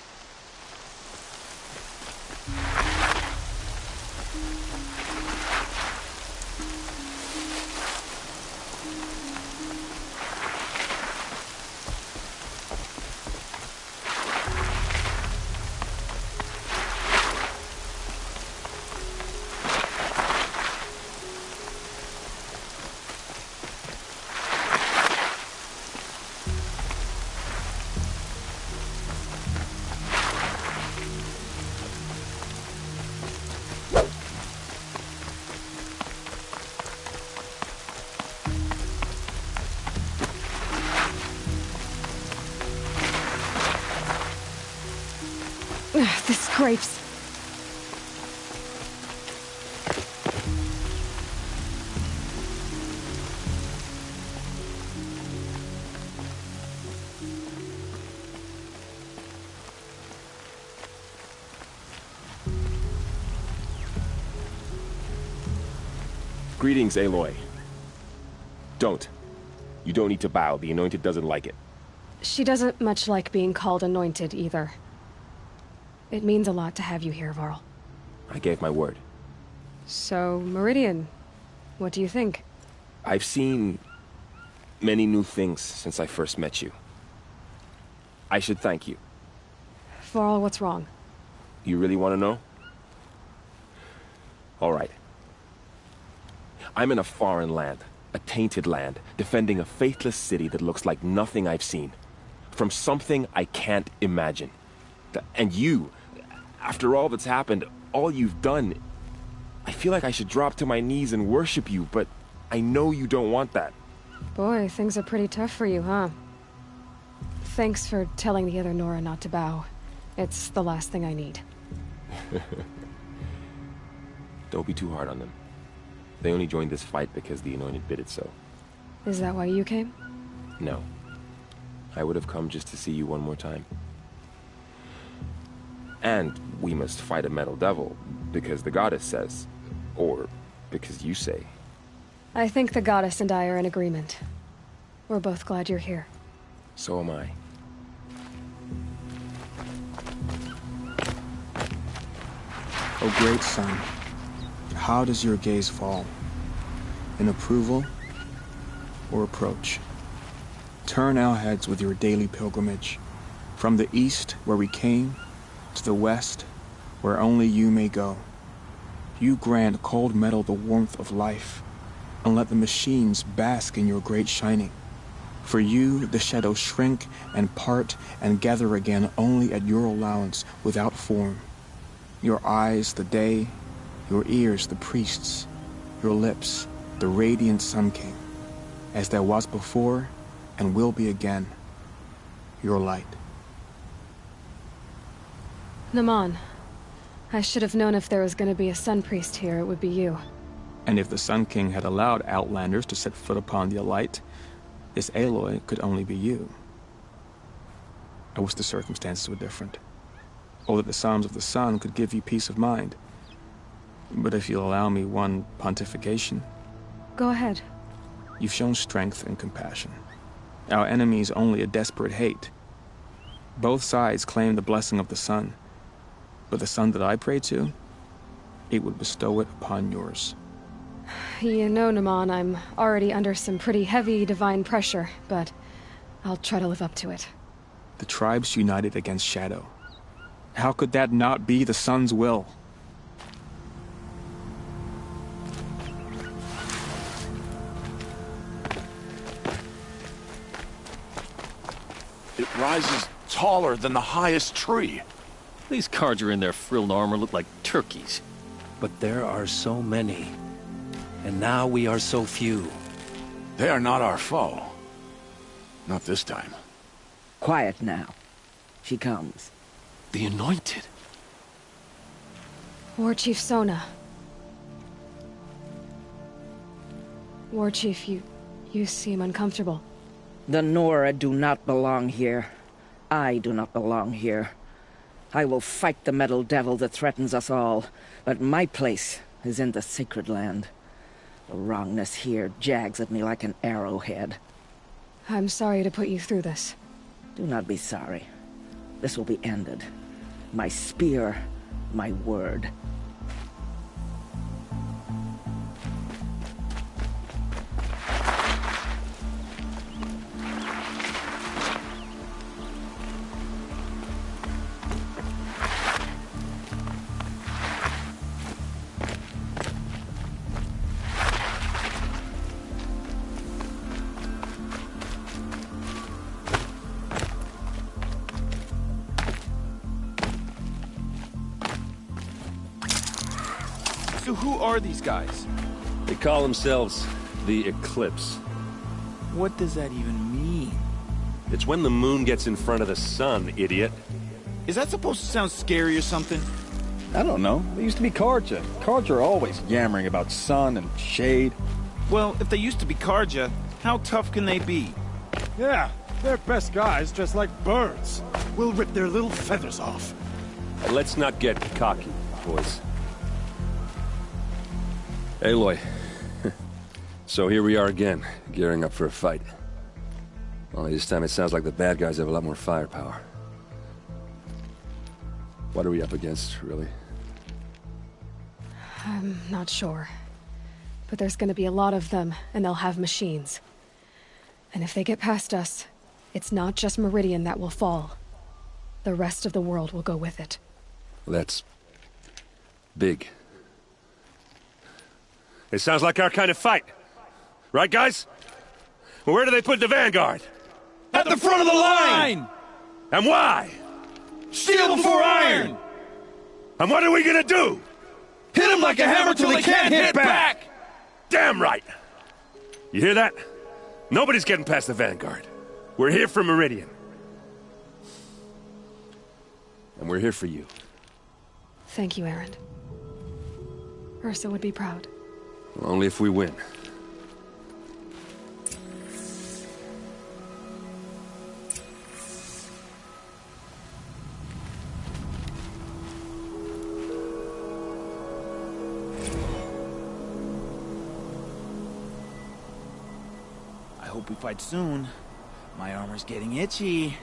The scrapes. Greetings, Aloy. Don't. You don't need to bow. The Anointed doesn't like it. She doesn't much like being called Anointed, either. It means a lot to have you here, Varl. I gave my word. So, Meridian, what do you think? I've seen many new things since I first met you. I should thank you. Varl, what's wrong? You really want to know? All right. I'm in a foreign land, a tainted land, defending a faithless city that looks like nothing I've seen. From something I can't imagine. And you, after all that's happened, all you've done, I feel like I should drop to my knees and worship you, but I know you don't want that. Boy, things are pretty tough for you, huh? Thanks for telling the other Nora not to bow. It's the last thing I need. Don't be too hard on them. They only joined this fight because the Anointed bid it so. Is that why you came? No. I would have come just to see you one more time. And we must fight a metal devil, because the goddess says. Or because you say. I think the goddess and I are in agreement. We're both glad you're here. So am I. O great sun, how does your gaze fall? In approval or approach? Turn our heads with your daily pilgrimage. From the east, where we came, to the west, where only you may go. You grant cold metal the warmth of life, and let the machines bask in your great shining. For you, the shadows shrink and part and gather again only at your allowance, without form. Your eyes, the day, your ears, the priests, your lips, the radiant Sun King, as there was before and will be again, your light. Naman, I should have known if there was going to be a Sun Priest here, it would be you. And if the Sun King had allowed Outlanders to set foot upon the Alight, this Aloy could only be you. I wish the circumstances were different, or that the Psalms of the Sun could give you peace of mind. But if you'll allow me one pontification... Go ahead. You've shown strength and compassion. Our enemies only a desperate hate. Both sides claim the blessing of the sun, but the sun that I pray to, it would bestow it upon yours. You know, Naman, I'm already under some pretty heavy divine pressure, but I'll try to live up to it. The tribes united against Shadow. How could that not be the sun's will? It rises taller than the highest tree. These cards are in their frilled armor look like turkeys. But there are so many. And now we are so few. They are not our foe. Not this time. Quiet now. She comes. The Anointed. War Chief Sona. War Chief, you seem uncomfortable. The Nora do not belong here. I do not belong here. I will fight the metal devil that threatens us all, but my place is in the sacred land. The wrongness here jags at me like an arrowhead. I'm sorry to put you through this. Do not be sorry. This will be ended. My spear, my word. So who are these guys? They call themselves the Eclipse. What does that even mean? It's when the moon gets in front of the sun, idiot. Is that supposed to sound scary or something? I don't know. They used to be Carja. Carja are always yammering about sun and shade. Well, if they used to be Carja, how tough can they be? Yeah, they're best guys dressed like birds. We'll rip their little feathers off. Let's not get cocky, boys. Aloy. So here we are again, gearing up for a fight. Only this time it sounds like the bad guys have a lot more firepower. What are we up against, really? I'm not sure. But there's gonna be a lot of them, and they'll have machines. And if they get past us, it's not just Meridian that will fall. The rest of the world will go with it. That's big. It sounds like our kind of fight. Right, guys? Where do they put the Vanguard? At the front of the line! And why? Steel before iron! And what are we gonna do? Hit them like a hammer till they can't hit back! Damn right! You hear that? Nobody's getting past the Vanguard. We're here for Meridian. And we're here for you. Thank you, Erend. Ursa would be proud. Only if we win. I hope we fight soon. My armor's getting itchy.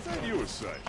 Send you a sight.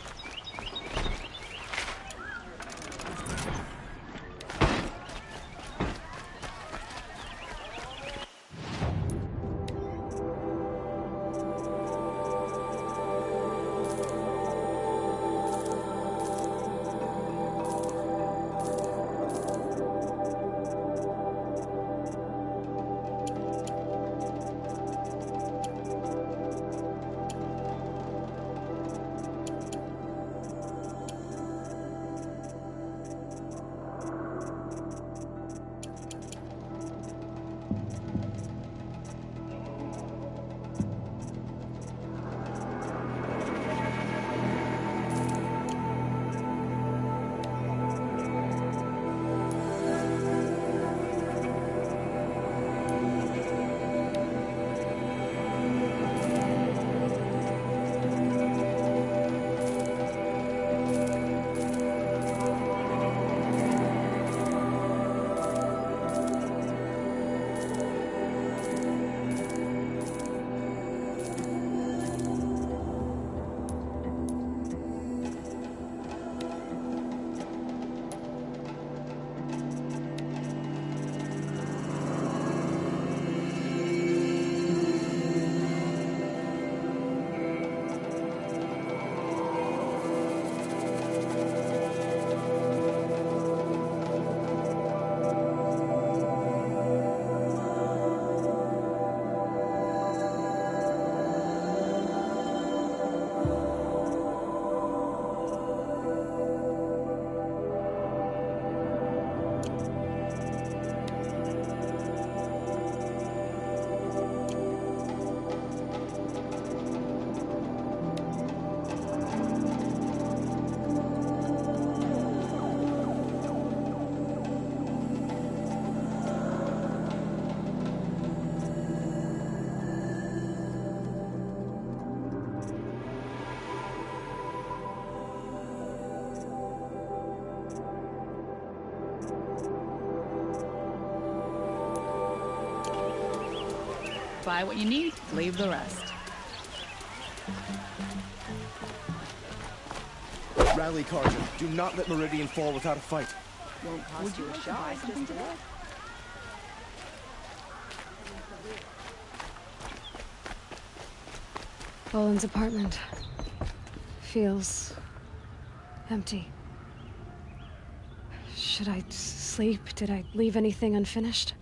Buy what you need, leave the rest. Rally, Carter. Do not let Meridian fall without a fight. Won't cost you a shot. Just do it. Boland's apartment feels empty. Should I sleep? Did I leave anything unfinished?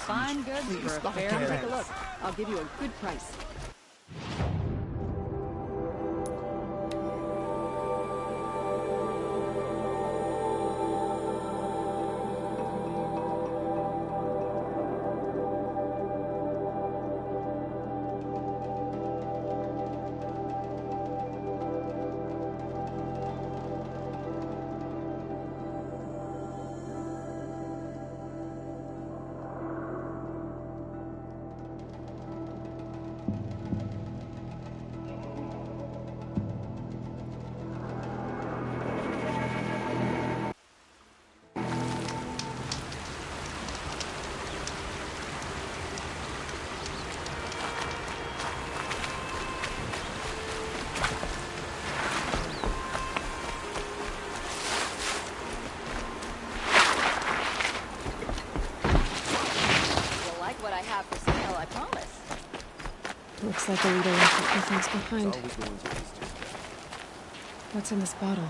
Fine goods for a fair. Take a look. I'll give you a good price. Looks like the leader left a few things behind. What's in this bottle?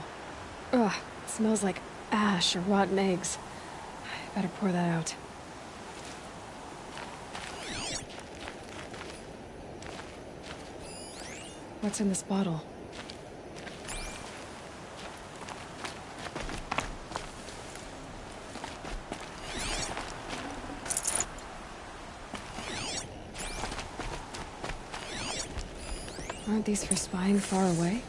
Ugh, it smells like ash or rotten eggs. I better pour that out. What's in this bottle? Aren't these for spying far away?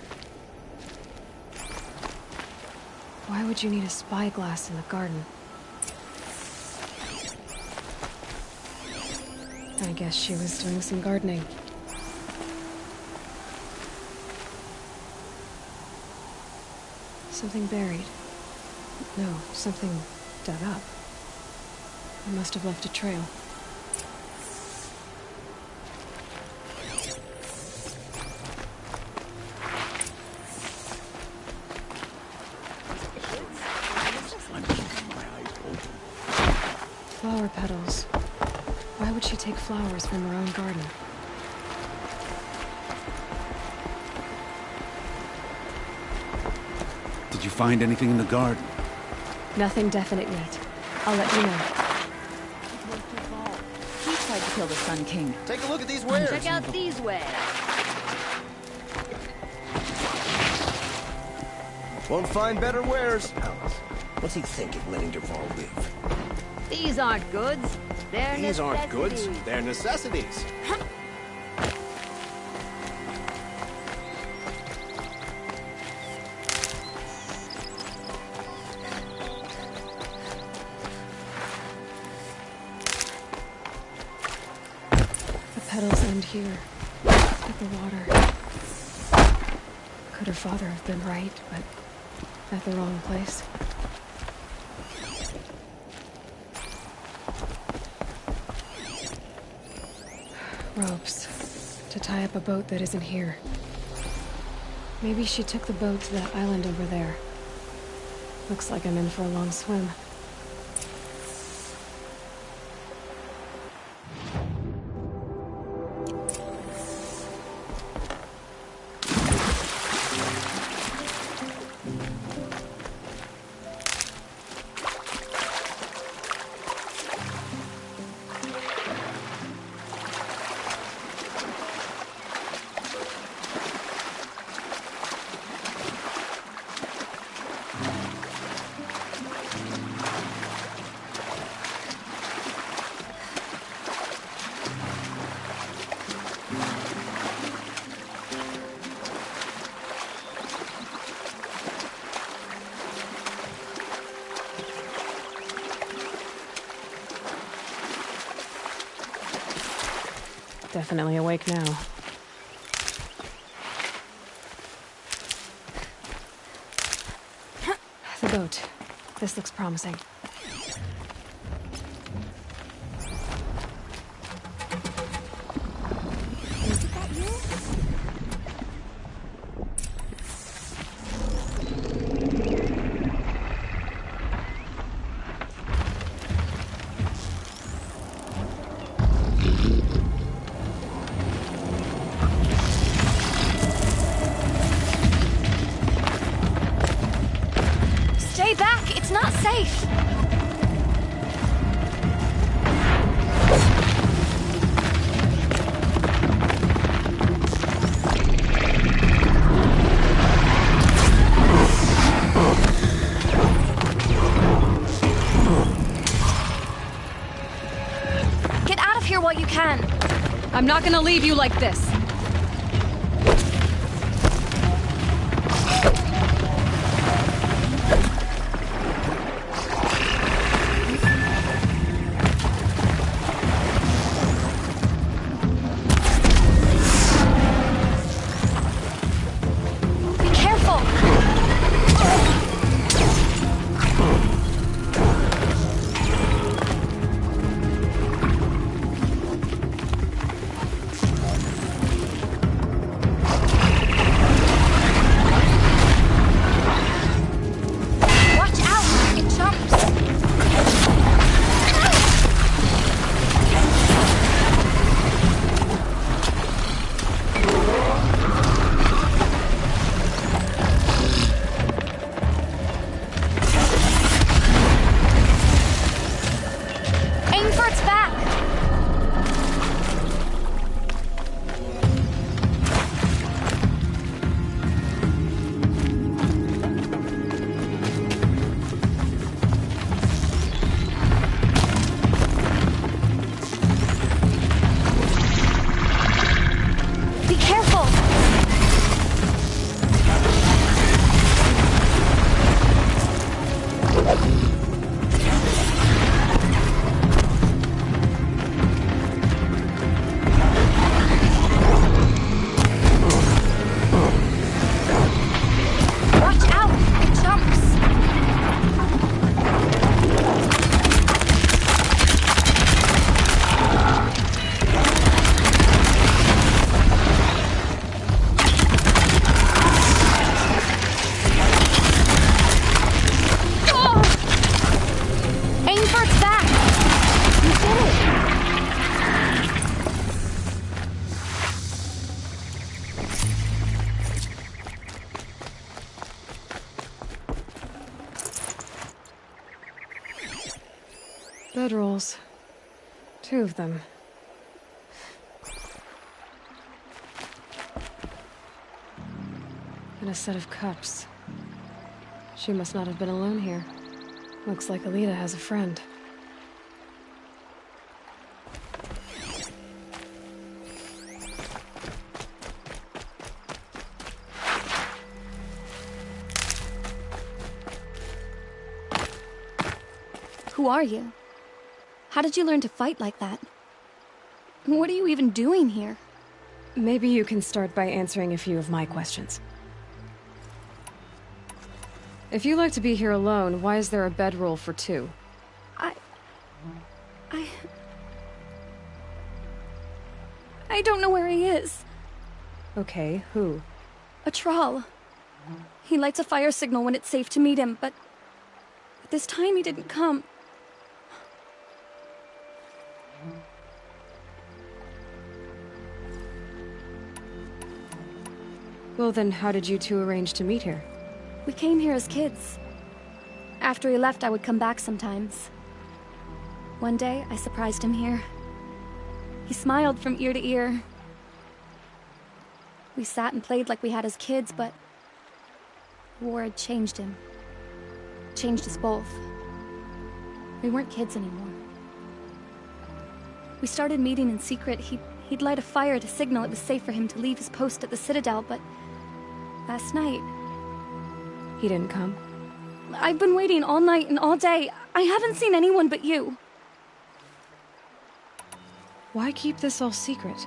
Why would you need a spyglass in the garden? I guess she was doing some gardening. Something buried. No, something dug up. I must have left a trail. Flower petals. Why would she take flowers from her own garden? Did you find anything in the garden? Nothing definite yet. I'll let you know. He tried to kill the Sun King. Take a look at these wares. Check out these wares. Won't find better wares. What's he thinking, letting Dervahl live? These aren't goods. They're These aren't goods. necessities. They're necessities. The petals end here, at the water. Could her father have been right, but at the wrong place? Ropes. To tie up a boat that isn't here. Maybe she took the boat to that island over there. Looks like I'm in for a long swim. Definitely awake now. The boat. This looks promising. Stay back! It's not safe! Get out of here while you can! I'm not gonna leave you like this! Bedrolls. 2 of them. And a set of cups. She must not have been alone here. Looks like Alita has a friend. Who are you? How did you learn to fight like that? What are you even doing here? Maybe you can start by answering a few of my questions. If you like to be here alone, why is there a bedroll for 2? I don't know where he is. Okay, who? A Thrall. He lights a fire signal when it's safe to meet him, but this time he didn't come. Well then, how did you 2 arrange to meet here? We came here as kids. After he left, I would come back sometimes. One day, I surprised him here. He smiled from ear to ear. We sat and played like we had as kids, but war had changed him. Changed us both. We weren't kids anymore. We started meeting in secret. He'd light a fire to signal it was safe for him to leave his post at the Citadel, but last night... He didn't come? I've been waiting all night and all day. I haven't seen anyone but you. Why keep this all secret?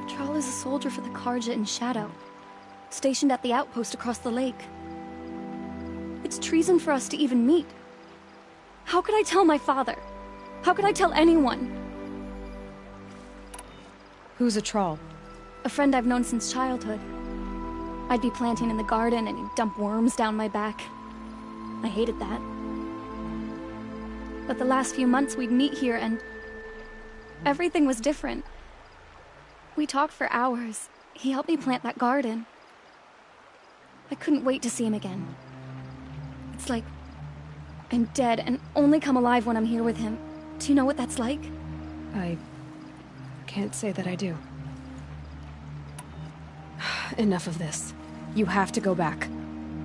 Thrall is a soldier for the Carja in Shadow, stationed at the outpost across the lake. It's treason for us to even meet. How could I tell my father? How could I tell anyone? Who's a Thrall? A friend I've known since childhood. I'd be planting in the garden and he'd dump worms down my back. I hated that. But the last few months we'd meet here and everything was different. We talked for hours. He helped me plant that garden. I couldn't wait to see him again. It's like I'm dead and only come alive when I'm here with him. Do you know what that's like? I can't say that I do. Enough of this. You have to go back.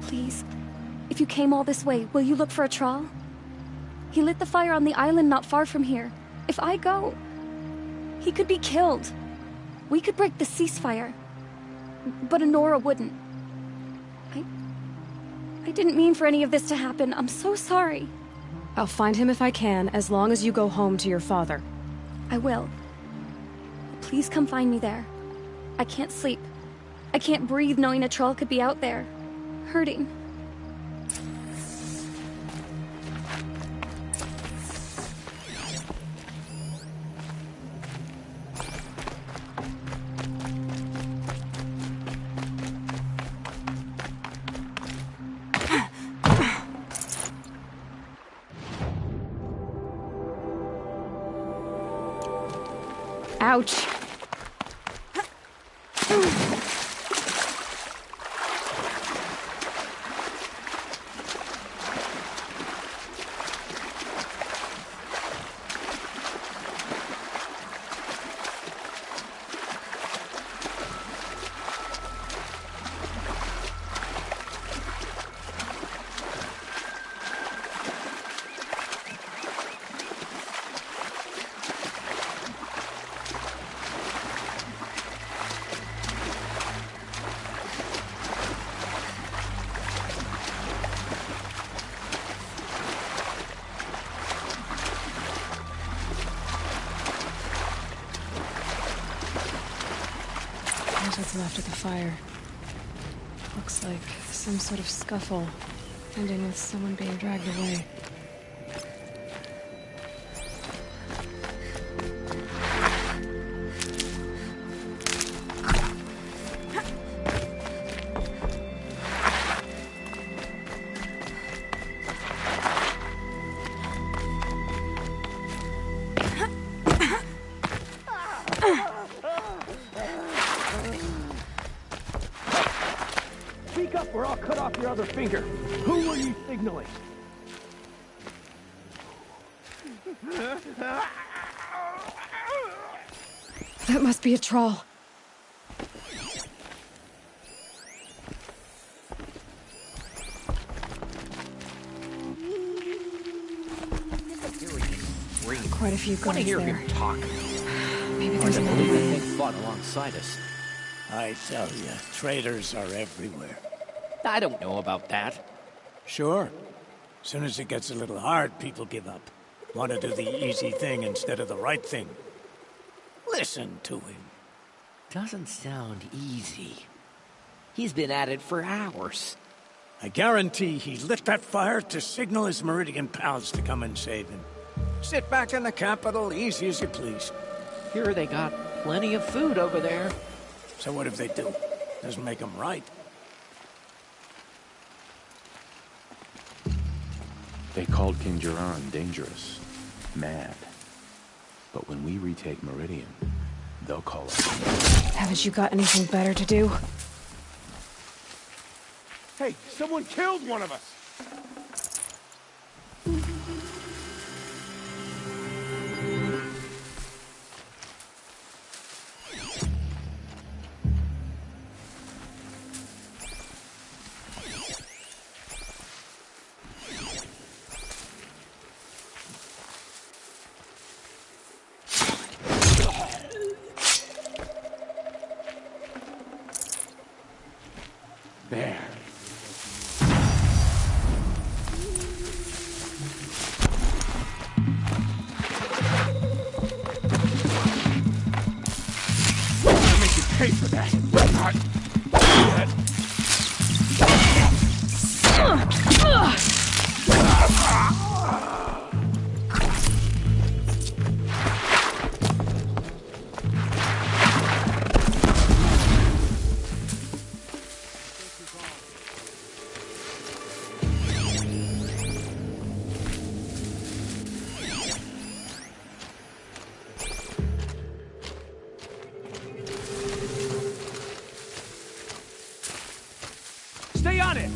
Please. If you came all this way, will you look for a Thrall? He lit the fire on the island not far from here. If I go, he could be killed. We could break the ceasefire. But Anora wouldn't. I didn't mean for any of this to happen. I'm so sorry. I'll find him if I can, as long as you go home to your father. I will. Please come find me there. I can't sleep. I can't breathe knowing a Thrall could be out there, hurting. Ouch. What's left of the fire? Looks like some sort of scuffle, ending with someone being dragged away. Speak up or I'll cut off your other finger. Who were you signaling? That must be a trawl. Quite a few guards Want to hear there. him talk? Maybe there's Hard to another believe way. the thing fought alongside us. I tell you, traitors are everywhere. I don't know about that. Sure. As soon as it gets a little hard, people give up. Want to do the easy thing instead of the right thing. Listen to him. Doesn't sound easy. He's been at it for hours. I guarantee he lit that fire to signal his Meridian pals to come and save him. Sit back in the capital, easy as you please. Here they got plenty of food over there. So what if they do? Doesn't make them right. They called King Jiran dangerous, mad. But when we retake Meridian, they'll call us. Haven't you got anything better to do? Hey, someone killed one of us! There. I'll make you pay for that. Stay on it!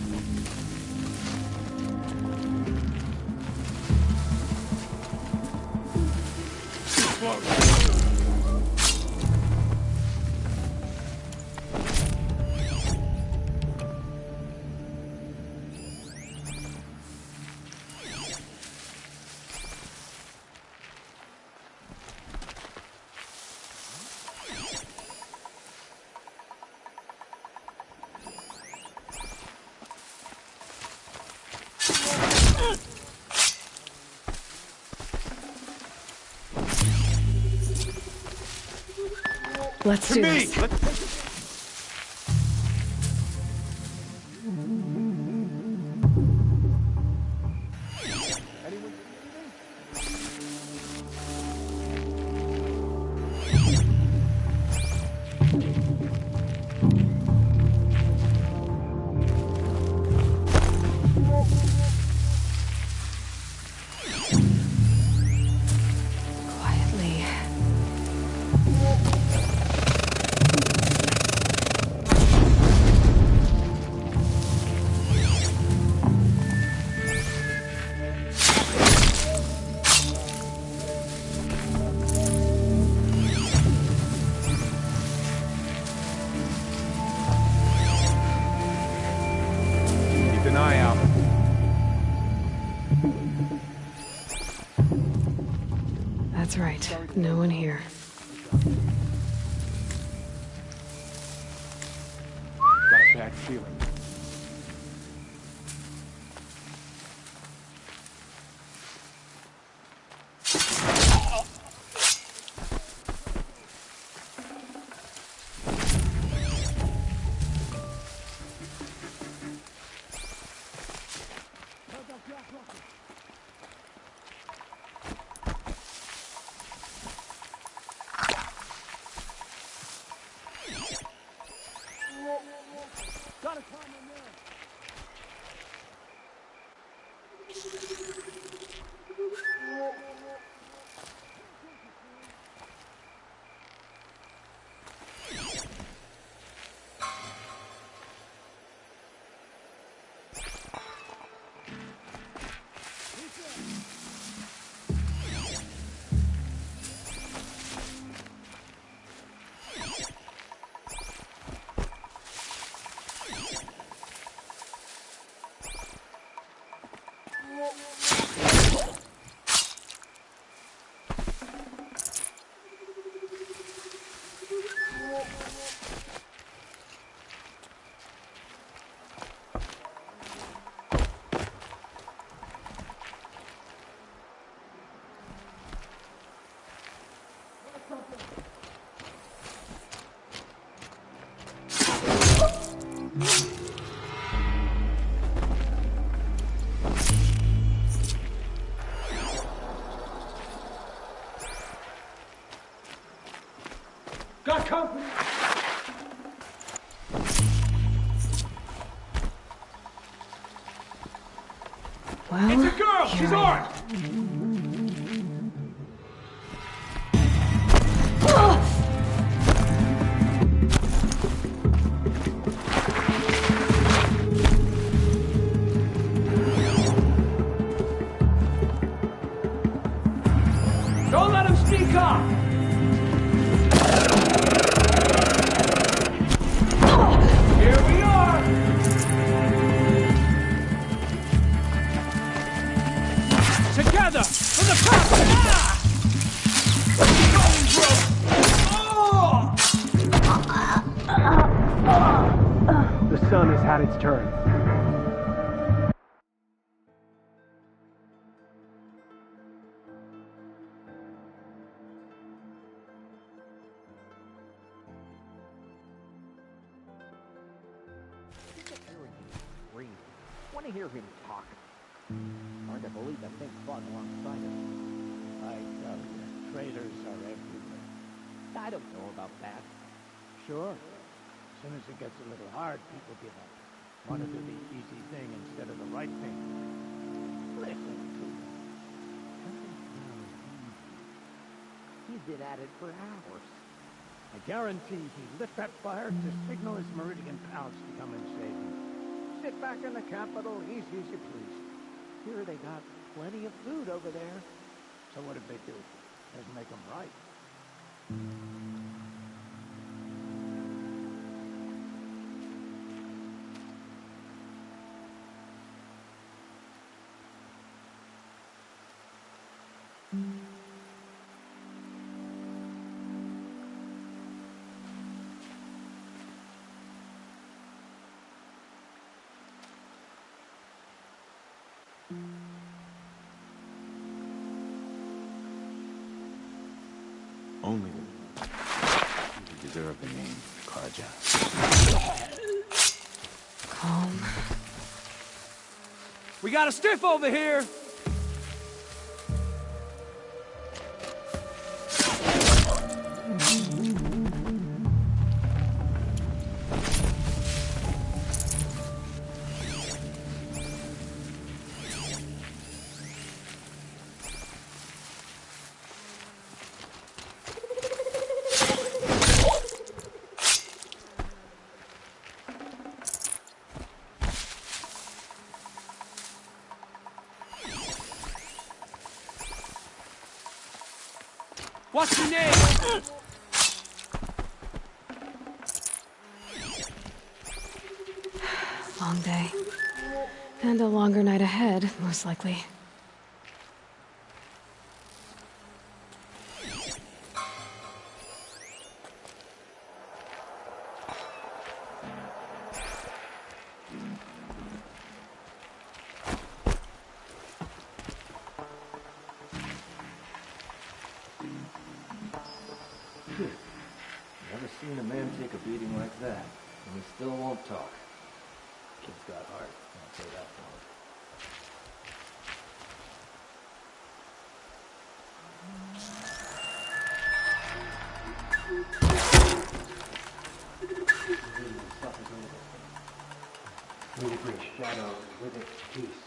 Let's do this. Quietly. Keep an eye out. That's right. No one here. Got a bad feeling. Got a Got company! Well, it's a girl! here She's I armed! Don't let him sneak up! Here we are! Together! For the path! The sun has had its turn. Want to hear him talk? Hard to believe that thing fought alongside us. I tell you, traitors are everywhere. I don't know about that. Sure. As soon as it gets a little hard, people give up. Want to do the easy thing instead of the right thing. Listen to him. He's been at it for hours. I guarantee he lit that fire to signal his Meridian pals to come and save him. Sit back in the capital, easy as you please. Here they got plenty of food over there. So what did they do? Doesn't make them right. Only you deserve the name, Carja. Calm. We got a stiff over here! What's your name? Long day. And a longer night ahead, most likely. Never seen a man take a beating like that, and he still won't talk. Kid's got heart, I'll say that for him. Need to bring shadow with it peace.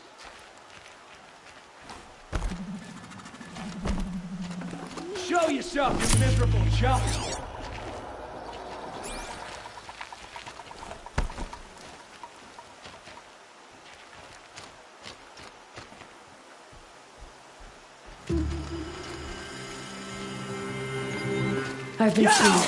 Show yourself, you miserable chump! I've been seen.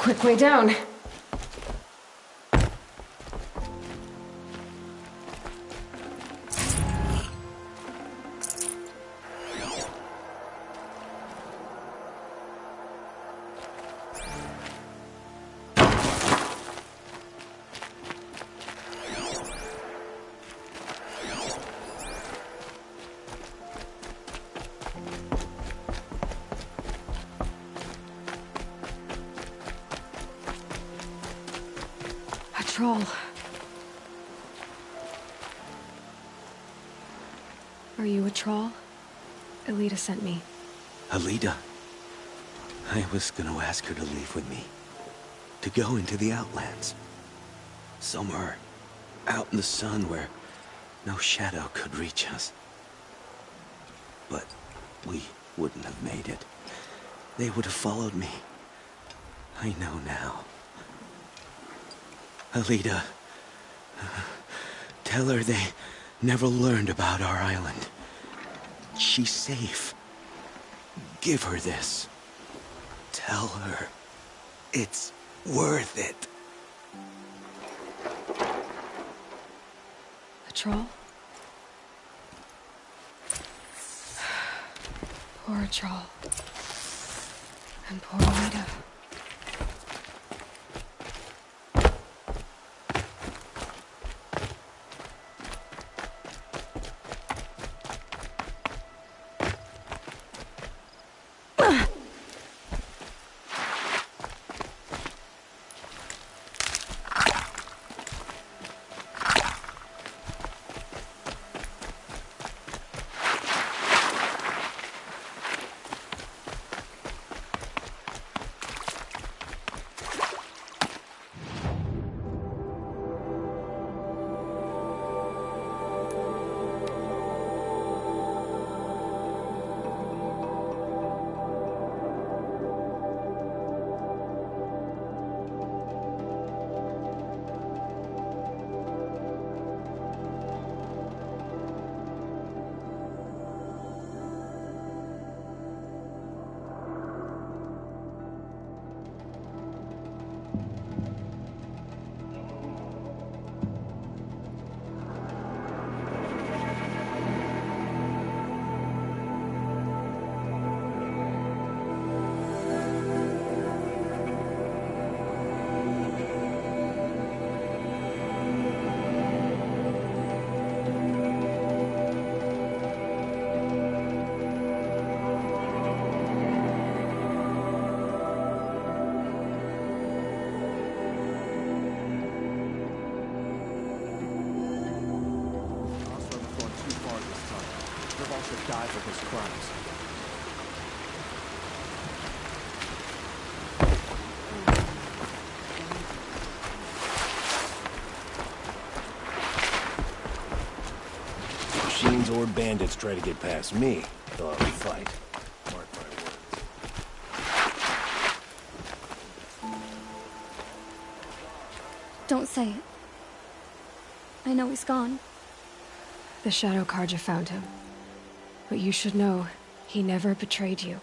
quick way down. Troll. Are you a troll? Elita sent me. Elita? I was gonna ask her to leave with me. To go into the Outlands. Somewhere out in the sun where no shadow could reach us. But we wouldn't have made it. They would have followed me. I know now. Elita, tell her they never learned about our island. She's safe. Give her this. Tell her it's worth it. A troll? Poor troll. And poor Elita. Die for his crimes. Machines or bandits try to get past me, they'll have a fight. Mark my words. Don't say it. I know he's gone. The Shadow Carja found him. But you should know, he never betrayed you.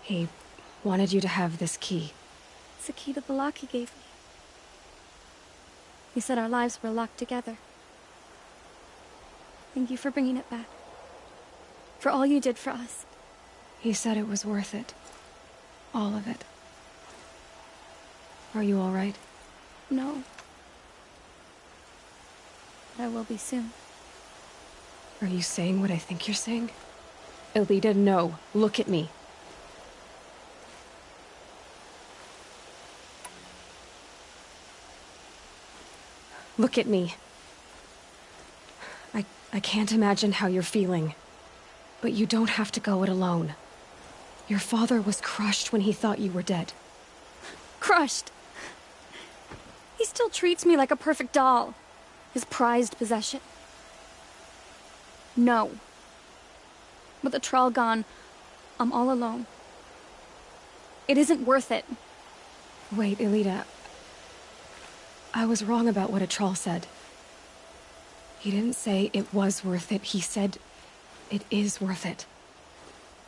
He wanted you to have this key. It's a key the Vallaki gave me. He said our lives were locked together. Thank you for bringing it back. For all you did for us. He said it was worth it. All of it. Are you all right? No. But I will be soon. Are you saying what I think you're saying? Elita, no. Look at me. Look at me. I can't imagine how you're feeling. But you don't have to go it alone. Your father was crushed when he thought you were dead. Crushed? He still treats me like a perfect doll. His prized possession. No. With the Thrall gone, I'm all alone. It isn't worth it. Wait, Elita. I was wrong about what a Thrall said. He didn't say it was worth it. He said it is worth it.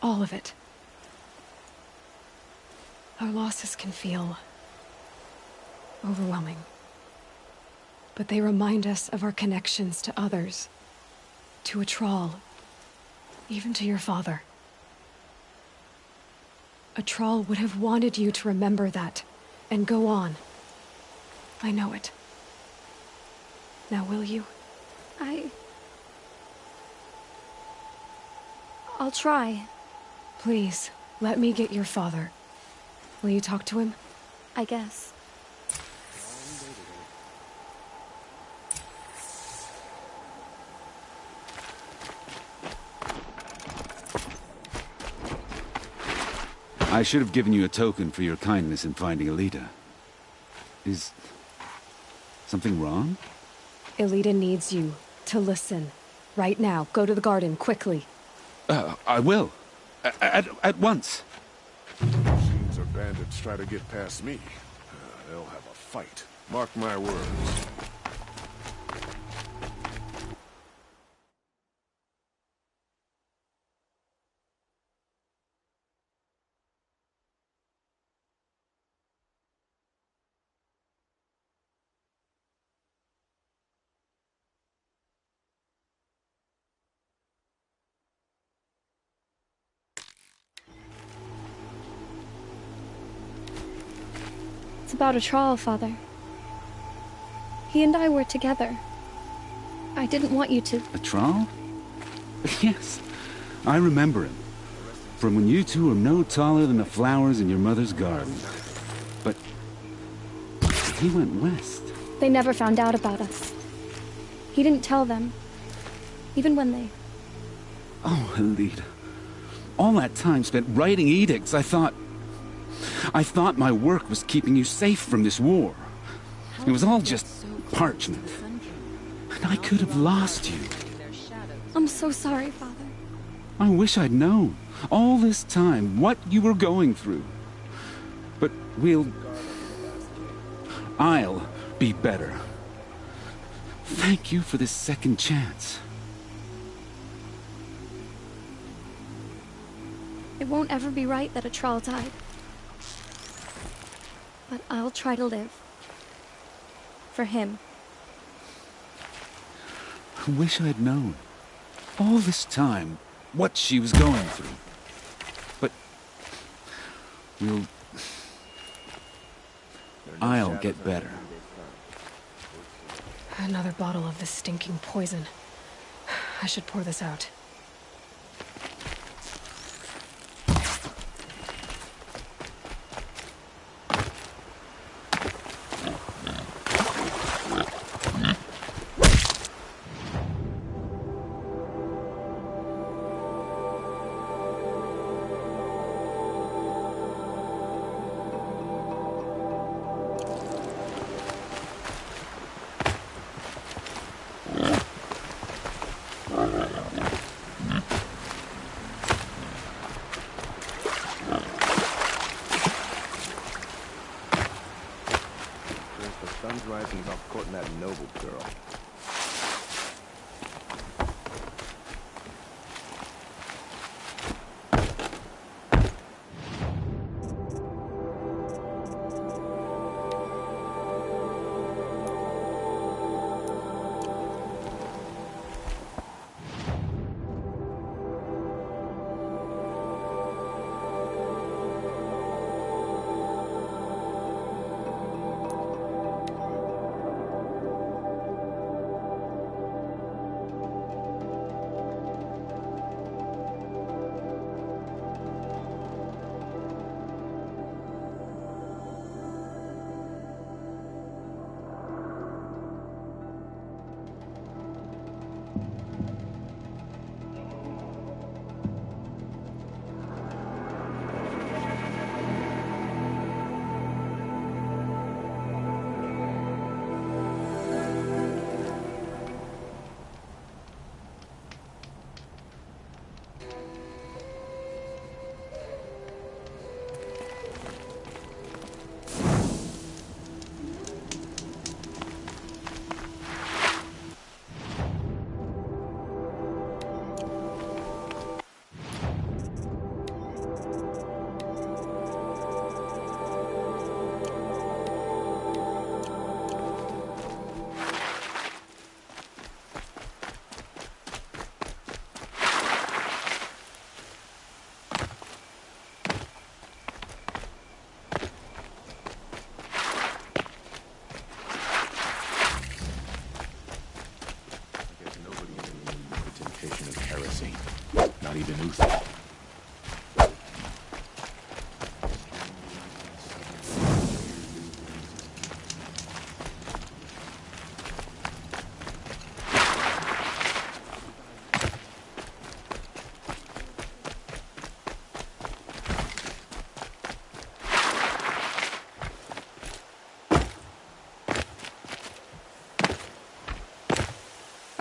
All of it. Our losses can feel overwhelming. But they remind us of our connections to others, to Atral, even to your father. Atral would have wanted you to remember that and go on. I know it. Now will you? I'll try. Please, let me get your father. Will you talk to him? I guess. I should have given you a token for your kindness in finding Elita. Is something wrong? Elita needs you to listen. Right now, go to the garden, quickly. I will. At once. Machines or bandits try to get past me. They'll have a fight. Mark my words. It's about Atral, Father. He and I were together. I didn't want you to... Atral? Yes, I remember him. From when you two were no taller than the flowers in your mother's garden. But he went west. They never found out about us. He didn't tell them. Even when they... Oh, Elita. All that time spent writing edicts, I thought my work was keeping you safe from this war. It was all just parchment. And I could have lost you. I'm so sorry, Father. I wish I'd known, all this time, what you were going through. But I'll be better. Thank you for this second chance. It won't ever be right that Atral died. But I'll try to live. For him. I wish I'd known, all this time, what she was going through. But I'll get better. Another bottle of this stinking poison. I should pour this out.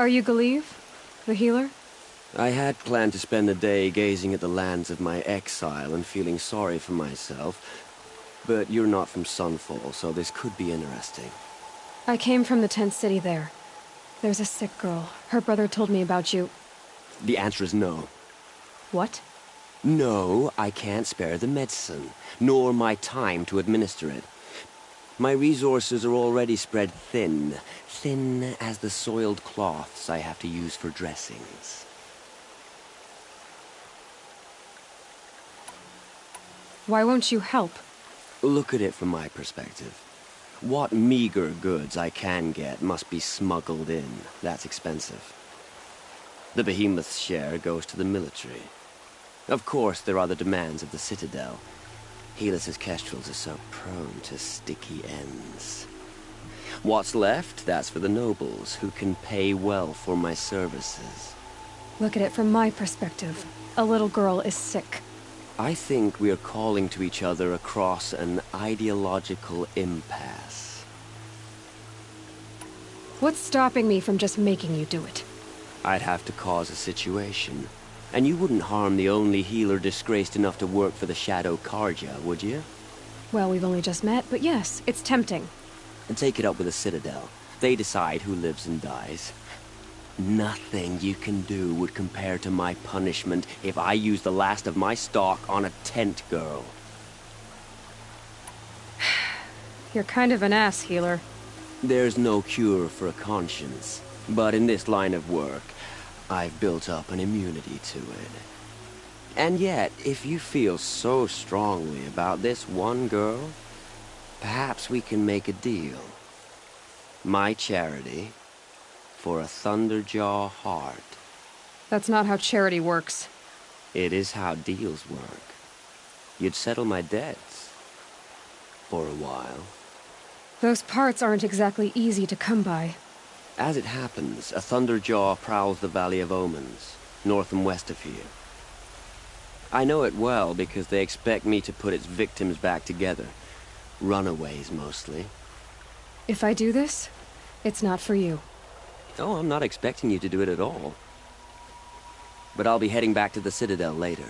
Are you Galeev, the healer? I had planned to spend the day gazing at the lands of my exile and feeling sorry for myself, but you're not from Sunfall, so this could be interesting. I came from the tent city there. There's a sick girl. Her brother told me about you. The answer is no. What? No, I can't spare the medicine, nor my time to administer it. My resources are already spread thin, thin as the soiled cloths I have to use for dressings. Why won't you help? Look at it from my perspective. What meager goods I can get must be smuggled in. That's expensive. The Behemoth's share goes to the military. Of course, there are the demands of the Citadel. Helis's kestrels are so prone to sticky ends. What's left, that's for the nobles, who can pay well for my services. Look at it from my perspective. A little girl is sick. I think we are calling to each other across an ideological impasse. What's stopping me from just making you do it? I'd have to cause a situation. And you wouldn't harm the only healer disgraced enough to work for the Shadow Carja, would you? Well, we've only just met, but yes, it's tempting. And take it up with the Citadel. They decide who lives and dies. Nothing you can do would compare to my punishment if I use the last of my stock on a tent girl. You're kind of an ass, healer. There's no cure for a conscience, but in this line of work, I've built up an immunity to it. And yet, if you feel so strongly about this one girl, perhaps we can make a deal. My charity for a Thunderjaw heart. That's not how charity works. It is how deals work. You'd settle my debts. For a while. Those parts aren't exactly easy to come by. As it happens, a Thunderjaw prowls the Valley of Omens, north and west of here. I know it well because they expect me to put its victims back together. Runaways, mostly. If I do this, it's not for you. Oh, I'm not expecting you to do it at all. But I'll be heading back to the Citadel later.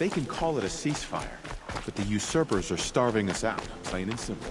They can call it a ceasefire, but the usurpers are starving us out, plain and simple.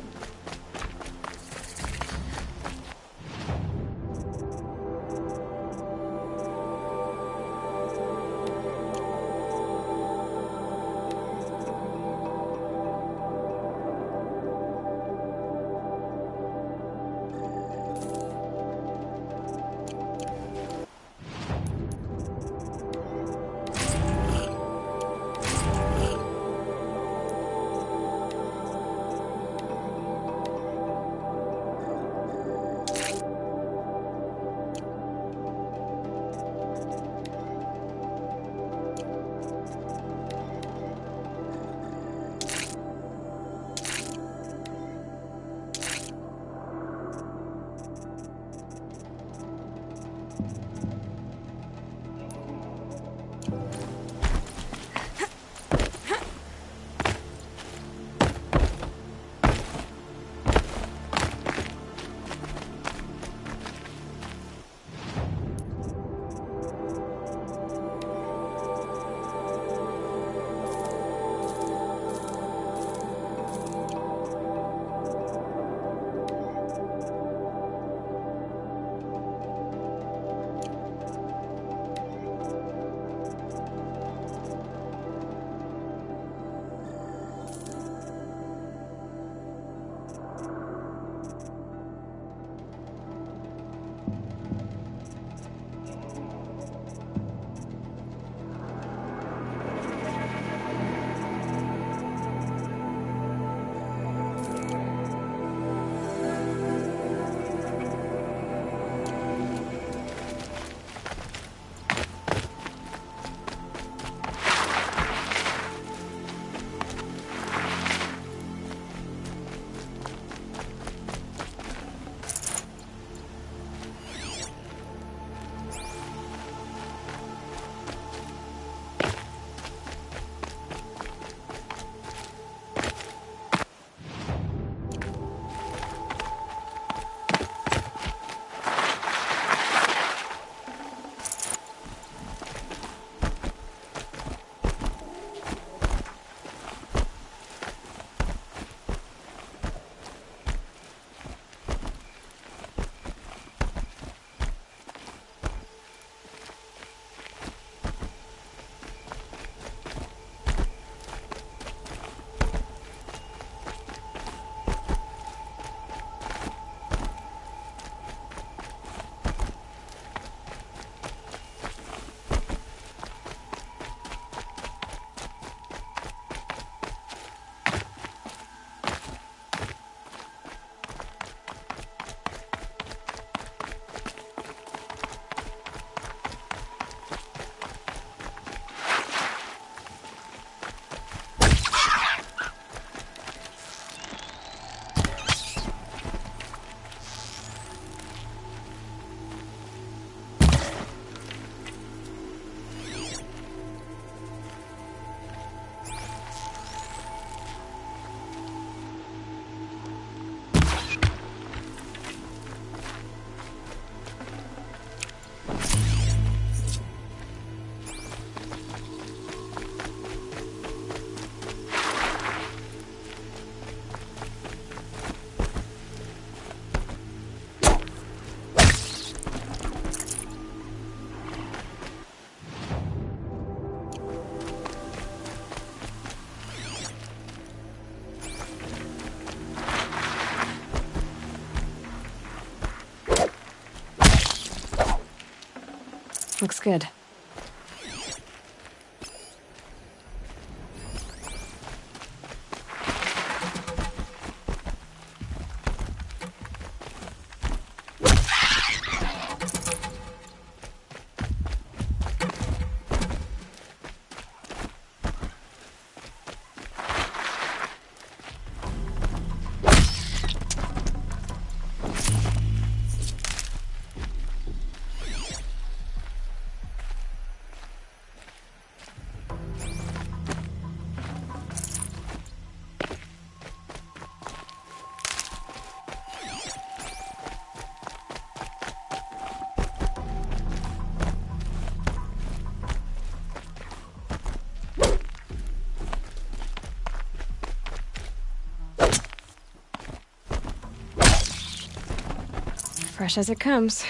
Looks good. Fresh as it comes.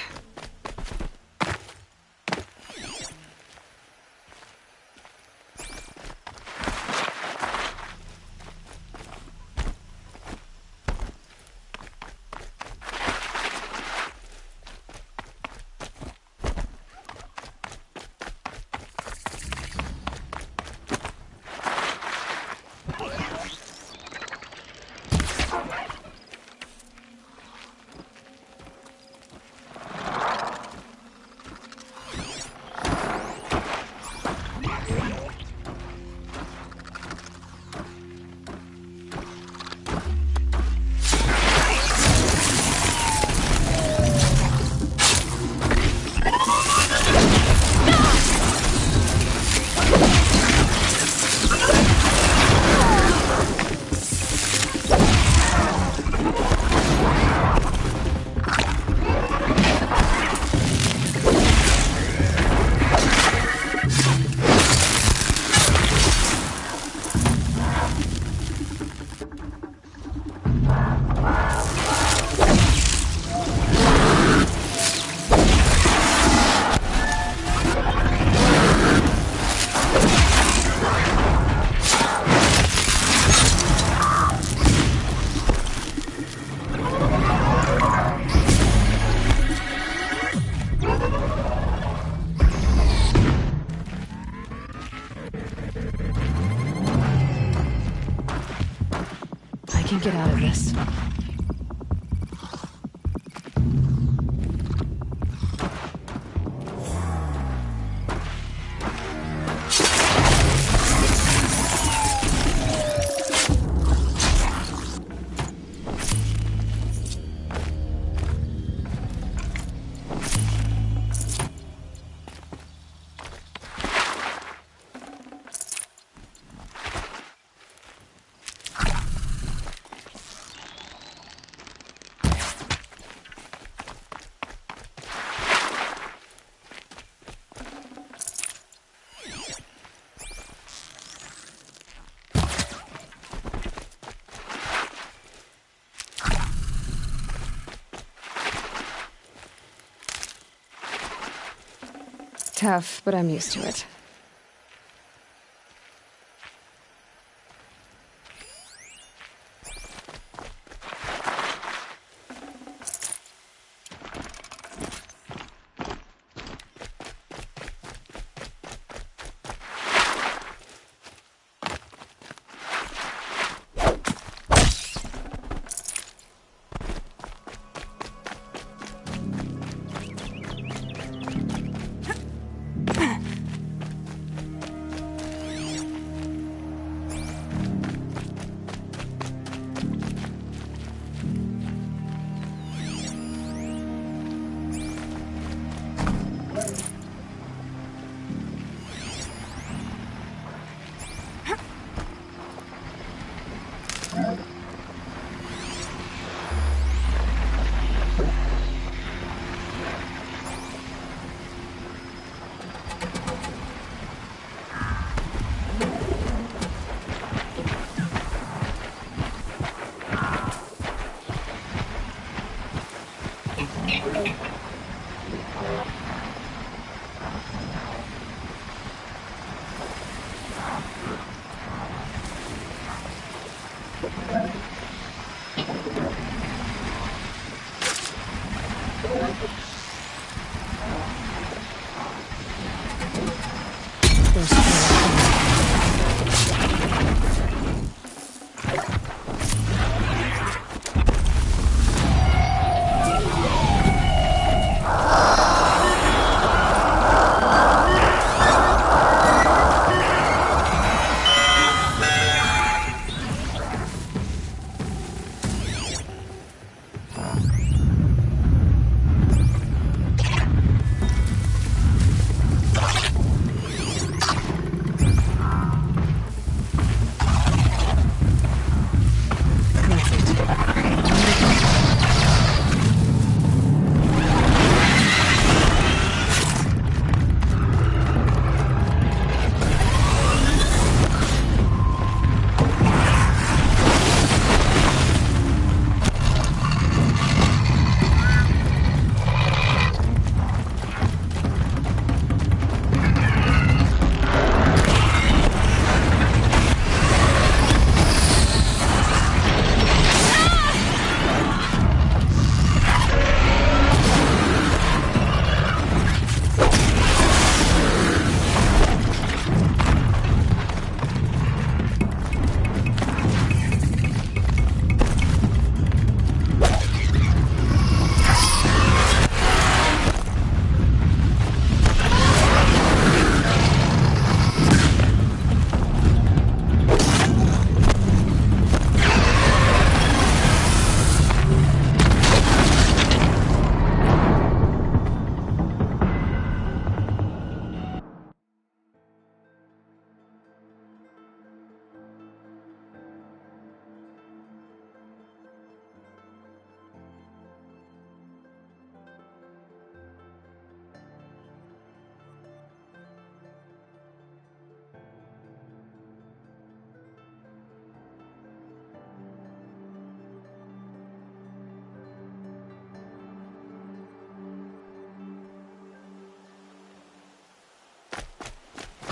Get out of this. Tough, but I'm used to it. There's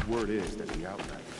Word is that the Outlanders...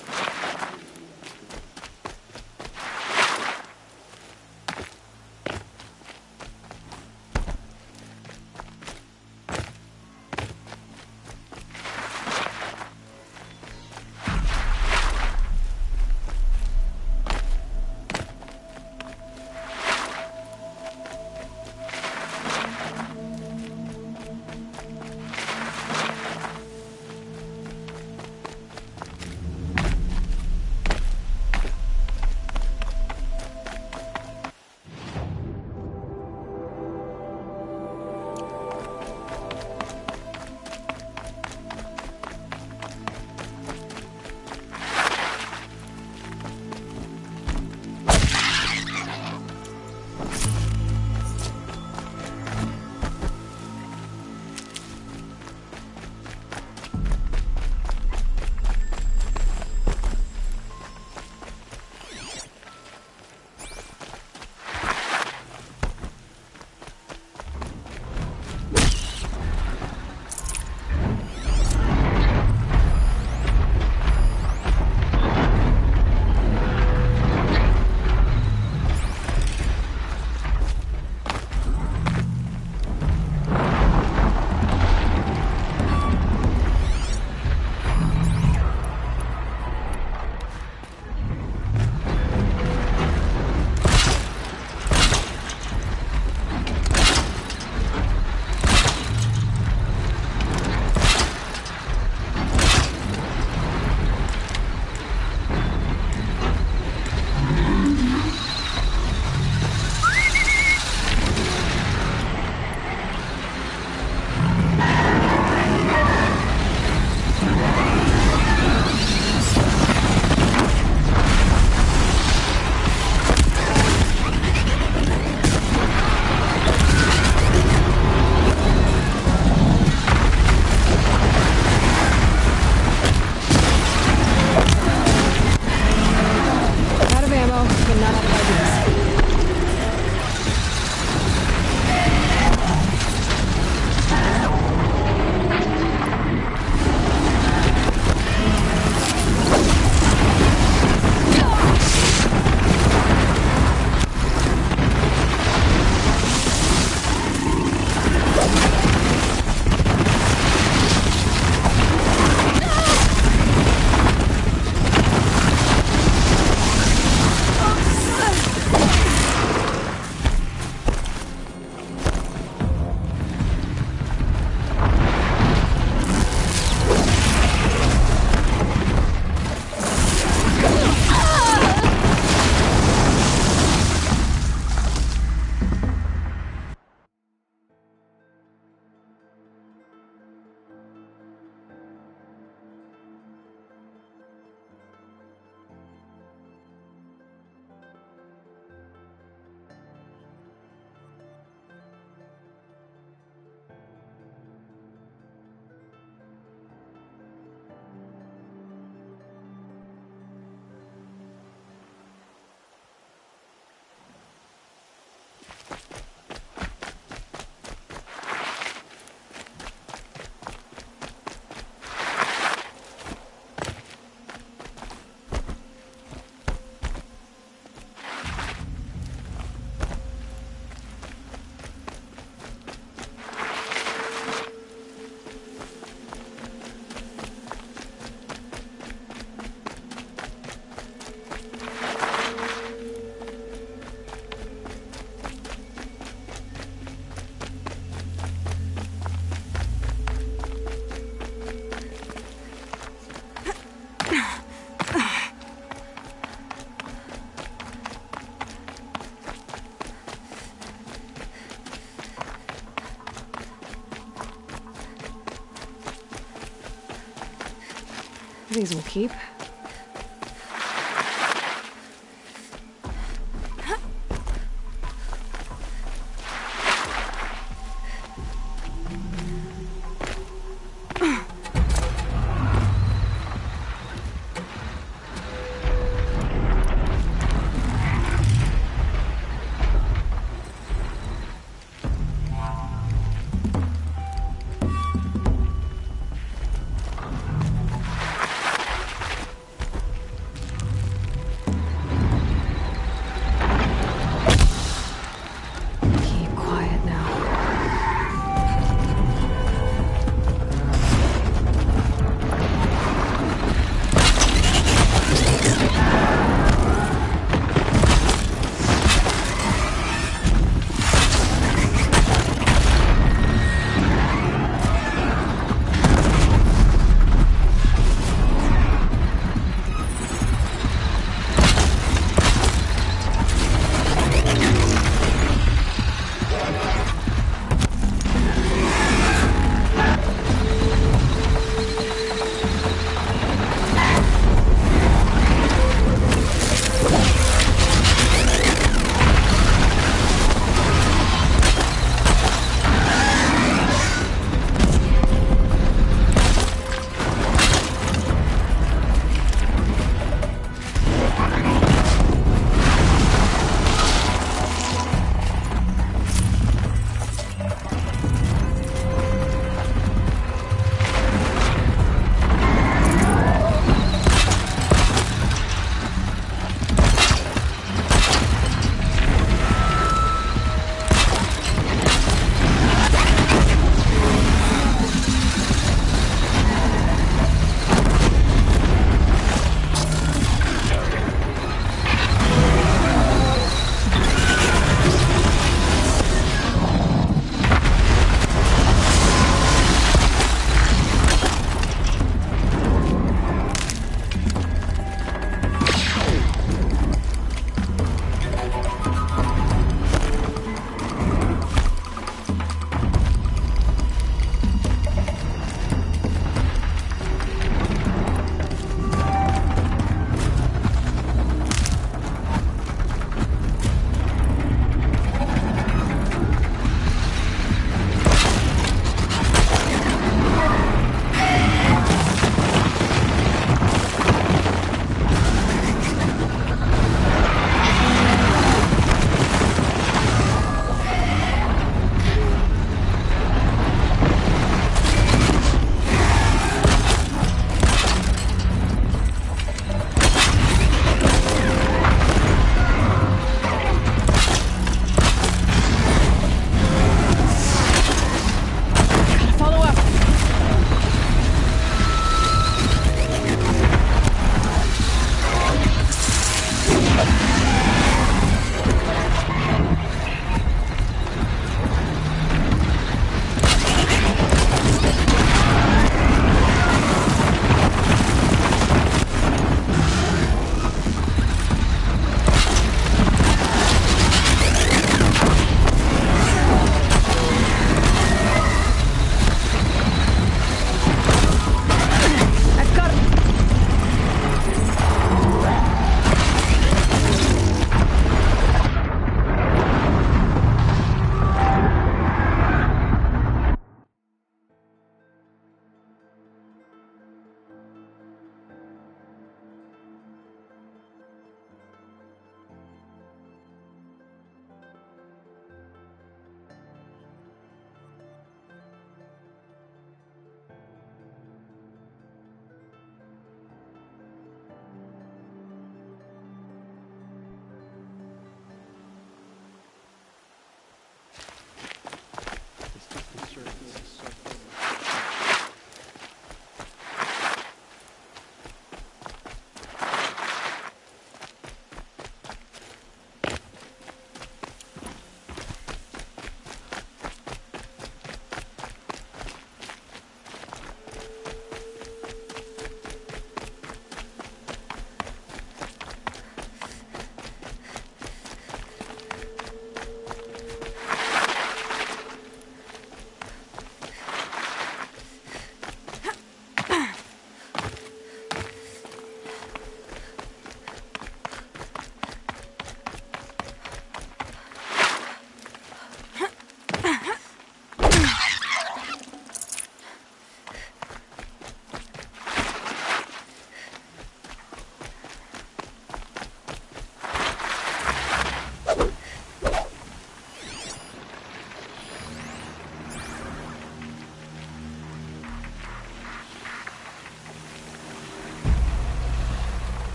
these will keep.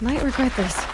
Might regret this.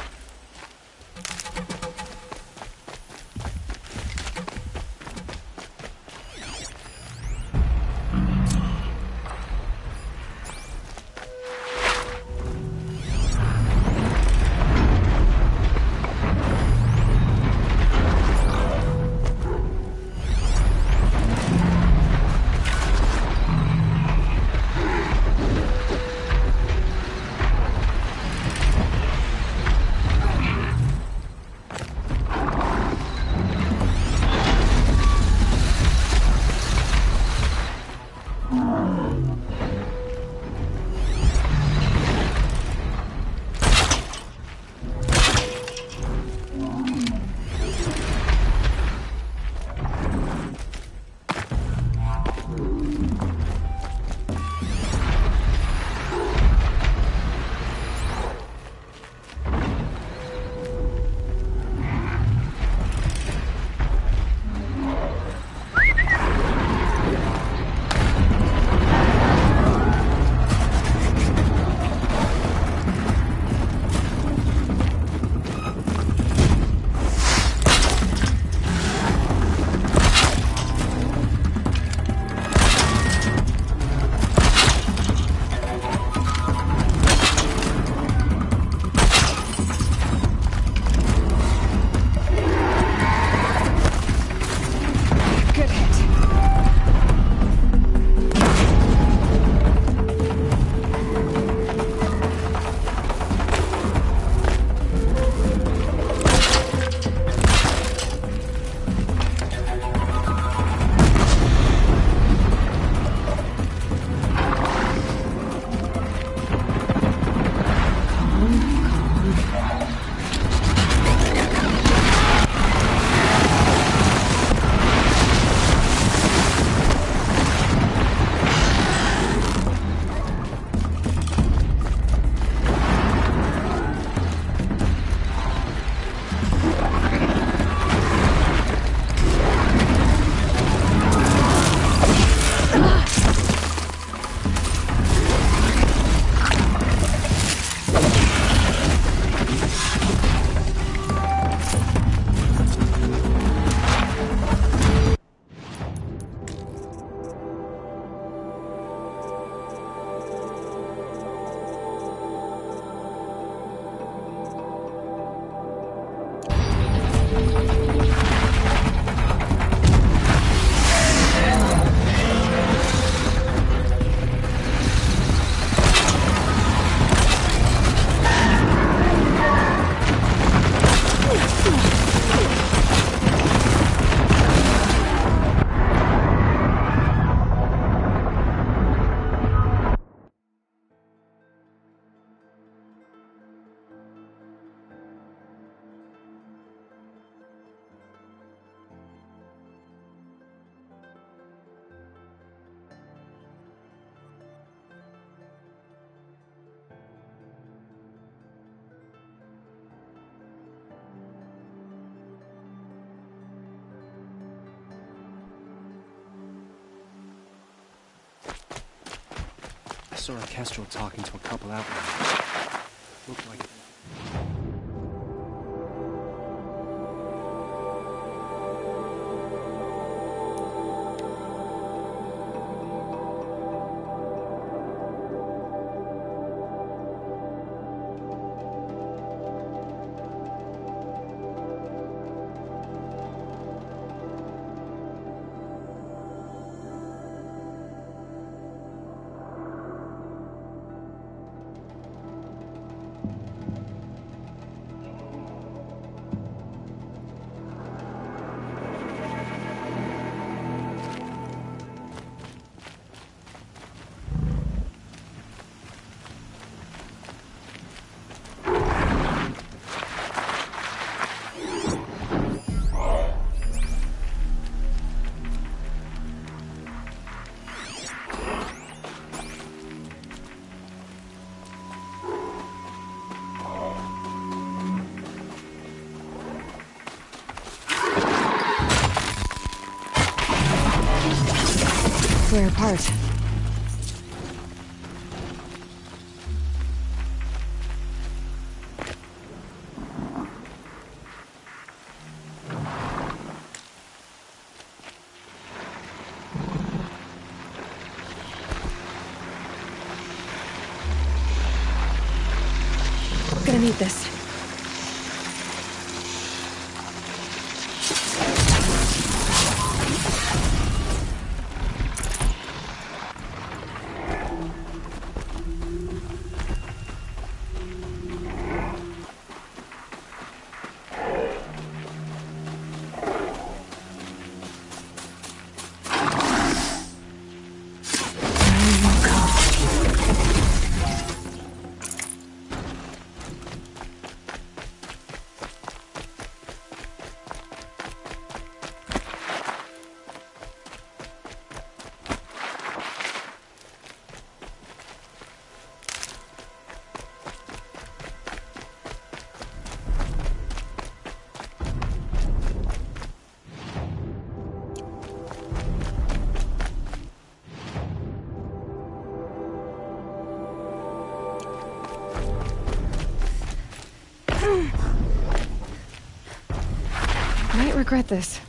I saw a Kestrel talking to a couple out there. Looked like... We're apart. Gonna need this. Might regret this.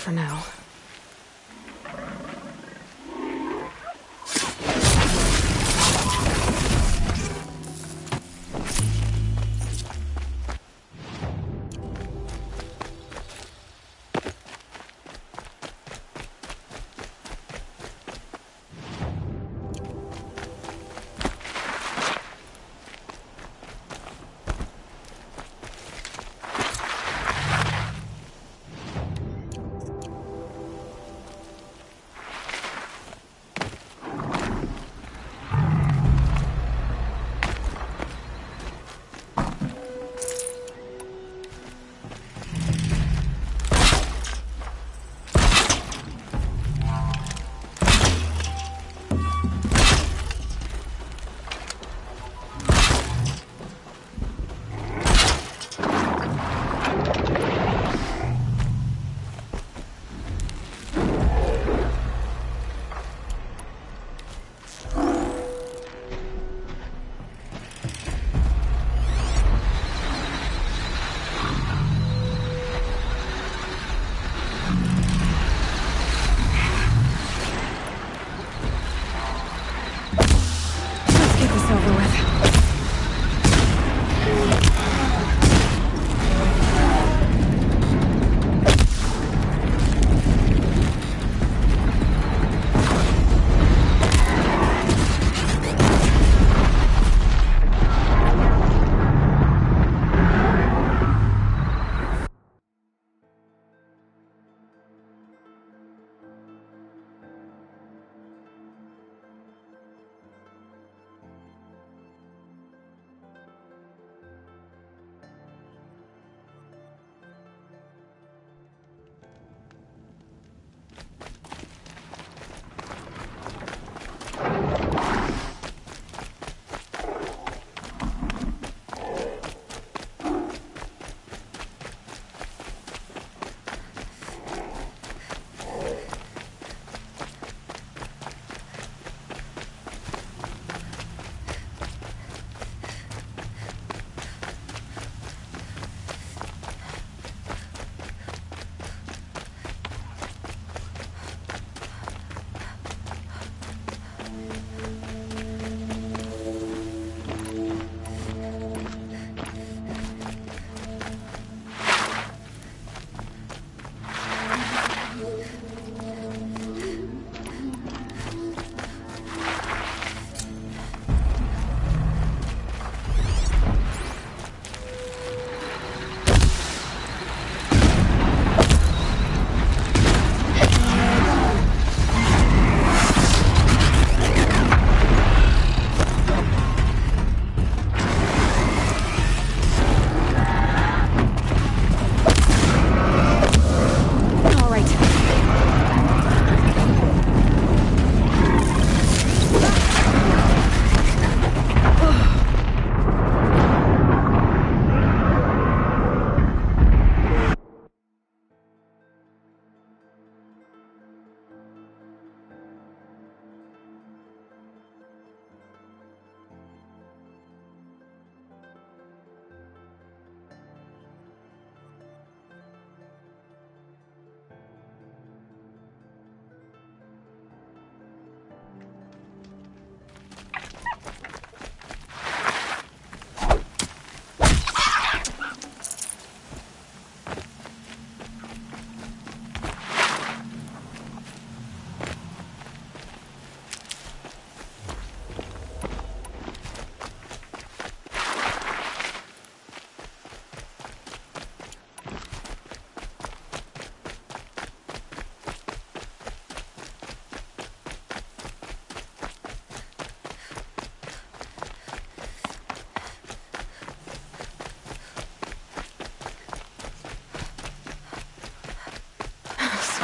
for now.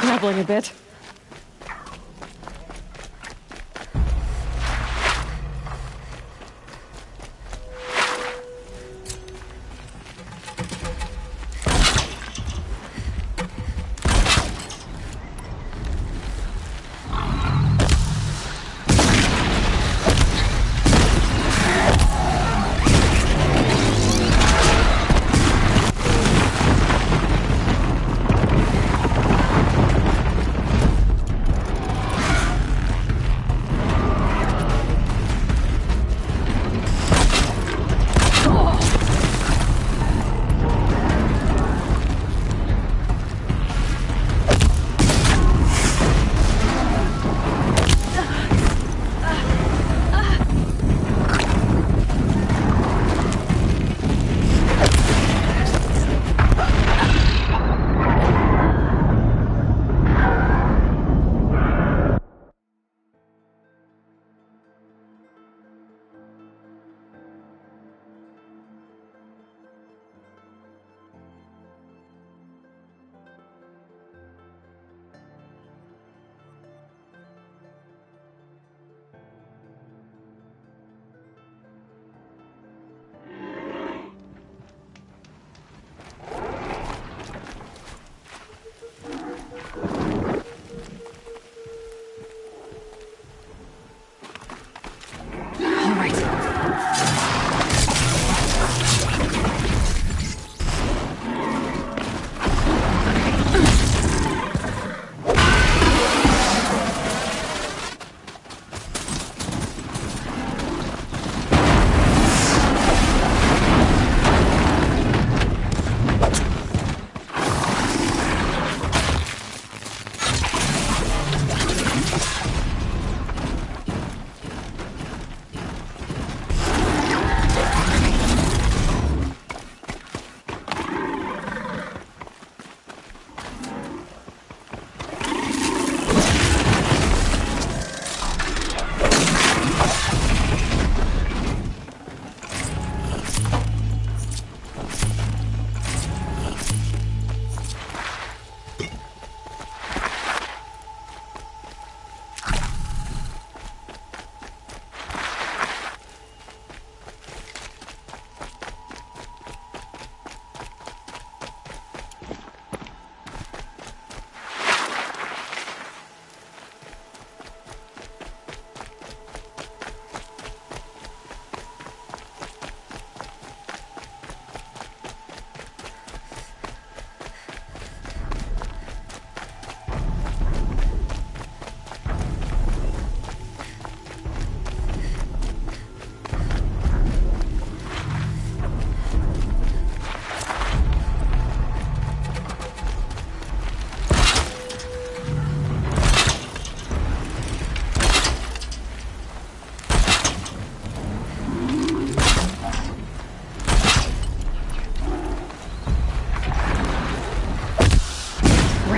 Scrabbling a bit.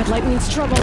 headlight means trouble.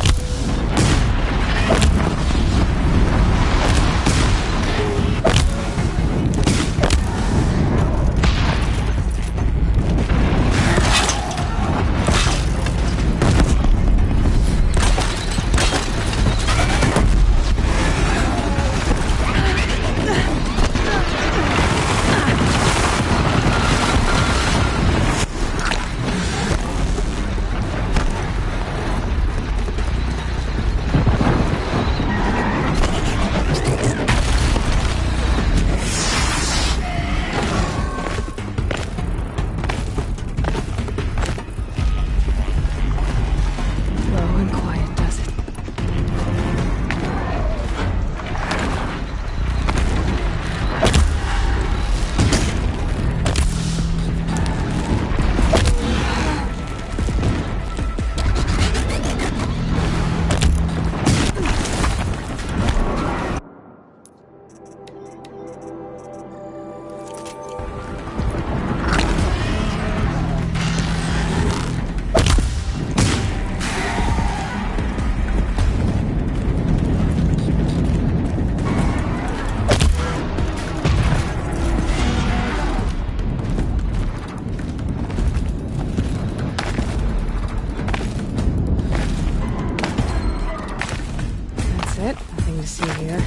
To see here.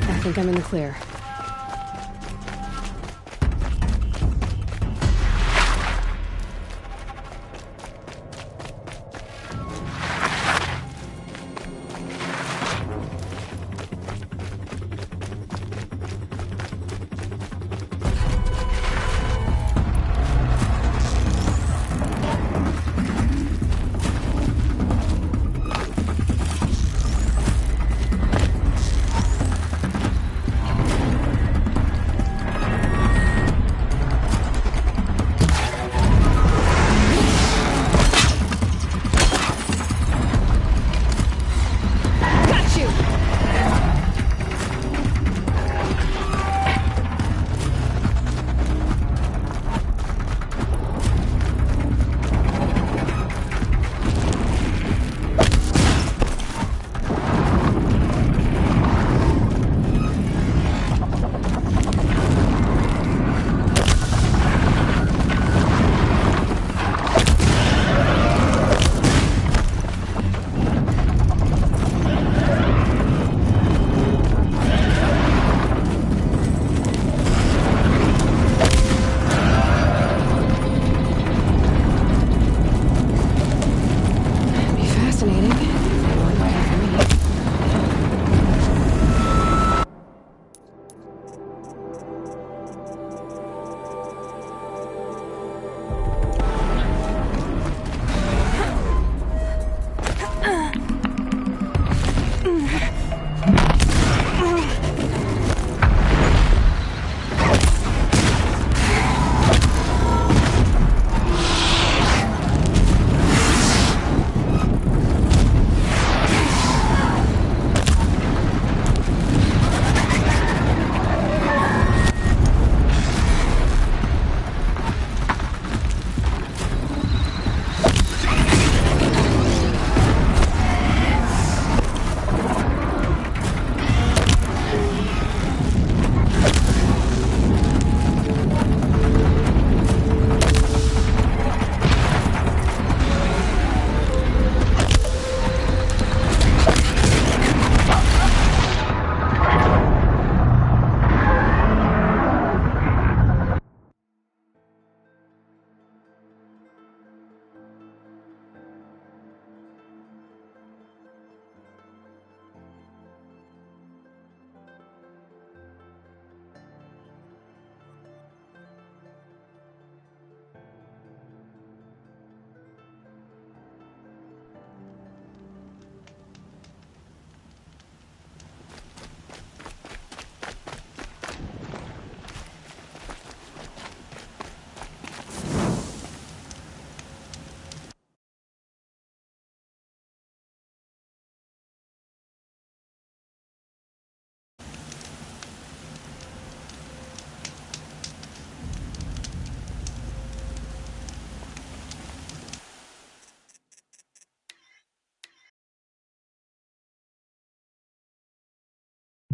I think I'm in the clear.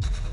it.